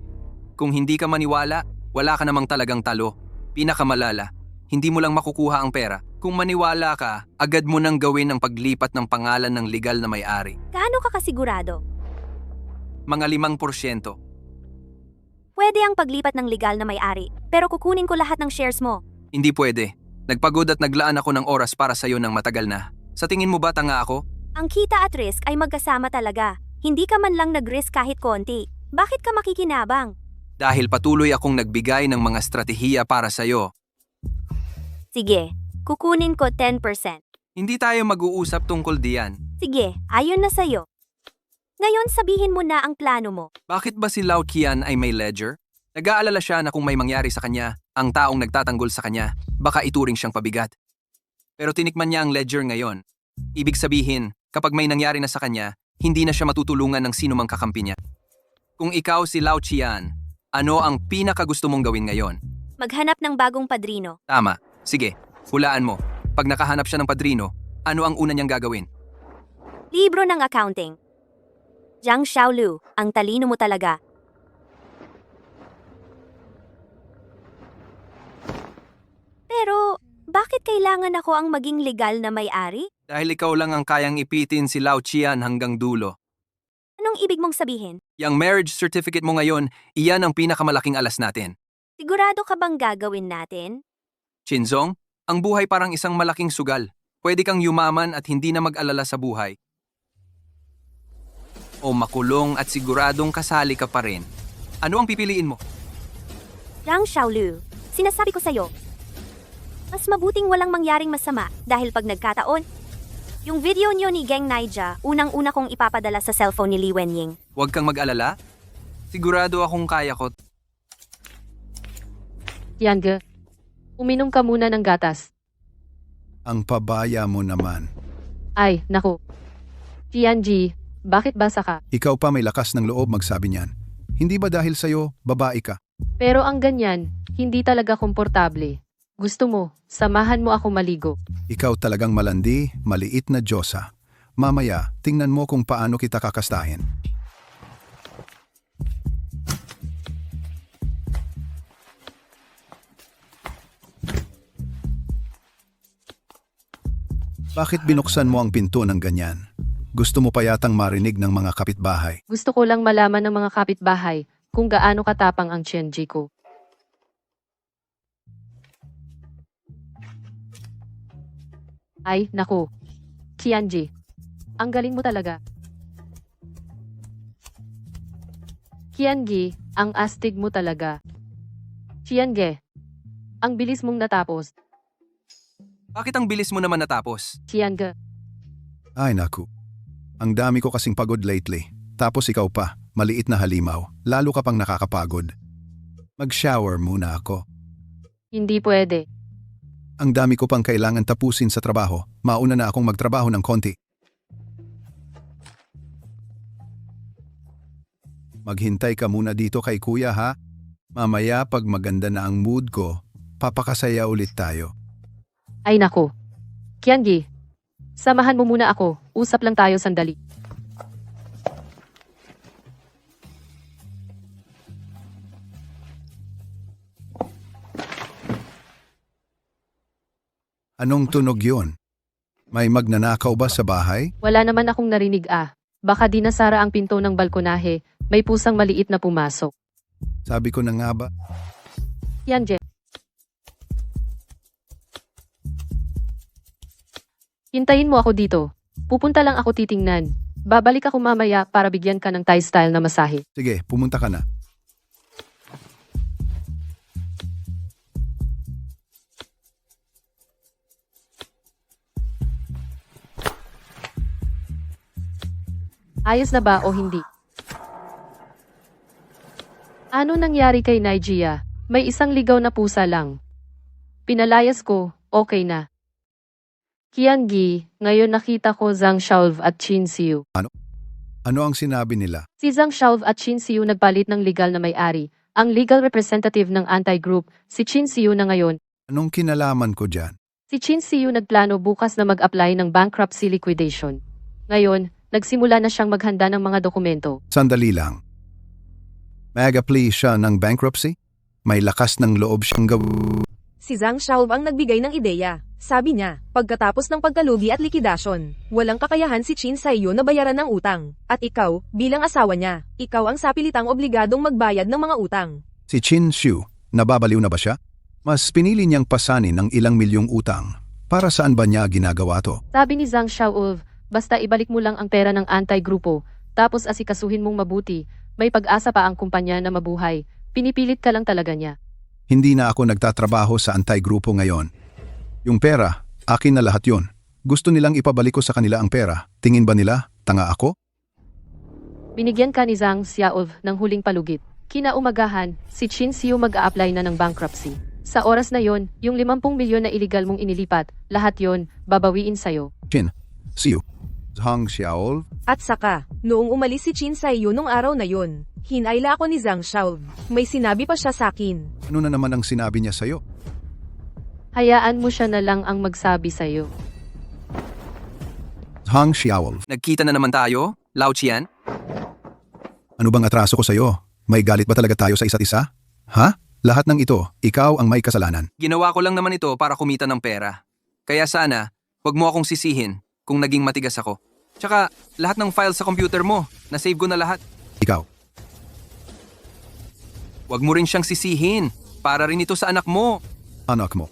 Kung hindi ka maniwala, wala ka namang talagang talo. Pinakamalala, hindi mo lang makukuha ang pera. Kung maniwala ka, agad mo nang gawin ang paglipat ng pangalan ng legal na may-ari. Gaano ka kasigurado? Mga 5%. Pwede ang paglipat ng legal na may-ari, pero kukunin ko lahat ng shares mo. Hindi pwede. Nagpagod at naglaan ako ng oras para sa'yo ng matagal na. Sa tingin mo ba tanga ako? Ang kita at risk ay magkasama talaga. Hindi ka man lang nag-risk kahit konti. Bakit ka makikinabang? Dahil patuloy akong nagbigay ng mga estratehiya para sa'yo. Sige, kukunin ko 10%. Hindi tayo mag-uusap tungkol diyan. Sige, ayon na sa'yo. Ngayon sabihin mo na ang plano mo. Bakit ba si Lao Qian ay may ledger? Nag-aalala siya na kung may mangyari sa kanya, ang taong nagtatanggol sa kanya, baka ituring siyang pabigat. Pero tinikman niya ang ledger ngayon. Ibig sabihin, kapag may nangyari na sa kanya, hindi na siya matutulungan ng sino mang kakampi niya. Kung ikaw si Lao Qian, ano ang pinakagusto mong gawin ngayon? Maghanap ng bagong padrino. Tama. Sige, hulaan mo. Pag nakahanap siya ng padrino, ano ang una niyang gagawin? Libro ng accounting. Zhang Xiaolu, ang talino mo talaga. Pero, bakit kailangan ako ang maging legal na may-ari? Dahil ikaw lang ang kayang ipitin si Lao Qian hanggang dulo. Anong ibig mong sabihin? Yang marriage certificate mo ngayon, iyan ang pinakamalaking alas natin. Sigurado ka bang gagawin natin? Chinzong, ang buhay parang isang malaking sugal. Pwede kang yumaman at hindi na mag-alala sa buhay. o makulong at siguradong kasali ka pa rin? Ano ang pipiliin mo? Zhang Xiaolu, sinasabi ko sa'yo, mas mabuting walang mangyaring masama dahil pag nagkataon, yung video niyo ni Geng Naija, unang-una kong ipapadala sa cellphone ni Li Wenying. Huwag kang mag-alala. Sigurado akong kaya ko. Tiange, uminom ka muna ng gatas. Ang pabaya mo naman. Ay, naku. Tianji, bakit basa ka? Ikaw pa may lakas ng loob magsabi niyan. Hindi ba dahil sa'yo, babae ka? Pero ang ganyan, hindi talaga komportable. Gusto mo, samahan mo ako maligo. Ikaw talagang malandi, maliit na Diyosa. Mamaya, tingnan mo kung paano kita kakastahin. Bakit binuksan mo ang pinto ng ganyan? Gusto mo pa yatang marinig ng mga kapitbahay. Gusto ko lang malaman ng mga kapitbahay kung gaano katapang ang Tianji ko. Ay, naku. Tianji, ang galing mo talaga. Tianji, ang astig mo talaga. Tiange, ang bilis mong natapos. Bakit ang bilis mo naman natapos? Tiange, Ay naku. Ang dami ko kasing pagod lately. Tapos ikaw pa, maliit na halimaw. Lalo ka pang nakakapagod. Mag-shower muna ako. hindi pwede. Ang dami ko pang kailangan tapusin sa trabaho. Mauna na akong magtrabaho ng konti. Maghintay ka muna dito kay kuya ha. Mamaya pag maganda na ang mood ko, papakasaya ulit tayo. Ay naku. Tianji, samahan mo muna ako. Usap lang tayo sandali. Anong tunog yun? May magnanakaw ba sa bahay? Wala naman akong narinig ah. Baka di nasara ang pinto ng balkonahe. May pusang maliit na pumasok. Sabi ko na nga ba? Tianji. Hintayin mo ako dito. Pupunta lang ako titingnan. Babalik ako mamaya para bigyan ka ng Thai style na masahe. Sige, pumunta ka na. Ayos na ba o hindi? Ano nangyari kay Nigeria? May isang ligaw na pusa lang. Pinalayas ko, okay na. Qiangi, ngayon nakita ko Zhang Xiaolv at Qin Xiu. Ano ang sinabi nila? Si Zhang Xiaolv at Qin Xiu nagpalit ng legal na may-ari. Ang legal representative ng anti-group, si Qin Xiu na ngayon. Anong kinalaman ko dyan? Si Qin Xiu nagplano bukas na mag-apply ng bankruptcy liquidation. Ngayon, nagsimula na siyang maghanda ng mga dokumento. Sandali lang. Mag-apply siya ng bankruptcy? May lakas ng loob siyang Si Zhang Xiaolv ang nagbigay ng ideya. Sabi niya, pagkatapos ng pagkalugi at likidasyon, walang kakayahan si Qin Xiu na bayaran ng utang. At ikaw, bilang asawa niya, ikaw ang sapilitang obligadong magbayad ng mga utang. Si Qin Xiu, nababaliw na ba siya? Mas pinili niyang pasanin ng ilang milyong utang. Para saan ba niya ginagawa to? Sabi ni Zhang Xiaolv, basta ibalik mo lang ang pera ng anti-grupo, tapos asikasuhin mong mabuti, may pag-asa pa ang kumpanya na mabuhay. Pinipilit ka lang talaga niya. Hindi na ako nagtatrabaho sa anti-grupo ngayon. Yung pera, akin na lahat yun. Gusto nilang ipabalik ko sa kanila ang pera. Tingin ba nila, tanga ako? Binigyan ka ni Zhang Xiaolv ng huling palugit. Kinaumagahan, si Qin Xiu mag-a-apply na ng bankruptcy. Sa oras na yon, yung 50 milyon na iligal mong inilipat, lahat yon, babawiin sa'yo. Qin Xiu, Zhang Xiaolv. At saka, noong umalis si Qin Xiu nung araw na yon, hinayla ako ni Zhang Xiaolv. May sinabi pa siya sa akin. Ano na naman ang sinabi niya sa'yo? Hayaan mo siya na lang ang magsabi sa'yo. Zhang Xiaolv. Nagkita na naman tayo, Lao Qian? Ano bang atraso ko sa'yo? May galit ba talaga tayo sa isa't isa? Ha? Lahat ng ito, ikaw ang may kasalanan. Ginawa ko lang naman ito para kumita ng pera. Kaya sana, wag mo akong sisihin kung naging matigas ako. Tsaka, lahat ng files sa computer mo, na-save ko na lahat. Ikaw. Wag mo rin siyang sisihin. Para rin ito sa anak mo. Anak mo.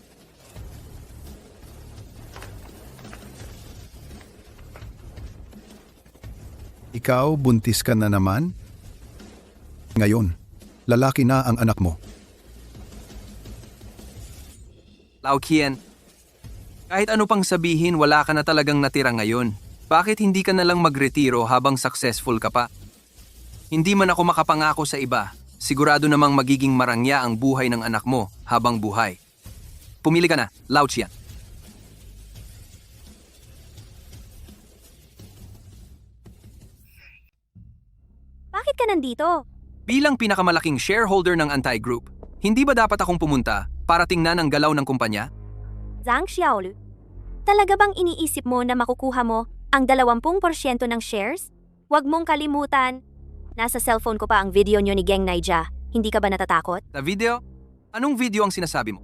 Ikaw, buntis ka na naman? Ngayon, lalaki na ang anak mo. Lao Qian, kahit ano pang sabihin, wala ka na talagang natira ngayon. Bakit hindi ka na lang magretiro habang successful ka pa? Hindi man ako makapangako sa iba, sigurado namang magiging marangya ang buhay ng anak mo habang buhay. Pumili ka na, Lao Qian. Bakit ka nandito? Bilang pinakamalaking shareholder ng Anti-Group, hindi ba dapat akong pumunta para tingnan ang galaw ng kumpanya? Zhang Xiaolu, talaga bang iniisip mo na makukuha mo ang 20% ng shares? Huwag mong kalimutan. Nasa cellphone ko pa ang video nyo ni Geng Naija. Hindi ka ba natatakot? Sa video? Anong video ang sinasabi mo?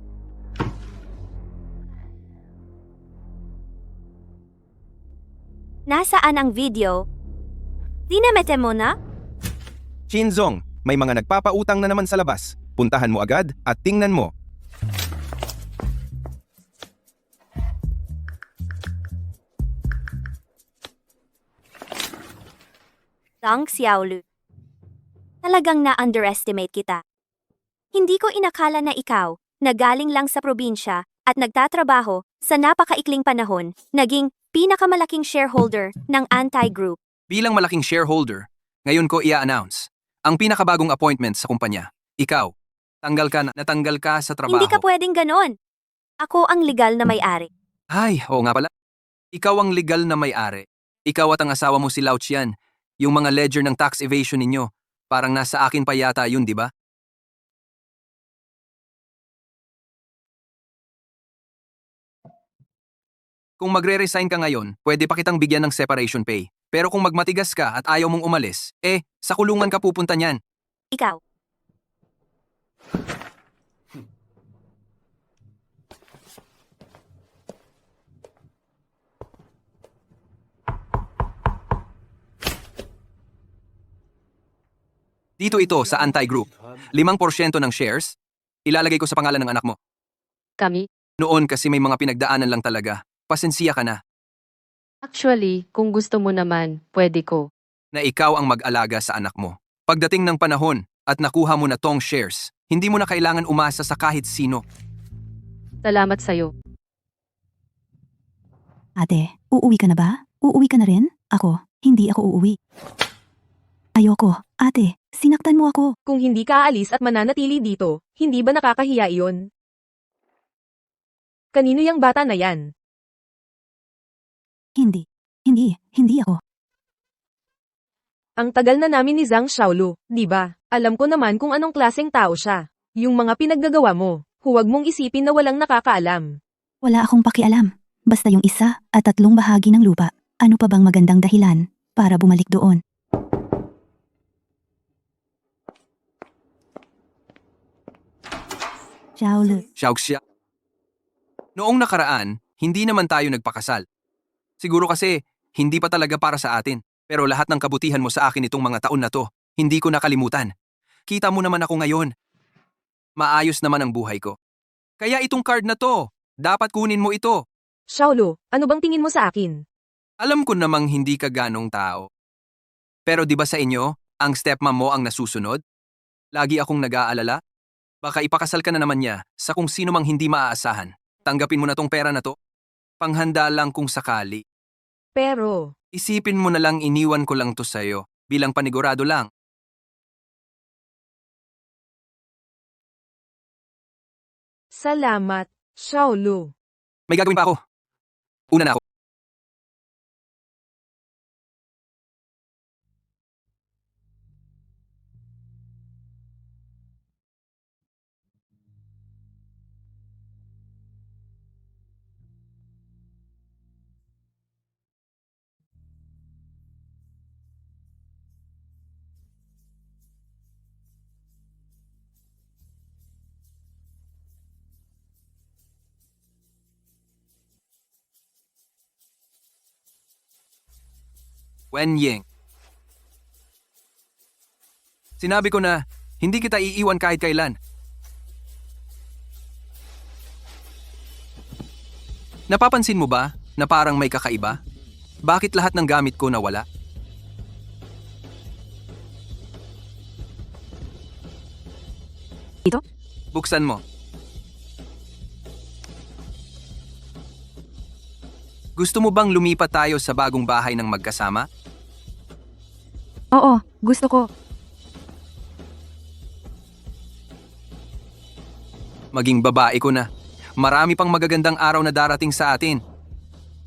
Nasaan ang video? Dinamete mo na? Shinzong, may mga nagpapautang na naman sa labas. Puntahan mo agad at tingnan mo. Zhang Xiaolu. Talagang na-underestimate kita. Hindi ko inakala na ikaw, na galing lang sa probinsya at nagtatrabaho sa napakaikling panahon, naging pinakamalaking shareholder ng Anti-Group. Bilang malaking shareholder, ngayon ko i-announce ang pinakabagong appointment sa kumpanya. Ikaw, natanggal ka sa trabaho. Hindi ka pwedeng ganon. Ako ang legal na may-ari. Ay, oo nga pala. Ikaw ang legal na may-ari. Ikaw at ang asawa mo si Lao Qian. Yung mga ledger ng tax evasion ninyo, parang nasa akin pa yata yun, di ba? Kung magre-resign ka ngayon, pwede pa kitang bigyan ng separation pay. Pero kung magmatigas ka at ayaw mong umalis, sa kulungan ka pupunta niyan. Ikaw. Dito ito sa Anti-Group. 5% ng shares, ilalagay ko sa pangalan ng anak mo. Kami? Noon kasi may mga pinagdaanan lang talaga. Pasensiya ka na. Actually, kung gusto mo naman, pwede ko. Na ikaw ang mag-alaga sa anak mo. Pagdating ng panahon at nakuha mo na tong shares, hindi mo na kailangan umasa sa kahit sino. Salamat sa'yo. Ate, uuwi ka na ba? Uuwi ka na rin? Ako, hindi ako uuwi. Ayoko. Ate, sinaktan mo ako. Kung hindi ka aalis at mananatili dito, hindi ba nakakahiya iyon? Kanino yang bata na yan? Hindi ako. Ang tagal na namin ni Zhang Xiaolu, di ba? Alam ko naman kung anong klaseng tao siya. Yung mga pinaggagawa mo, huwag mong isipin na walang nakakaalam. Wala akong pakialam. Basta yung 1 at 3 bahagi ng lupa. Ano pa bang magandang dahilan para bumalik doon? Xiaoxia. Noong nakaraan, hindi naman tayo nagpakasal. Siguro kasi, hindi pa talaga para sa atin. Pero lahat ng kabutihan mo sa akin itong mga taon na to, hindi ko nakalimutan. Kita mo naman ako ngayon. Maayos naman ang buhay ko. Kaya itong card na to, dapat kunin mo ito. Xiaolu, ano bang tingin mo sa akin? Alam ko namang hindi ka ganong tao. Pero di ba sa inyo, ang stepmom mo ang nasusunod? Lagi akong nag-aalala. Baka ipakasal ka na naman niya sa kung sino mang hindi maaasahan. Tanggapin mo na tong pera na to. Panghanda lang kung sakali. Pero, Isipin mo na lang iniwan ko lang to sa'yo, bilang panigurado lang. salamat, Xiaolu. May gagawin pa ako. Una na ako. Wen Ying. Sinabi ko na, hindi kita iiwan kahit kailan. Napapansin mo ba na parang may kakaiba? Bakit lahat ng gamit ko nawala? Buksan mo. Gusto mo bang lumipat tayo sa bagong bahay ng magkasama? Oo, gusto ko. Maging babae ko na. Marami pang magagandang araw na darating sa atin.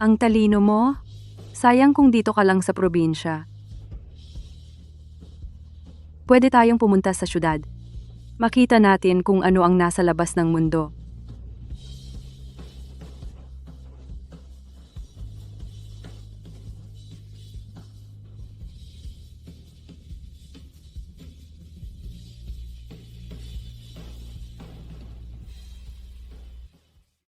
Ang talino mo? Sayang kung dito ka lang sa probinsya. Pwede tayong pumunta sa syudad. Makita natin kung ano ang nasa labas ng mundo.